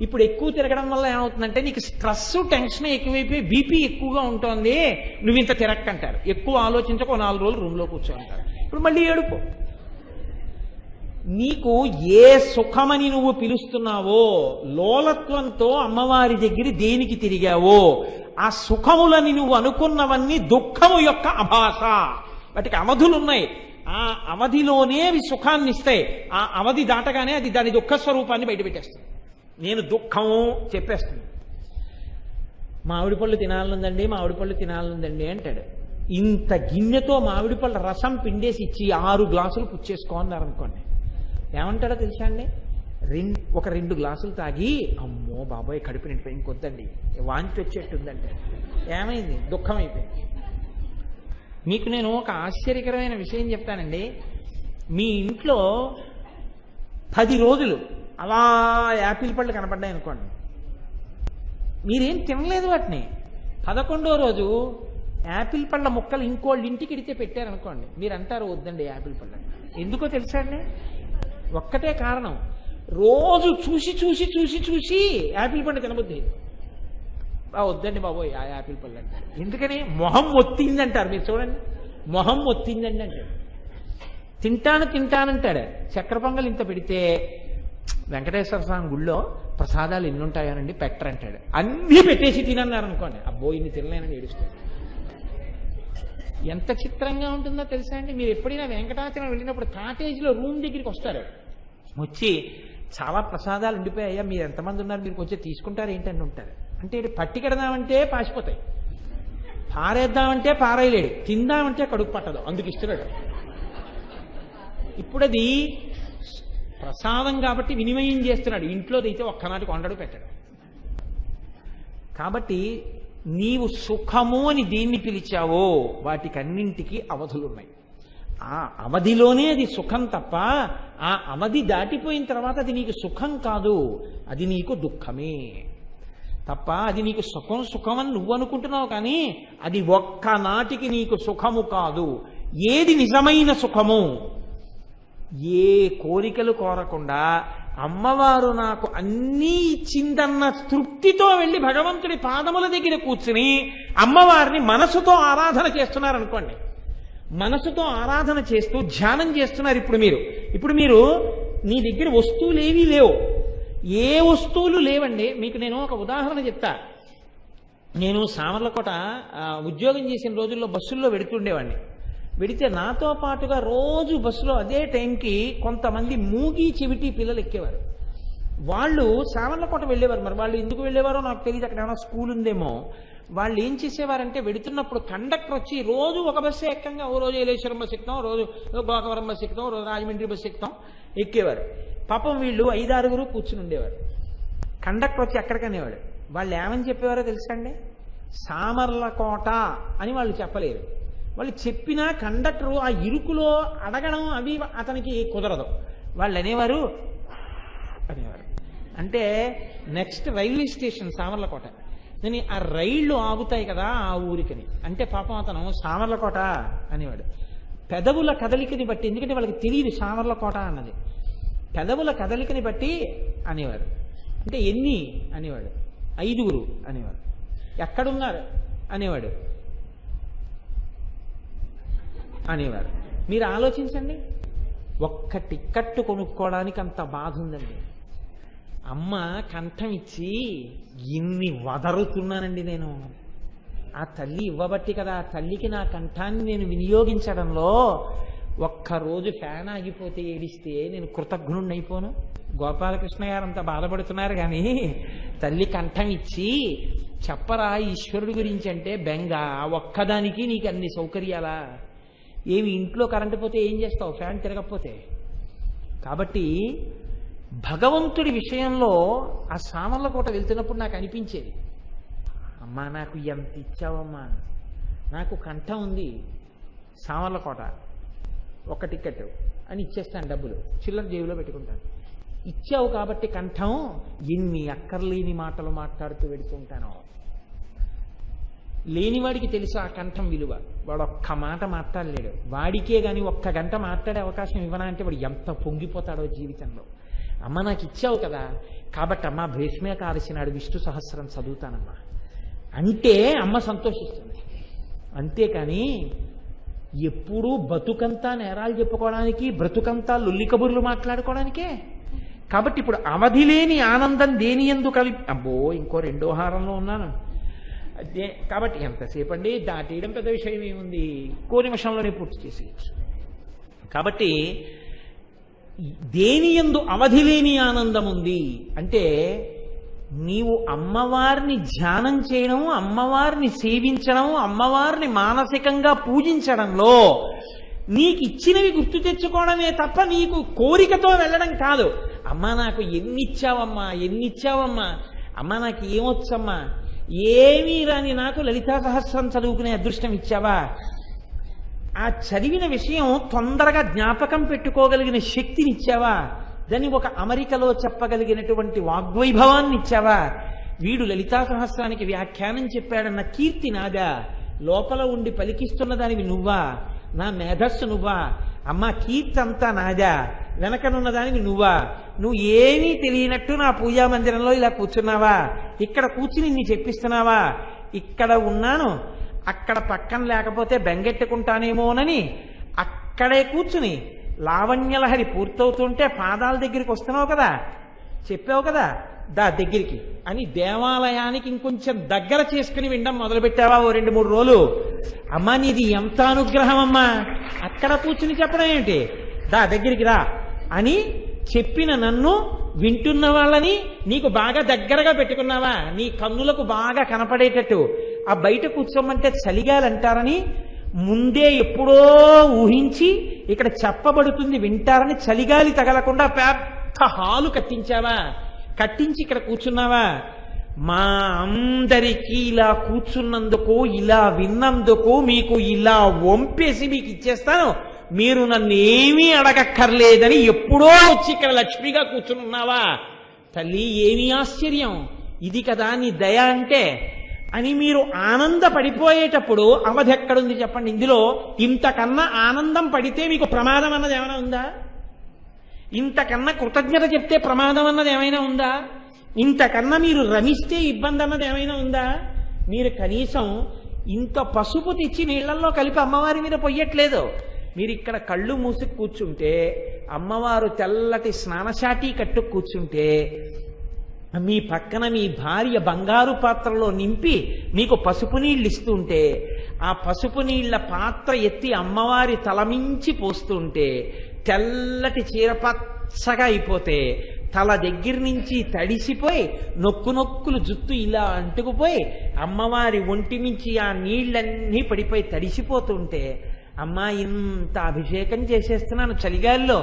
ఇప్పుడు ఎక్కువ తిరగడం వల్ల ఏమవుతుందంటే నీకు స్ట్రెస్, టెన్షన్ ఎక్కువైపోయి బీపీ ఎక్కువగా ఉంటుంది, నువ్వు ఇంత తిరక్కంటారు. ఎక్కువ ఆలోచించక 4 రోజులు రూమ్లో కూర్చోంటారు. ఇప్పుడు మళ్ళీ ఏడుపు. నీకు ఏ సుఖమని నువ్వు పిలుస్తున్నావో, లోలత్వంతో అమ్మవారి దగ్గర దేనికి తిరిగావో, ఆ సుఖములని నువ్వు అనుకున్నవన్నీ దుఃఖము యొక్క అభాస. వాటికి అవధులున్నాయి. ఆ అవధిలోనే అవి సుఖాన్ని ఇస్తాయి. ఆ అవధి దాటగానే అది దాని దుఃఖ స్వరూపాన్ని బయటపెట్టేస్తుంది. నేను దుఃఖము చెప్పేస్తుంది. మామిడి పళ్ళు తినాలనుందండి, మామిడి పళ్ళు తినాలనుందండి అంటాడు. ఇంత గిన్నెతో మామిడి పళ్ళ రసం పిండేసి ఇచ్చి 6 గ్లాసులు పుచ్చేసుకో అన్నారు అనుకోండి, ఏమంటాడో తెలుసా అండి? ఒక 2 గ్లాసులు తాగి అమ్మో బాబోయ్ కడుపు నిండిపోయి ఇంకొద్దండి, వాంతి వచ్చేట్టుందంటే ఏమైంది? దుఃఖం అయిపోయింది. మీకు నేను ఒక ఆశ్చర్యకరమైన విషయం చెప్తానండి. మీ ఇంట్లో 10 రోజులు అలా యాపిల్ పళ్ళు కనపడ్డాయి అనుకోండి, మీరేం తినలేదు వాటిని. 11వ రోజు యాపిల్ పళ్ళ ముక్కలు ఇంకోళ్ళు ఇంటికి ఇడితే పెట్టారనుకోండి, మీరు అంటారు వద్దండి యాపిల్ పళ్ళు. ఎందుకో తెలుసా అండి? ఒక్కటే కారణం, రోజు చూసి చూసి చూసి చూసి యాపిల్ పండు తినబుద్ధి. వద్దండి బాబోయ్ ఆ యాపిల్ పళ్ళు అంటారు. ఎందుకని? మొహం ఒత్తిందంటారు. మీరు చూడండి, మొహం ఒత్తిందండి అంటాడు. తింటానంటాడు. చక్కెర పొంగల్ ఇంత పెడితే వెంకటేశ్వర స్వామి గుళ్ళో ప్రసాదాలు ఎన్ని ఉంటాయోనండి పెట్టరంటాడు. అన్నీ పెట్టేసి తినన్నారు అనుకోండి, అబ్బో ఇన్ని తినలేనని ఏడుస్తాడు. ఎంత చిత్రంగా ఉంటుందో తెలుసా అండి? మీరు ఎప్పుడైనా వెంకటాచలం వెళ్ళినప్పుడు కాటేజీలో రూమ్ దగ్గరికి వస్తారు, వచ్చి చాలా ప్రసాదాలు ఉండిపోయాయా, మీరు ఎంతమంది ఉన్నారు, మీరు కొంచెం తీసుకుంటారు ఏంటని ఉంటారు. అంటే పట్టికెడదామంటే పాసిపోతాయి, పారేద్దామంటే పారేయలేడు, తిందామంటే కడుపు పట్టదు, అందుకు ఇస్తున్నాడు. ఇప్పుడు అది ప్రసాదం కాబట్టి వినిమయం చేస్తున్నాడు. ఇంట్లోదైతే ఒక్కనాటికి వండడు పెట్టాడు. కాబట్టి నీవు సుఖము అని దేన్ని పిలిచావో వాటికన్నింటికి అవధులున్నాయి. ఆ అవధిలోనే అది సుఖం తప్ప ఆ అవధి దాటిపోయిన తర్వాత అది నీకు సుఖం కాదు, అది నీకు దుఃఖమే తప్ప. అది నీకు సుఖం అని నువ్వు అనుకుంటున్నావు, కానీ అది ఒక్కనాటికి నీకు సుఖము కాదు. ఏది నిజమైన సుఖము? ఏ కోరికలు కోరకుండా అమ్మవారు నాకు అన్నీ ఇచ్చిందన్న తృప్తితో వెళ్ళి భగవంతుడి పాదముల దగ్గర కూర్చుని అమ్మవారిని మనసుతో ఆరాధన చేస్తున్నారనుకోండి. మనసుతో ఆరాధన చేస్తూ ధ్యానం చేస్తున్నారు. ఇప్పుడు మీరు నీ దగ్గర వస్తువులు ఏవీ లేవు, ఏ వస్తువులు లేవండి. మీకు నేను ఒక ఉదాహరణ చెప్తా. నేను సామర్లకోట ఉద్యోగం చేసిన రోజుల్లో బస్సుల్లో వెడుతుండేవాడిని. వెడితే నాతో పాటుగా రోజు బస్సులో అదే టైంకి కొంతమంది మూగి చెవిటి పిల్లలు ఎక్కేవారు. వాళ్ళు సామర్లకోట వెళ్ళేవారు. మరి వాళ్ళు ఎందుకు వెళ్ళేవారో నాకు తెలియదు, అక్కడ ఏమైనా స్కూల్ ఉందేమో. వాళ్ళు ఏం చేసేవారంటే వెడుతున్నప్పుడు కండక్టర్ వచ్చి రోజు ఒక బస్సు ఎక్కంగా, ఓ రోజు ఏలేశ్వరం బస్సు ఎక్కుతాం, రోజు గోకవరం బస్సు ఎక్కుతాం, రోజు రాజమండ్రి బస్సు ఎక్కుతాం ఎక్కేవారు. పాపం వీళ్ళు 5-6 కూర్చుని ఉండేవారు. కండక్టర్ వచ్చి ఎక్కడికనేవాడు. వాళ్ళు ఏమని చెప్పేవారో తెలుసా అండి? సామర్లకోట అని వాళ్ళు చెప్పలేరు. వాళ్ళు చెప్పినా కండక్టరు ఆ ఇరుకులో అడగడం అవి అతనికి కుదరదు. వాళ్ళు అనేవారు. అంటే నెక్స్ట్ రైల్వే స్టేషన్ సామర్లకోట. నేను ఆ రైళ్లు ఆగుతాయి కదా ఆ ఊరికని. అంటే పాపం అతను సామర్లకోట అనేవాడు. పెదవుల కదలికని బట్టి, ఎందుకంటే వాళ్ళకి తెలియదు సామర్లకోట అన్నది, పెదవుల కదలికని బట్టి అనేవారు. అంటే ఎన్ని అనేవాడు, 5 అనేవారు. ఎక్కడున్నారు అనేవాడు అనేవారు. మీరు ఆలోచించండి, ఒక్క టిక్కెట్టు కొనుక్కోవడానికి అంత బాధ ఉందండి. అమ్మ కంఠం ఇచ్చి ఇన్ని వదరుతున్నానండి నేను. ఆ తల్లి ఇవ్వబట్టి కదా, ఆ తల్లికి నా కంఠాన్ని నేను వినియోగించడంలో ఒక్కరోజు ఫ్యాన్ ఆగిపోతే ఏడిస్తే నేను కృతజ్ఞుణ్ణి అయిపోను. గోపాలకృష్ణ గారు అంత బాధపడుతున్నారు, కానీ తల్లి కంఠం ఇచ్చి చెప్పరా ఈశ్వరుడి గురించి అంటే బెంగ. ఒక్కదానికి నీకు అన్ని సౌకర్యాలా? ఏమి ఇంట్లో కరెంటు పోతే ఏం చేస్తావు, ఫ్యాన్ తిరగకపోతే? కాబట్టి భగవంతుడి విషయంలో ఆ సామర్లకోట వెళ్తున్నప్పుడు నాకు అనిపించేది, అమ్మా నాకు ఎంత ఇచ్చావమ్మా, నాకు కంఠం ఉంది, సామర్లకోట ఒక టికెట్ అని ఇచ్చేస్తాను, డబ్బులు చిల్లర జేబులో పెట్టుకుంటాను. ఇచ్చావు కాబట్టి కంఠం, ఎన్ని అక్కర్లేని మాటలు మాట్లాడుతూ వెడుతుంటానో. లేనివాడికి తెలుసు ఆ కంఠం విలువ. వాడు ఒక్క మాట మాట్లాడలేడు. వాడికే కానీ 1 గంట మాట్లాడే అవకాశం ఇవ్వనా అంటే వాడు ఎంత పొంగిపోతాడో జీవితంలో. అమ్మ నాకు ఇచ్చావు కదా, కాబట్టి అమ్మ భీష్మేకాదశి నాడు విష్ణు సహస్రం చదువుతానమ్మా అంటే అమ్మ సంతోషిస్తుంది. అంతేకాని ఎప్పుడూ బతుకంతా నేరాలు చెప్పుకోవడానికి, బ్రతుకంతా లొల్లి కబుర్లు మాట్లాడుకోవడానికే. కాబట్టి ఇప్పుడు అవధి లేని ఆనందం దేని యందు అబ్బో ఇంకో 2వ హారంలో ఉన్నాను. కాబట్టి ఎంతసేపు అండి, దాటేయడం పెద్ద విషయం ఏముంది, ఇంకో నిమిషంలోనే పూర్తి చేసేయచ్చు. కాబట్టి దేని యందు అవధి లేని ఆనందం ఉంది అంటే, నీవు అమ్మవారిని ధ్యానం చేయడం, అమ్మవారిని సేవించడం, అమ్మవారిని మానసికంగా పూజించడంలో నీకు ఇచ్చినవి గుర్తు తెచ్చుకోవడమే తప్ప నీకు కోరికతో వెళ్ళడం కాదు. అమ్మా నాకు ఎన్నిచ్చావమ్మా, ఎన్నిచ్చావమ్మా, అమ్మా నాకు ఏమొచ్చమ్మా, ఏమీ రాని నాకు లలితా సహస్రం చదువుకునే అదృష్టం ఇచ్చావా, ఆ చదివిన విషయం తొందరగా జ్ఞాపకం పెట్టుకోగలిగిన శక్తిని ఇచ్చావా, దాన్ని ఒక అమరికలో చెప్పగలిగినటువంటి వాగ్వైభవాన్ని ఇచ్చావా, వీడు లలితా సహస్రానికి వ్యాఖ్యానం చెప్పాడన్న కీర్తి నాదా, లోపల ఉండి పలికిస్తున్న దానివి నువ్వా, నా మేధస్సు నువ్వా, అమ్మ కీర్తి అంతా నాదా, వెనకనున్న దానివి నువ్వా, నువ్వు ఏమీ తెలియనట్టు నా పూజా మందిరంలో ఇలా కూర్చున్నావా, ఇక్కడ కూర్చుని నీ చెప్పిస్తున్నావా, ఇక్కడ ఉన్నాను అక్కడ పక్కన లేకపోతే బెంగెట్టుకుంటానేమోనని అక్కడే కూర్చుని లావణ్యలహరి పూర్తవుతుంటే పాదాల దగ్గరికి వస్తున్నావు కదా, చెప్పావు కదా దా దగ్గరికి అని దేవాలయానికి ఇంకొంచెం దగ్గర చేసుకుని వినడం మొదలుపెట్టావా ఓ 2-3 రోజులు. అమ్మా నీది ఎంత అనుగ్రహం అమ్మా, అక్కడ కూర్చుని చెప్పడం ఏంటి, దా దగ్గరికి రా అని చెప్పిన నన్ను వింటున్న వాళ్ళని నీకు బాగా దగ్గరగా పెట్టుకున్నావా, నీ కన్నులకు బాగా కనపడేటట్టు. ఆ బయట కూర్చోమంటే చలిగాలంటారని ముందే ఎప్పుడో ఊహించి ఇక్కడ చెప్పబడుతుంది వింటారని చలిగాలి తగలకుండా పెద్ద హాలు కట్టించావా, కట్టించి ఇక్కడ కూర్చున్నావా. మా అందరికీ ఇలా కూర్చున్నందుకు, ఇలా విన్నందుకు మీకు ఇలా వంపేసి మీకు ఇచ్చేస్తాను, మీరు నన్ను ఏమీ అడగక్కర్లేదని ఎప్పుడో వచ్చి ఇక్కడ లక్ష్మిగా కూర్చున్నావా. తల్లి ఏమీ ఆశ్చర్యం, ఇది కదా నీ దయ అంటే అని మీరు ఆనందపడిపోయేటప్పుడు అవధి ఎక్కడుంది చెప్పండి. ఇందులో ఇంతకన్నా ఆనందం పడితే మీకు ప్రమాదం అన్నది ఏమైనా ఉందా, ఇంతకన్నా కృతజ్ఞత చెప్తే ప్రమాదం అన్నది ఏమైనా ఉందా, ఇంతకన్నా మీరు రమిస్తే ఇబ్బంది అన్నది ఏమైనా ఉందా. మీరు కనీసం ఇంత పసుపు తెచ్చి నీళ్లలో కలిపి అమ్మవారి మీద పొయ్యట్లేదు. మీరు ఇక్కడ కళ్ళు మూసి కూర్చుంటే, అమ్మవారు తెల్లటి స్నానశాటి కట్టు కూర్చుంటే, మీ పక్కన మీ భార్య బంగారు పాత్రలో నింపి మీకు పసుపు నీళ్ళు ఇస్తుంటే, ఆ పసుపు నీళ్ల పాత్ర ఎత్తి అమ్మవారి తలమించి పోస్తుంటే, తెల్లటి చీర పచ్చగా అయిపోతే, తల దగ్గర నుంచి తడిసిపోయి నొక్కులు జుత్తు ఇలా అంటుకుపోయి అమ్మవారి ఒంటి నుంచి ఆ నీళ్ళన్నీ పడిపోయి తడిసిపోతుంటే, అమ్మా ఇంత అభిషేకం చేసేస్తున్నాను చలిగాల్లో,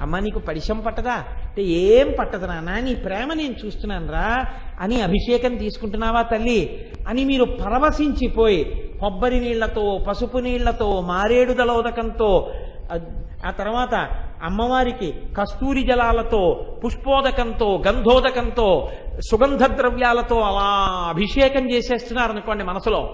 అమ్మ నీకు పరిశం పట్టదా అంటే, ఏం పట్టదు నాన్న, నీ ప్రేమ నేను చూస్తున్నాను రా అని అభిషేకం తీసుకుంటున్నావా తల్లి అని మీరు పరవశించిపోయి కొబ్బరి నీళ్లతో, పసుపు నీళ్లతో, మారేడు దళోదకంతో, ఆ తర్వాత అమ్మవారికి కస్తూరి జలాలతో, పుష్పోదకంతో, గంధోదకంతో, సుగంధ ద్రవ్యాలతో అలా అభిషేకం చేసేస్తున్నారనుకోండి మనసులో,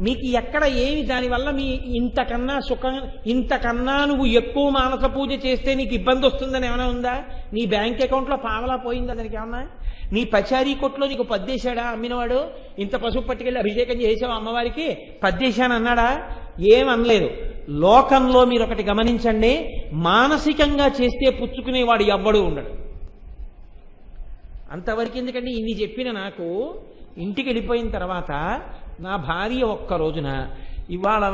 మీకు ఎక్కడ ఏమి దానివల్ల మీ ఇంతకన్నా సుఖం, ఇంతకన్నా నువ్వు ఎక్కువ మానస పూజ చేస్తే నీకు ఇబ్బంది వస్తుందని ఏమైనా ఉందా, నీ బ్యాంక్ అకౌంట్లో పావలా పోయిందా దానికి ఏమన్నా, నీ పచారీ కొట్లో నీకు పద్దేశాడా అమ్మినవాడు, ఇంత పసుపు పట్టుకెళ్ళి అభిషేకం చేసావు అమ్మవారికి పద్దేశాను అన్నాడా, ఏమనలేదు. లోకంలో మీరు ఒకటి గమనించండి, మానసికంగా చేస్తే పుచ్చుకునేవాడు ఎవ్వడూ ఉండడు. అంతవరకు ఎందుకంటే ఇన్ని చెప్పిన నాకు ఇంటికి వెళ్ళిపోయిన తర్వాత నా భార్య ఒక్క రోజున, ఇవాళ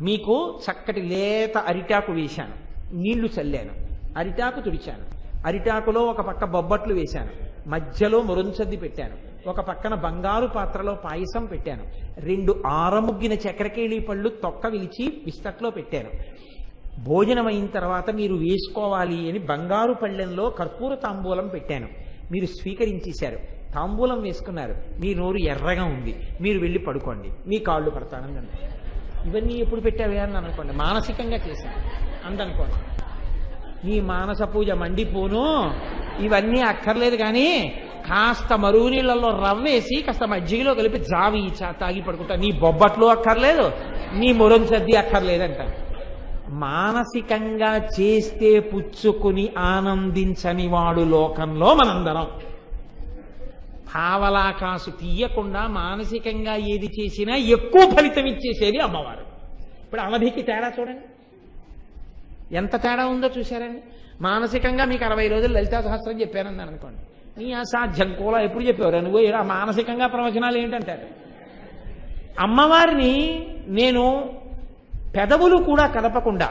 మీకు చక్కటి లేత అరిటాకు వేశాను, నీళ్లు చల్లాను, అరిటాకు తుడిచాను, అరిటాకులో ఒక పక్క బొబ్బట్లు వేశాను, మధ్యలో మురంచద్ది పెట్టాను, ఒక పక్కన బంగారు పాత్రలో పాయసం పెట్టాను, 2 ఆరముగ్గిన చక్కెరకేళి పళ్ళు తొక్క విలిచి విస్తట్లో పెట్టాను. భోజనం అయిన తర్వాత మీరు వేసుకోవాలి అని బంగారు పళ్ళెంలో కర్పూర తాంబూలం పెట్టాను, మీరు స్వీకరించేశారు, తాంబూలం వేసుకున్నారు, మీ నోరు ఎర్రగా ఉంది, మీరు వెళ్ళి పడుకోండి, మీ కాళ్ళు పడతానని అన్నారు. ఇవన్నీ ఎప్పుడు పెట్టావే అని అనుకోండి, మానసికంగా చేశాను అందనుకోండి, నీ మానస పూజ మండిపోను, ఇవన్నీ అక్కర్లేదు కానీ కాస్త మరుగు నీళ్ళల్లో రవ్వేసి కాస్త మజ్జిగలో కలిపి జావి తాగి పడుకుంటా, నీ బొబ్బట్లు అక్కర్లేదు, నీ మురం సద్ది అక్కర్లేదంట. మానసికంగా చేస్తే పుచ్చుకుని ఆనందించని వాడు లోకంలో మనందరం. పావలాకాసు తీయకుండా మానసికంగా ఏది చేసినా ఎక్కువ ఫలితం ఇచ్చేసేది అమ్మవారు. ఇప్పుడు అవధికి తేడా చూడండి, ఎంత తేడా ఉందో చూశారండి. మానసికంగా మీకు 60 రోజులు లలితా సహస్రం చెప్పానన్నాను అనుకోండి, నీ అసాధ్యం కూడా ఎప్పుడు చెప్పేవారు నువ్వు, ఆ మానసికంగా ప్రవచనాలు ఏంటంటారు. అమ్మవారిని నేను పెదవులు కూడా కదపకుండా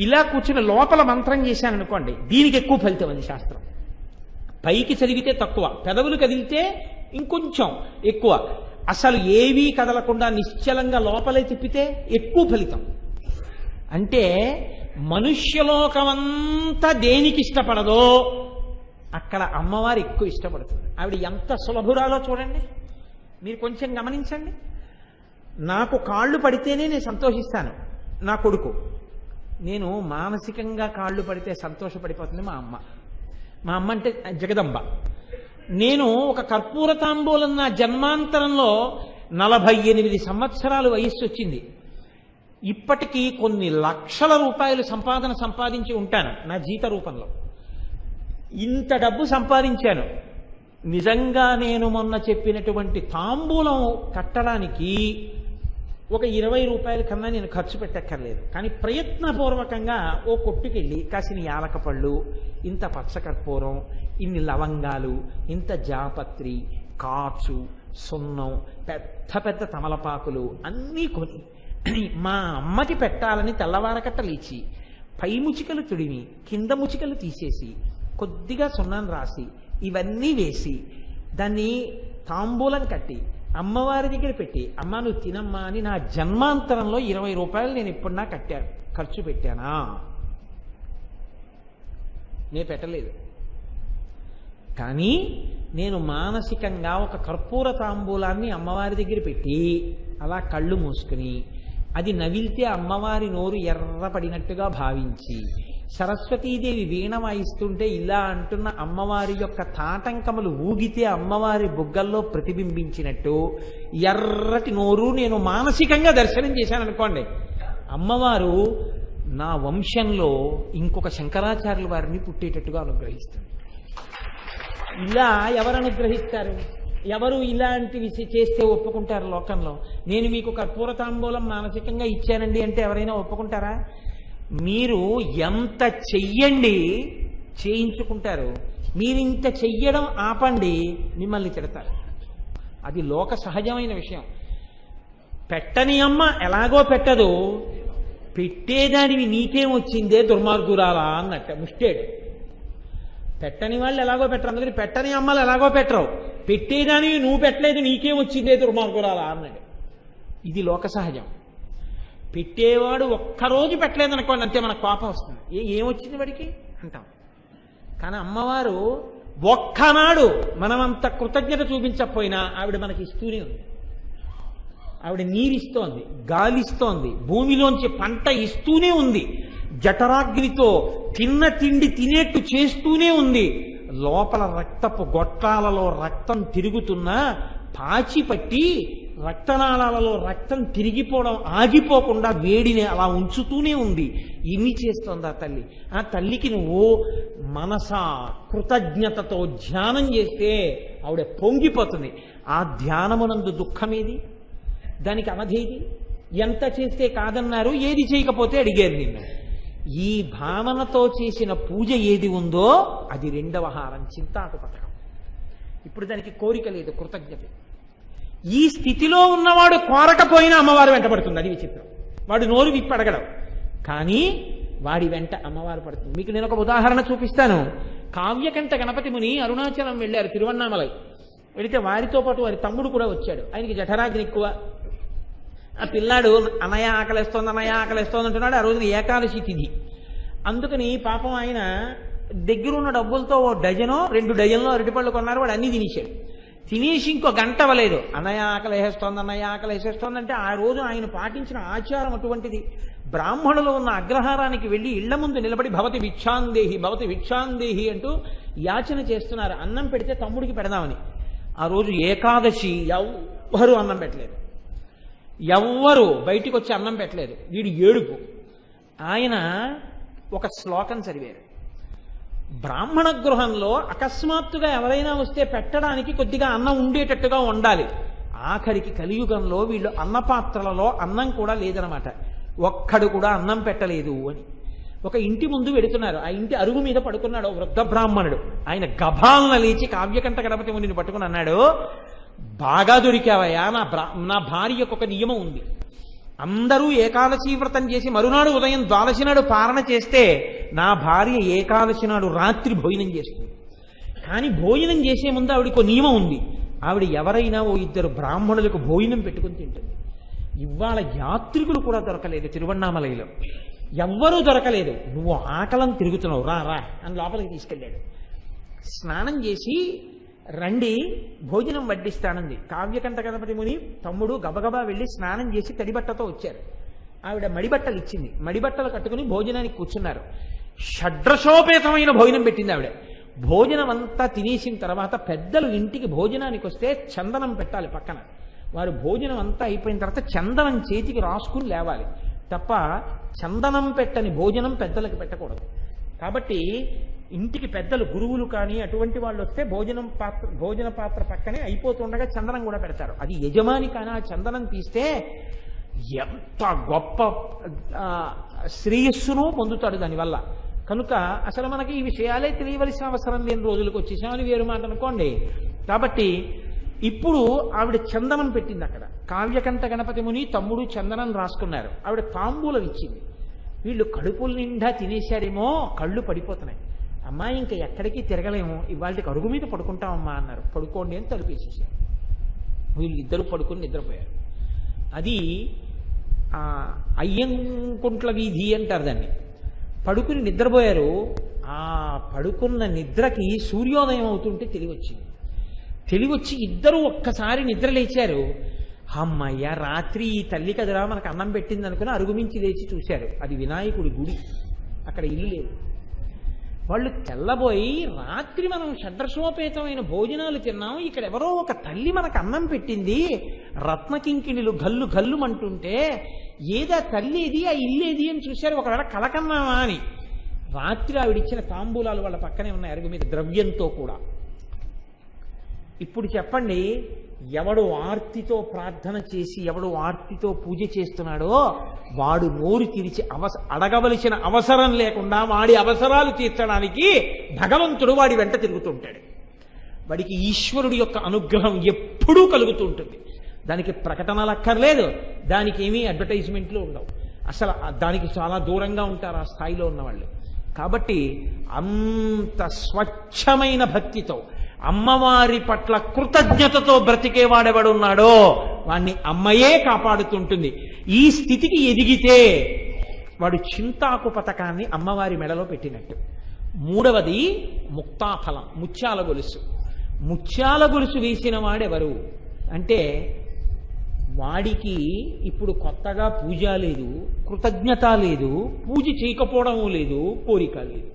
ఇలా కూర్చుని లోపల మంత్రం చేశాను అనుకోండి, దీనికి ఎక్కువ ఫలితం అది శాస్త్రం. పైకి చదివితే తక్కువ, పెదవులు కదిలితే ఇంకొంచెం ఎక్కువ, అసలు ఏవీ కదలకుండా నిశ్చలంగా లోపలే తిప్పితే ఎక్కువ ఫలితం. అంటే మనుష్యలోకమంతా దేనికి ఇష్టపడదో అక్కడ అమ్మవారు ఎక్కువ ఇష్టపడుతుంది. ఆవిడ ఎంత సులభురాలో చూడండి, మీరు కొంచెం గమనించండి. నాకు కాళ్ళు పడితేనే నేను సంతోషిస్తాను, నా కొడుకు. నేను మానసికంగా కాళ్ళు పడితే సంతోషపడిపోతుంది మా అమ్మ. మా అమ్మ అంటే జగదంబ. నేను ఒక కర్పూర తాంబూలం నా జన్మాంతరంలో 48 సంవత్సరాలు వయస్సు వచ్చింది. ఇప్పటికీ కొన్ని లక్షల రూపాయలు సంపాదించి ఉంటాను నా జీత రూపంలో. ఇంత డబ్బు సంపాదించాను. నిజంగా నేను మొన్న చెప్పినటువంటి తాంబూలం కట్టడానికి ఒక 20 రూపాయల కన్నా నేను ఖర్చు పెట్టక్కర్లేదు. కానీ ప్రయత్నపూర్వకంగా ఓ కొట్టుకెళ్ళి కాసిన యాలకపళ్ళు, ఇంత పచ్చకర్పూరం, ఇన్ని లవంగాలు, ఇంత జాపత్రి, కాచు, సున్నం, పెద్ద పెద్ద తమలపాకులు అన్నీ కొని మా అమ్మకి పెట్టాలని తెల్లవారకట్ట లేచి పై ముచికలు తుడిమి కింద ముచికలు తీసేసి కొద్దిగా సున్నం రాసి ఇవన్నీ వేసి దాన్ని తాంబూలం కట్టి అమ్మవారి దగ్గర పెట్టి, అమ్మ నువ్వు తినమ్మా అని నా జన్మాంతరంలో 20 రూపాయలు నేను ఎప్పుడన్నా ఖర్చు పెట్టానా? నేను పెట్టలేదు. కానీ నేను మానసికంగా ఒక కర్పూర తాంబూలాన్ని అమ్మవారి దగ్గర పెట్టి అలా కళ్ళు మూసుకుని అది నవిలితే అమ్మవారి నోరు ఎర్రపడినట్టుగా భావించి సరస్వతీదేవి వీణ వాయిస్తుంటే ఇలా అంటున్న అమ్మవారి యొక్క తాటంకములు ఊగితే అమ్మవారి బుగ్గల్లో ప్రతిబింబించినట్టు ఎర్రటి నోరు నేను మానసికంగా దర్శనం చేశాను అనుకోండి, అమ్మవారు నా వంశంలో ఇంకొక శంకరాచార్యుల వారిని పుట్టేటట్టుగా అనుగ్రహిస్తుంది. ఇలా ఎవరు అనుగ్రహిస్తారు? ఎవరు ఇలాంటివి చేస్తే ఒప్పుకుంటారు లోకంలో? నేను మీకు కర్పూర తాంబూలం మానసికంగా ఇచ్చానండి అంటే ఎవరైనా ఒప్పుకుంటారా? మీరు ఎంత చెయ్యండి చేయించుకుంటారు, మీరింత చెయ్యడం ఆపండి మిమ్మల్ని తిడతారు. అది లోక సహజమైన విషయం. పెట్టని అమ్మ ఎలాగో పెట్టదు, పెట్టేదానివి నీకేం వచ్చిందే దుర్మార్గురాలా అన్నట్ట ముష్టేడు. పెట్టని వాళ్ళు ఎలాగో పెట్టరు, అందుకని పెట్టని అమ్మలు ఎలాగో పెట్టరు, పెట్టేదానివి నువ్వు పెట్టలేదు నీకేం వచ్చిందే దుర్మార్గురాలా అన్నాడు. ఇది లోక సహజం. పెట్టేవాడు ఒక్కరోజు పెట్టలేదనుకోండి అంతే మనకు కోపం వస్తుంది, ఏమొచ్చింది వాడికి అంటాం. కానీ అమ్మవారు ఒక్కనాడు మనమంత కృతజ్ఞత చూపించకపోయినా ఆవిడ మనకి ఇస్తూనే ఉంది. ఆవిడ నీరిస్తోంది, గాలిస్తోంది, భూమిలోంచి పంట ఇస్తూనే ఉంది, జఠరాగ్నితో తిన్న తిండి తినేట్టు చేస్తూనే ఉంది. లోపల రక్తపు గొట్టాలలో రక్తం తిరుగుతున్నా పాచి పట్టి రక్తనాళాలలో రక్తం తిరిగిపోవడం ఆగిపోకుండా వేడిని అలా ఉంచుతూనే ఉంది. ఇన్ని చేస్తోంది ఆ తల్లి. ఆ తల్లికి నువ్వు మనసా కృతజ్ఞతతో ధ్యానం చేస్తే ఆవిడ పొంగిపోతుంది. ఆ ధ్యానమునందు దుఃఖమేది, దానికి అవధేది? ఎంత చేస్తే కాదన్నారు, ఏది చేయకపోతే అడిగారు నిన్న. ఈ భావనతో చేసిన పూజ ఏది ఉందో అది 2వ హారం, చింతాకు పథకం. ఇప్పుడు దానికి కోరిక లేదు, కృతజ్ఞత. ఈ స్థితిలో ఉన్నవాడు కోరకపోయినా అమ్మవారు వెంటబడుతుంది. అది విచిత్రం. వాడు నోరు విప్పి అడగడం, కానీ వాడి వెంట అమ్మవారు పడుతుంది. మీకు నేను ఒక ఉదాహరణ చూపిస్తాను. కావ్యకంఠ గణపతి ముని అరుణాచలం వెళ్ళారు, తిరువన్నామలై. వెళితే వారితో పాటు వారి తమ్ముడు కూడా వచ్చాడు. ఆయనకి జఠరాగ్ని ఎక్కువ. ఆ పిల్లాడు అన్నయ్య ఆకలిస్తోంది, అన్నయ్య ఆకలిస్తోంది అంటున్నాడు. ఆ రోజున ఏకాదశి తిథి. అందుకని పాపం ఆయన దగ్గరున్న డబ్బులతో 1 డజనో 2 డజన్లో అరటిపళ్ళు కొన్నారు. వాడు అన్ని తినేశాడు. తినేసి ఇంకో గంట అవ్వలేదు, అన్నయ్య ఆకలి వేసేస్తోంది, అన్నయ్య ఆకలి వేసేస్తోంది అంటే ఆ రోజు ఆయన పాటించిన ఆచారం అటువంటిది. బ్రాహ్మణులు ఉన్న అగ్రహారానికి వెళ్ళి ఇళ్ల ముందు నిలబడి భవతి భిక్షాందేహి భవతి భిక్షాందేహి అంటూ యాచన చేస్తున్నారు. అన్నం పెడితే తమ్ముడికి పెడదామని. ఆ రోజు ఏకాదశి, ఎవ్వరూ అన్నం పెట్టలేదు, ఎవ్వరూ బయటికి వచ్చి అన్నం పెట్టలేదు. వీడు ఏడుపు. ఆయన ఒక శ్లోకం చదివారు. బ్రాహ్మణ గృహంలో అకస్మాత్తుగా ఎవరైనా వస్తే పెట్టడానికి కొద్దిగా అన్నం ఉండేటట్టుగా ఉండాలి. ఆఖరికి కలియుగంలో వీళ్ళు అన్నపాత్రలలో అన్నం కూడా లేదనమాట. ఒక్కడు కూడా అన్నం పెట్టలేదు అని. ఒక ఇంటి ముందు వెడుతున్నారు. ఆ ఇంటి అరుగు మీద పడుకున్నాడు వృద్ధ బ్రాహ్మణుడు. ఆయన గభాలన లేచి కావ్యకంఠ గణపతి మునిని పట్టుకుని అన్నాడు, బాగా దొరికావయ్యా, నా భార్యకు ఒక నియమం ఉంది. అందరూ ఏకాదశి వ్రతం చేసి మరునాడు ఉదయం ద్వాదశి నాడు పారణ చేస్తే నా భార్య ఏకాదశి నాడు రాత్రి భోజనం చేస్తుంది. కానీ భోజనం చేసే ముందు ఆవిడకు నియమం ఉంది. ఆవిడ ఎవరైనా ఓ ఇద్దరు బ్రాహ్మణులకు భోజనం పెట్టుకుని తింటుంది. ఇవాళ యాత్రికులు కూడా దొరకలేదు తిరువన్నామలైలో, ఎవ్వరూ దొరకలేదు. నువ్వు ఆకలం తిరుగుతున్నావు, రా రా అని లోపలికి తీసుకెళ్ళాడు. స్నానం చేసి రండి భోజనం వడ్డిస్తానంది. కావ్యకంఠ గణపతి ముని తమ్ముడు గబగబా వెళ్ళి స్నానం చేసి తడిబట్టతో వచ్చారు. ఆవిడ మడిబట్టలు ఇచ్చింది. మడిబట్టలు కట్టుకుని భోజనానికి కూర్చున్నారు. షడ్రసోపేతమైన భోజనం పెట్టింది ఆవిడ. భోజనం అంతా తినేసిన తర్వాత పెద్దలు ఇంటికి భోజనానికి వస్తే చందనం పెట్టాలి పక్కన. వారు భోజనం అంతా అయిపోయిన తర్వాత చందనం చేతికి రాసుకుని లేవాలి తప్ప చందనం పెట్టని భోజనం పెద్దలకు పెట్టకూడదు. కాబట్టి ఇంటికి పెద్దలు గురువులు కానీ అటువంటి వాళ్ళు వస్తే భోజన పాత్ర పక్కనే అయిపోతుండగా చందనం కూడా పెడతారు. అది యజమాని కానీ ఆ చందనం తీస్తే ఎంత గొప్ప శ్రేయస్సును పొందుతాడు దానివల్ల. కనుక అసలు మనకి ఈ విషయాలే తెలియవలసిన అవసరం లేని రోజులకు వచ్చేసామని వేరు మాట అనుకోండి. కాబట్టి ఇప్పుడు ఆవిడ చందనం పెట్టింది అక్కడ. కావ్యకంఠ గణపతి ముని తమ్ముడు చందనం రాసుకున్నారు. ఆవిడ తాంబూలం ఇచ్చింది. వీళ్ళు కడుపుల నిండా తినేశారేమో, కళ్ళు పడిపోతున్నాయి. అమ్మాయి ఇంకా ఎక్కడికి తిరగలేము, ఇవాళకి అరుగు మీద పడుకుంటామమ్మా అన్నారు. పడుకోండి అని తలుపేసేసారు. వీళ్ళిద్దరూ పడుకుని నిద్రపోయారు. అది అయ్యంకుంట్ల వీధి అంటారు దాన్ని. పడుకుని నిద్రపోయారు. ఆ పడుకున్న నిద్రకి సూర్యోదయం అవుతుంటే తెలివచ్చింది. తెలివచ్చి ఇద్దరు ఒక్కసారి నిద్ర లేచారు. అమ్మయ్య, రాత్రి ఈ తల్లి కదరా మనకు అన్నం పెట్టింది అనుకుని అరుగుమించి లేచి చూశారు. అది వినాయకుడి గుడి, అక్కడ ఇల్లు లేదు. వాళ్ళు తెల్లబోయి, రాత్రి మనం షడ్రసోపేతమైన భోజనాలు తిన్నాం, ఇక్కడ ఎవరో ఒక తల్లి మనకు అన్నం పెట్టింది, రత్నకింకిణులు గల్లు గల్లుమంటుంటే ఏదా తల్లి ఏది, ఆ ఇల్లేది అని చూశారు. ఒకవేళ కలకన్నామా అని. రాత్రి ఆవిడిచ్చిన తాంబూలాలు వాళ్ళ పక్కనే ఉన్నాయి అరుగు మీద, ద్రవ్యంతో కూడా. ఇప్పుడు చెప్పండి, ఎవడు ఆర్తితో ప్రార్థన చేసి ఎవడు ఆర్తితో పూజ చేస్తున్నాడో వాడు నోరు తెరిచి అడగవలసిన అవసరం లేకుండా వాడి అవసరాలు తీర్చడానికి భగవంతుడు వాడి వెంట తిరుగుతుంటాడు. వాడికి ఈశ్వరుడి యొక్క అనుగ్రహం ఎప్పుడూ కలుగుతూ ఉంటుంది. దానికి ప్రకటనలు అక్కర్లేదు, దానికి ఏమీ అడ్వర్టైజ్మెంట్లు ఉండవు. అసలు దానికి చాలా దూరంగా ఉంటారు ఆ స్థాయిలో ఉన్నవాళ్ళు. కాబట్టి అంత స్వచ్ఛమైన భక్తితో అమ్మవారి పట్ల కృతజ్ఞతతో బ్రతికేవాడెవడున్నాడో వాణ్ణి అమ్మయే కాపాడుతుంటుంది. ఈ స్థితికి ఎదిగితే వాడు చింతాకు పథకాన్ని అమ్మవారి మెడలో పెట్టినట్టు. మూడవది ముక్తాఫలం, ముత్యాల గొలుసు. ముత్యాల గొలుసు వేసిన వాడెవరు అంటే వాడికి ఇప్పుడు కొత్తగా పూజ లేదు, కృతజ్ఞత లేదు, పూజ చేయకపోవడం లేదు, కోరిక లేదు.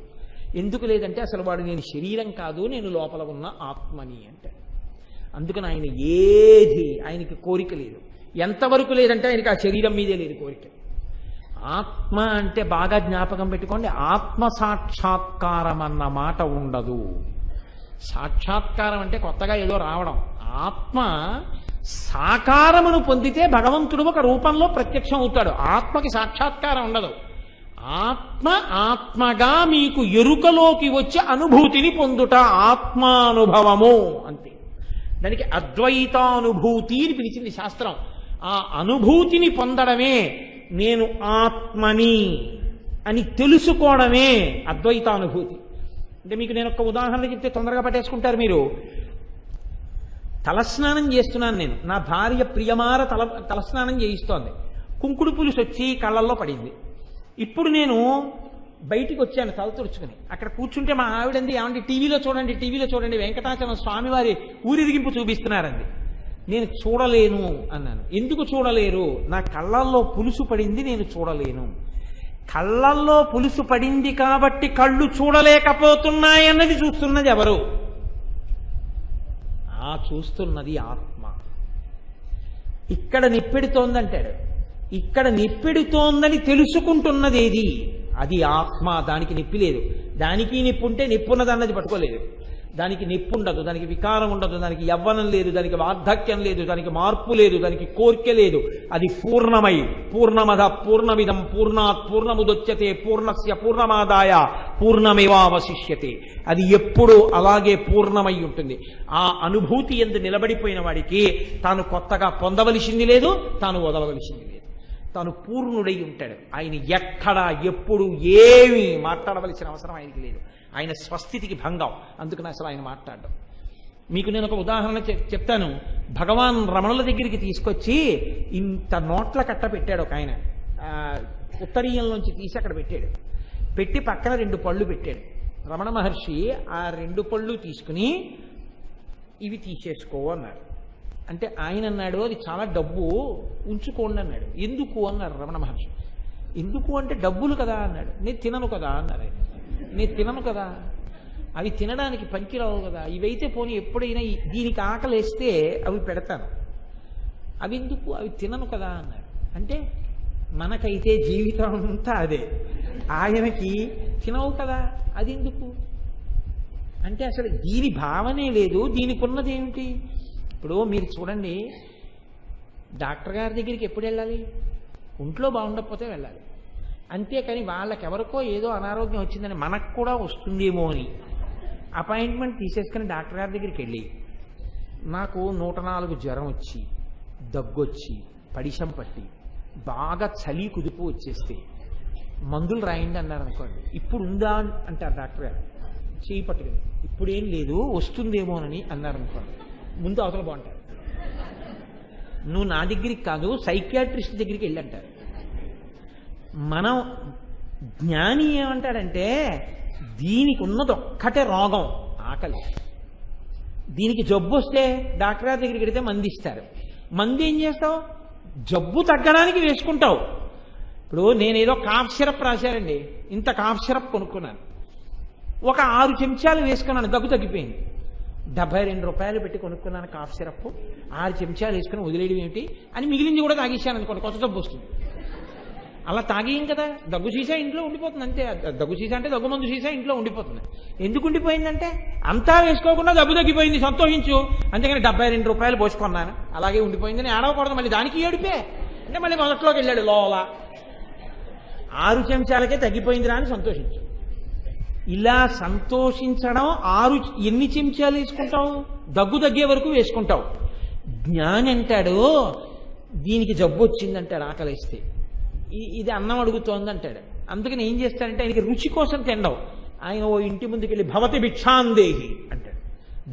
ఎందుకు లేదంటే అసలు వాడు నేను శరీరం కాదు, నేను లోపల ఉన్న ఆత్మని అంటే. అందుకని ఆయన ఏది ఆయనకి కోరిక లేదు. ఎంతవరకు లేదంటే ఆయనకి ఆ శరీరం మీదే లేదు కోరిక. ఆత్మ అంటే బాగా జ్ఞాపకం పెట్టుకోండి, ఆత్మ సాక్షాత్కారం అన్న మాట ఉండదు. సాక్షాత్కారం అంటే కొత్తగా ఏదో రావడం. ఆత్మ సాకారమును పొందితే భగవంతుడు ఒక రూపంలో ప్రత్యక్షం అవుతాడు. ఆత్మకి సాక్షాత్కారం ఉండదు. ఆత్మ ఆత్మగా మీకు ఎరుకలోకి వచ్చే అనుభూతిని పొందుట ఆత్మానుభవము అంతే. దానికి అద్వైతానుభూతి అని పిలిచింది శాస్త్రం. ఆ అనుభూతిని పొందడమే నేను ఆత్మని అని తెలుసుకోవడమే అద్వైతానుభూతి. అంటే మీకు నేను ఒక ఉదాహరణ చెప్తే తొందరగా పట్టేసుకుంటారు మీరు. తలస్నానం చేస్తున్నాను నేను, నా భార్య ప్రియమార తలస్నానం చేయిస్తోంది. కుంకుడు పులుసు వచ్చి కళ్ళల్లో పడింది. ఇప్పుడు నేను బయటికి వచ్చాను తల తుడుచుకుని. అక్కడ కూర్చుంటే మా ఆవిడంది, ఏమంటే టీవీలో చూడండి, టీవీలో చూడండి, వెంకటాచలం స్వామివారి ఊరిరిగింపు చూపిస్తున్నారండి. నేను చూడలేను అన్నాను. ఎందుకు చూడలేరు? నా కళ్ళల్లో పులుసు పడింది, నేను చూడలేను. కళ్ళల్లో పులుసు పడింది కాబట్టి కళ్ళు చూడలేకపోతున్నాయన్నది చూస్తున్నది ఎవరు? ఆ చూస్తున్నది ఆత్మ. ఇక్కడ నిప్పెడుతోందంటాడు. ఇక్కడ నిప్పెడుతోందని తెలుసుకుంటున్నది ఏది? అది ఆత్మ. దానికి నిప్పి లేదు. దానికి నిప్పు ఉంటే నిప్పున్నది అన్నది పట్టుకోలేదు. దానికి నొప్పి ఉండదు, దానికి వికారం ఉండదు, దానికి యవ్వనం లేదు, దానికి వార్ధక్యం లేదు, దానికి మార్పు లేదు, దానికి కోరిక లేదు. అది పూర్ణమై పూర్ణమద పూర్ణమిదం పూర్ణాత్ పూర్ణముదొచ్యతే పూర్ణస్య పూర్ణమాదాయ పూర్ణమేవావశిష్యతే. అది ఎప్పుడూ అలాగే పూర్ణమై ఉంటుంది. ఆ అనుభూతి యందు నిలబడిపోయిన వాడికి తాను కొత్తగా పొందవలసింది లేదు, తాను వదలవలసింది లేదు. తాను పూర్ణుడై ఉంటాడు. ఆయన ఎక్కడా ఎప్పుడు ఏమీ మాట్లాడవలసిన అవసరం ఆయనకి లేదు. ఆయన స్వస్థితికి భంగం. అందుకని అసలు ఆయన మాట్లాడడం. మీకు నేను ఒక ఉదాహరణ చెప్తాను. భగవాన్ రమణుల దగ్గరికి తీసుకొచ్చి ఇంత నోట్ల కట్ట పెట్టాడు ఒక ఆయన. ఉత్తరీయంలోంచి తీసి అక్కడ పెట్టాడు. పెట్టి పక్కన 2 పళ్ళు పెట్టాడు. రమణ మహర్షి ఆ 2 పళ్ళు తీసుకుని ఇవి తీసేసుకో అన్నారు. అంటే ఆయన అన్నాడు, అది చాలా డబ్బు, ఉంచుకోండి అన్నాడు. ఎందుకు అన్నారు రమణ మహర్షి. ఎందుకు అంటే డబ్బులు కదా అన్నాడు. నేను తినను కదా అన్నారు ఆయన. నేను తినను కదా, అవి తినడానికి పనికిరావు కదా, ఇవైతే పోనీ ఎప్పుడైనా దీనికి ఆకలేస్తే అవి పెడతాను, అవి ఎందుకు, అవి తినను కదా అన్నారు. అంటే మనకైతే జీవితం అంతా అదే, ఆయనకి తినవు కదా అది ఎందుకు అంటే అసలు దీని భావనే లేదు. దీనికి ఉన్నది ఏమిటి? ఇప్పుడు మీరు చూడండి, డాక్టర్ గారి దగ్గరికి ఎప్పుడు వెళ్ళాలి? ఒంట్లో బాగుండకపోతే వెళ్ళాలి. అంతేకాని వాళ్ళకెవరికో ఏదో అనారోగ్యం వచ్చిందని మనకు కూడా వస్తుందేమో అని అపాయింట్మెంట్ తీసేసుకుని డాక్టర్ గారి దగ్గరికి వెళ్ళి, నాకు 104 జ్వరం వచ్చి, దగ్గొచ్చి, పడిశం పట్టి, బాగా చలి కుదుపు వచ్చేస్తే మందులు రాయండి అన్నారు అనుకోండి. ఇప్పుడు ఉందా అంటారు డాక్టర్ గారు, చేయి పట్టుకుని. ఇప్పుడేం లేదు, వస్తుందేమోనని అన్నారు అనుకోండి, ముందు అవతల బాగుంటారు. నువ్వు నా దగ్గరికి కాదు, సైకియాట్రిస్ట్ దగ్గరికి వెళ్ళంటారు. మనం జ్ఞాని ఏమంటాడంటే, దీనికి ఉన్నది ఒక్కటే రోగం, ఆకలి. దీనికి జబ్బు వస్తే డాక్టర్ గారి దగ్గరికి వెళితే మంది ఇస్తారు. మంది ఏం చేస్తావు? జబ్బు తగ్గడానికి వేసుకుంటావు. ఇప్పుడు నేనేదో కాఫ్ సిరప్ రాశారండి, ఇంత కాఫ్ సిరప్ కొనుక్కున్నాను, ఒక 6 చెంచాలు వేసుకున్నాను, దగ్గు తగ్గిపోయింది. 72 రూపాయలు పెట్టి కొనుక్కున్నాను కాఫ్ సిరప్, 6 చెంచాలు వేసుకుని వదిలేయడం ఏమిటి అని మిగిలింది కూడా తాగేసాను అనుకోండి, కొత్త జబ్బు వస్తుంది. అలా తాగేయం కదా, దగ్గు సీసా ఇంట్లో ఉండిపోతుంది అంతే. దగ్గు సీసా అంటే దగ్గు మందు సీసా ఇంట్లో ఉండిపోతుంది. ఎందుకు ఉండిపోయిందంటే అంతా వేసుకోకుండా దగ్గు తగ్గిపోయింది, సంతోషించు. అంతేగాని 72 రూపాయలు పోసుకున్నాను అలాగే ఉండిపోయిందని ఏడవకూడదు. మళ్ళీ దానికి ఏడిపే అంటే మళ్ళీ మొదట్లోకి వెళ్ళాడు లోలా. 6 చెంచాలకే తగ్గిపోయిందిరా అని సంతోషించు. ఇలా సంతోషించడం, ఎన్ని చెంచాలు వేసుకుంటావు? దగ్గు తగ్గే వరకు వేసుకుంటావు. జ్ఞాని అంటాడు, దీనికి జబ్బు వచ్చిందంటాడు ఆకలిస్తే, ఇది అన్నం అడుగుతోంది అంటాడు. అందుకని ఏం చేస్తాడంటే ఆయనకి రుచి కోసం తినడం. ఆయన ఓ ఇంటి ముందుకు వెళ్ళి భవతి భిక్షాందేహి అంటాడు.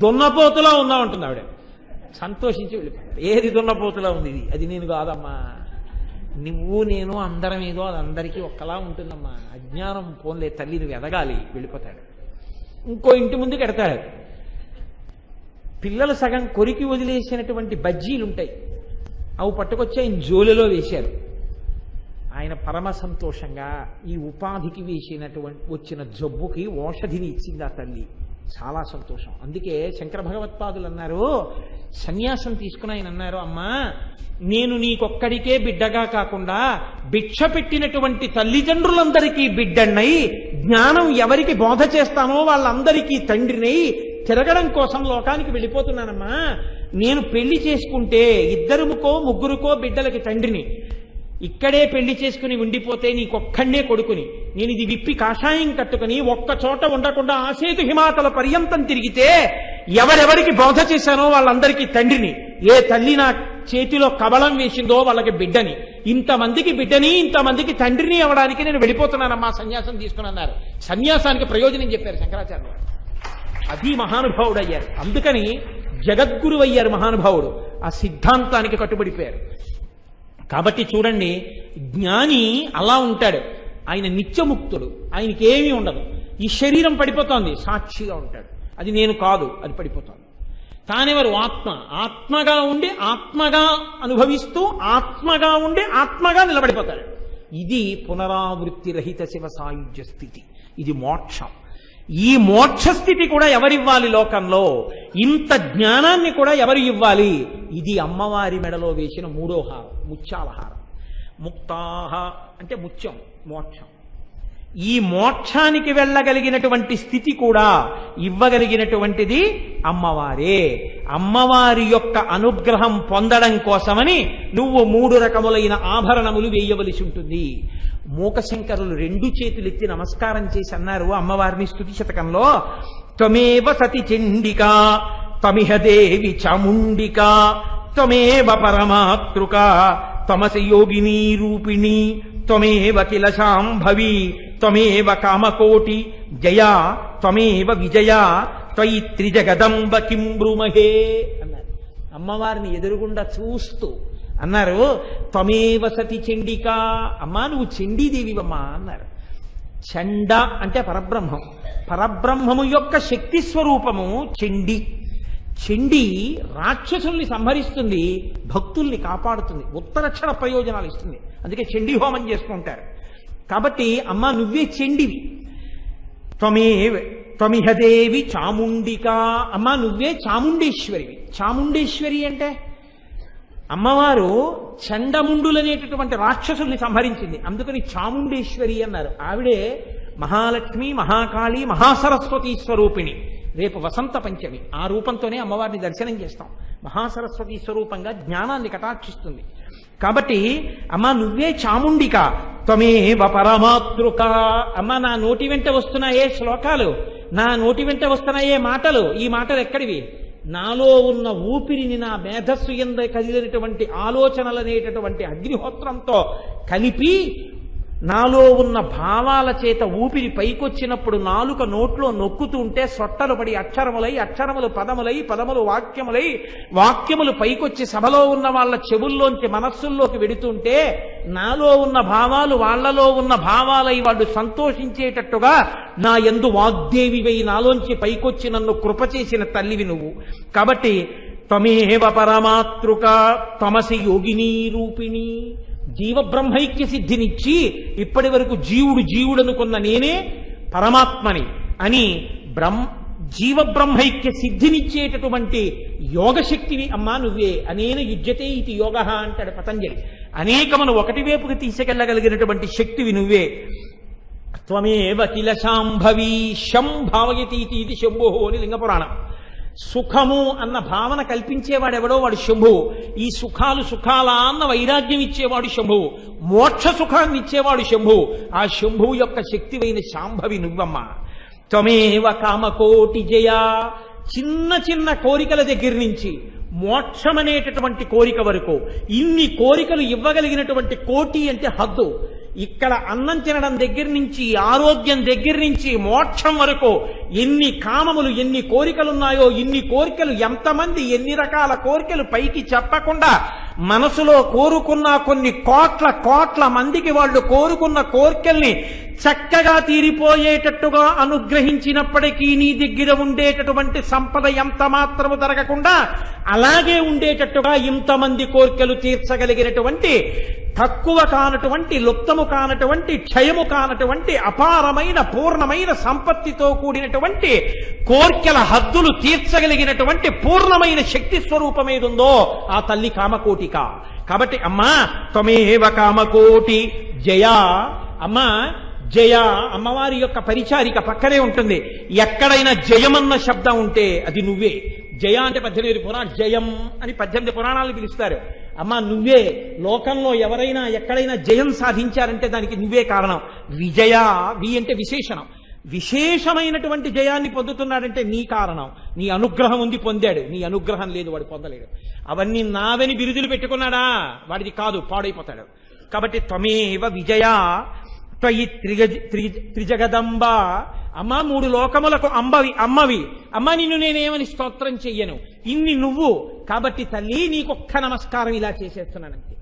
దున్నపోతులా ఉందా ఉంటుంది ఆవిడ, సంతోషించి వెళ్ళిపోతాడు. ఏది దున్నపోతులా ఉంది? ఇది అది నేను కాదమ్మా, నువ్వు నేను అందరం ఏదో, అది అందరికీ ఒక్కలా ఉంటుందమ్మా, అజ్ఞానం పోన్లే తల్లి, నువ్వు ఎదగాలి, వెళ్ళిపోతాడు. ఇంకో ఇంటి ముందుకు ఎడతాడు. పిల్లలు సగం కొరికి వదిలేసినటువంటి బజ్జీలు ఉంటాయి, అవి పట్టుకొచ్చి ఆయన జోలిలో వేశారు. ఆయన పరమ సంతోషంగా ఈ ఉపాధికి వచ్చిన జబ్బుకి ఔషధిని ఇచ్చింది ఆ తల్లి. చాలా సంతోషం. అందుకే శంకర భగవత్పాదులు అన్నారు, సన్యాసం తీసుకుని ఆయన అన్నారు, అమ్మా నేను నీకొక్కడికే బిడ్డగా కాకుండా భిక్ష పెట్టినటువంటి తల్లిదండ్రులందరికీ బిడ్డన్నై, జ్ఞానం ఎవరికి బోధ చేస్తానో వాళ్ళందరికీ తండ్రినై తిరగడం కోసం లోకానికి వెళ్ళిపోతున్నానమ్మా. నేను పెళ్లి చేసుకుంటే 2కో 3కో బిడ్డలకి తండ్రిని, ఇక్కడే పెళ్లి చేసుకుని ఉండిపోతే నీకొక్కడే కొడుకుని, నేను ఇది విప్పి కాషాయం కట్టుకుని ఒక్క చోట ఉండకుండా ఆసేతు హిమాచల పర్యంతం తిరిగితే ఎవరెవరికి బోధ చేశానో వాళ్ళందరికీ తండ్రిని, ఏ తల్లి నా చేతిలో కబళం వేసిందో వాళ్ళకి బిడ్డని, ఇంతమందికి బిడ్డని ఇంతమందికి తండ్రిని అవ్వడానికి నేను వెళ్ళిపోతున్నానమ్మా సన్యాసం తీసుకుని అన్నారు. సన్యాసానికి ప్రయోజనం చెప్పారు శంకరాచార్య గారు. అది మహానుభావుడు అయ్యారు. అందుకని జగద్గురు అయ్యారు మహానుభావుడు. ఆ సిద్ధాంతానికి కట్టుబడిపోయారు. కాబట్టి చూడండి, జ్ఞాని అలా ఉంటాడు. ఆయన నిత్యముక్తుడు, ఆయనకేమీ ఉండదు. ఈ శరీరం పడిపోతోంది, సాక్షిగా ఉంటాడు. అది నేను కాదు, అది పడిపోతోంది. తానెవరు? ఆత్మ. ఆత్మగా ఉండి ఆత్మగా అనుభవిస్తూ ఆత్మగా ఉండి ఆత్మగా నిలబడిపోతాడు. ఇది పునరావృత్తి రహిత శివ సాయుధ్య స్థితి. ఇది మోక్షం. ఈ మోక్షస్థితి కూడా ఎవరివ్వాలి లోకంలో? ఇంత జ్ఞానాన్ని కూడా ఎవరు ఇవ్వాలి? ఇది అమ్మవారి మెడలో వేసిన 3వ హారం, ముత్యాల హారం. ముక్తాహ అంటే ముత్యం, మోక్షం. ఈ మోక్షానికి వెళ్ళగలిగినటువంటి స్థితి కూడా ఇవ్వగలిగినటువంటిది అమ్మవారే. అమ్మవారి యొక్క అనుగ్రహం పొందడం కోసమని నువ్వు 3 రకములైన ఆభరణములు వేయవలసి ఉంటుంది. మూకశంకరులు 2 చేతులెత్తి నమస్కారం చేసి అన్నారు అమ్మవారిని స్తుతి శతకంలో, త్వమేవ సతి చండికా త్వమిహ దేవి చాముండికా త్వమేవ పరమాతృకా త్వమసి యోగినీ రూపిణి త్వమేవ కిల శాంభవి త్వమేవ కామకోటి జయా త్వమేవ విజయా త్వయి త్రిజగదంబ కిం బ్రూమహే అన్నారు. అమ్మవారిని ఎదురుగుండా చూస్తూ అన్నారు, త్వమేవ సతి చండికా, అమ్మా నువ్వు చండీదేవివమ్మా అన్నారు. చండ అంటే పరబ్రహ్మం, పరబ్రహ్మము యొక్క శక్తి స్వరూపము చండి. చండి రాక్షసుల్ని సంహరిస్తుంది, భక్తుల్ని కాపాడుతుంది, ఉత్తరక్షణ ప్రయోజనాలు ఇస్తుంది. అందుకే చండీ హోమం చేసుకుంటారు. కాబట్టి అమ్మా నువ్వే చండివి. త్వమిహ దేవి చాముండికా, అమ్మా నువ్వే చాముండేశ్వరివి. చాముండేశ్వరి అంటే అమ్మవారు చండముండులనేటటువంటి రాక్షసుల్ని సంహరించింది, అందుకని చాముండేశ్వరి అన్నారు. ఆవిడే మహాలక్ష్మి, మహాకాళి, మహాసరస్వతి స్వరూపిణి. రేపు వసంత పంచమి, ఆ రూపంతోనే అమ్మవారిని దర్శనం చేస్తాం. మహాసరస్వతి స్వరూపంగా జ్ఞానాన్ని కటాక్షిస్తుంది. కాబట్టి అమ్మా నువ్వే చాముండిక, త్వమేవ పరమాతృక. అమ్మ నా నోటి వెంట వస్తున్నాయే శ్లోకాలు, నా నోటి వెంట వస్తున్నాయే మాటలు, ఈ మాటలు ఎక్కడివి? నాలో ఉన్న ఊపిరిని, నా మేధస్సు యందు కలిగినటువంటి ఆలోచనలనేటటువంటి అగ్నిహోత్రంతో కలిపి నాలో ఉన్న భావాల చేత ఊపిరి పైకొచ్చినప్పుడు నాలుక నోట్లో నొక్కుతూ ఉంటే సొట్టలు పడి అక్షరములై, అక్షరములు పదములై, పదములు వాక్యములై, వాక్యములు పైకొచ్చి సభలో ఉన్న వాళ్ళ చెవుల్లోంచి మనస్సుల్లోకి వెడుతుంటే నాలో ఉన్న భావాలు వాళ్లలో ఉన్న భావాలై వాళ్ళు సంతోషించేటట్టుగా నా యందు వాగ్దేవివై నాలోంచి పైకొచ్చి నన్ను కృప చేసిన తల్లివి నువ్వు. కాబట్టి త్వమేవ పరమాతృక తమసి యోగినీ రూపిణి. జీవబ్రహ్మైక్య సిద్ధినిచ్చి ఇప్పటి వరకు జీవుడనుకున్న నేనే పరమాత్మని అని జీవబ్రహ్మైక్య సిద్ధినిచ్చేటటువంటి యోగశక్తివి అమ్మా నువ్వే. అనేన యుజ్యతే ఇది యోగ అంటాడు పతంజలి. అనేకమును ఒకటి వైపుకి తీసుకెళ్లగలిగినటువంటి శక్తివి నువ్వే. త్వమేవ కిల శాంభవి, శం భావయతి ఇది శంభో అని లింగపురాణం. సుఖము అన్న భావన కల్పించేవాడెవడో వాడు శంభువు. ఈ సుఖాలు సుఖాలా అన్న వైరాగ్యం ఇచ్చేవాడు శంభువు. మోక్ష సుఖాన్ని ఇచ్చేవాడు శంభువు. ఆ శంభువు యొక్క శక్తివైన శాంభవి నువ్వమ్మ. త్వమేవ కామకోటి జయ. చిన్న చిన్న కోరికల దగ్గర నుంచి మోక్షమనేటటువంటి కోరిక వరకు ఇన్ని కోరికలు ఇవ్వగలిగినటువంటి కోటి అంటే హద్దు. ఇక్కడ అన్నం తినడం దగ్గర నుంచి, ఆరోగ్యం దగ్గర నుంచి, మోక్షం వరకు ఎన్ని కామములు, ఎన్ని కోరికలున్నాయో, ఇన్ని కోరికలు ఎంతమంది ఎన్ని రకాల కోరికలు పైకి చెప్పకుండా మనసులో కోరుకున్న కొన్ని కోట్ల మందికి వాళ్ళు కోరుకున్న కోరికల్ని చక్కగా తీరిపోయేటట్టుగా అనుగ్రహించినప్పటికీ నీ దగ్గర ఉండేటటువంటి సంపద ఎంత మాత్రము జరగకుండా అలాగే ఉండేటట్టుగా ఇంతమంది కోరికలు తీర్చగలిగినటువంటి, తక్కువ కానటువంటి, లుప్తము కానటువంటి, క్షయము కానటువంటి, అపారమైన పూర్ణమైన సంపత్తితో కూడినటువంటి కోర్కెల హద్దులు తీర్చగలిగినటువంటి పూర్ణమైన శక్తి స్వరూపం ఏదుందో ఆ తల్లి కామకోటిక. కాబట్టి అమ్మా త్వమేవ కామకోటి జయా. అమ్మా జయ అమ్మవారి యొక్క పరిచారిక పక్కనే ఉంటుంది. ఎక్కడైనా జయమన్న శబ్దం ఉంటే అది నువ్వే. జయ అంటే 18 పురాణ జయం అని 18 పురాణాలు పిలుస్తారు. అమ్మా నువ్వే. లోకంలో ఎవరైనా ఎక్కడైనా జయం సాధించారంటే దానికి నువ్వే కారణం. విజయ, వి అంటే విశేషణం. విశేషమైనటువంటి జయాన్ని పొందుతున్నాడంటే నీ కారణం. నీ అనుగ్రహం ఉంది, పొందాడు. నీ అనుగ్రహం లేదు, వాడు పొందలేడు. అవన్నీ నావని బిరుదులు పెట్టుకున్నాడా, వాడిది కాదు, పాడైపోతాడు. కాబట్టి త్వమేవ విజయ త్వయి త్రిజగదంబ. అమ్మా 3 లోకములకు అమ్మవి. అమ్మ నిన్ను నేనేమని స్తోత్రం చెయ్యను, ఇన్ని నువ్వు. కాబట్టి తల్లి నీకొక్క నమస్కారం ఇలా చేసేస్తున్నానంతే.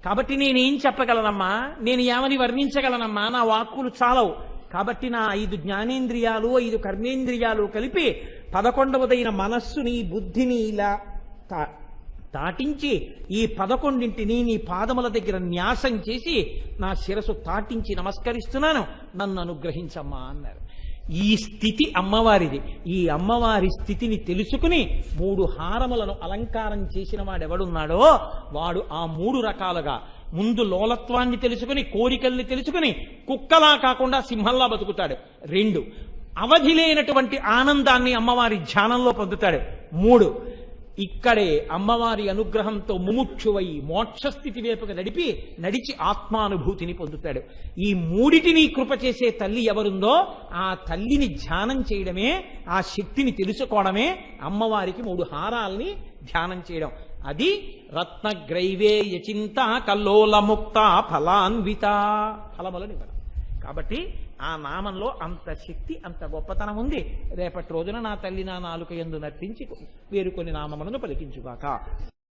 కాబట్టి నేనేం చెప్పగలనమ్మా, నేను ఏమని వర్ణించగలనమ్మా, నా వాక్కులు చాలవు. కాబట్టి నా 5 జ్ఞానేంద్రియాలు 5 కర్మేంద్రియాలు కలిపి 11వదైన మనస్సుని బుద్ధిని ఇలా తాటించి ఈ 11ంటిని నీ పాదముల దగ్గర న్యాసం చేసి నా శిరసు తాటించి నమస్కరిస్తున్నాను, నన్ను అనుగ్రహించమ్మా అన్నారు. ఈ స్థితి అమ్మవారిది. ఈ అమ్మవారి స్థితిని తెలుసుకుని 3 హారములను అలంకారం చేసిన వాడెవడున్నాడో వాడు ఆ 3 రకాలుగా ముందు లోలత్వాన్ని తెలుసుకుని, కోరికల్ని తెలుసుకుని కుక్కలా కాకుండా సింహంలా బతుకుతాడు. 2, అవధి లేనటువంటి ఆనందాన్ని అమ్మవారి ధ్యానంలో పొందుతాడు. 3, ఇక్కడే అమ్మవారి అనుగ్రహంతో ముముక్షువై మోక్షస్థితి వైపుగా నడిచి ఆత్మానుభూతిని పొందుతాడు. ఈ 3టిని కృప చేసే తల్లి ఎవరుందో ఆ తల్లిని ధ్యానం చేయడమే, ఆ శక్తిని తెలుసుకోవడమే అమ్మవారికి 3 హారాల్ని ధ్యానం చేయడం. అది రత్నగ్రైవేయచింత కల్లోలముక్త ఫలాన్విత, ఫలములనివ్వడం. కాబట్టి ఆ నామంలో అంత శక్తి, అంత గొప్పతనం ఉంది. రేపటి రోజున నా తల్లి నా నాలుక యందు నర్తించి వేరు కొన్ని నామములను పలికించుగాక.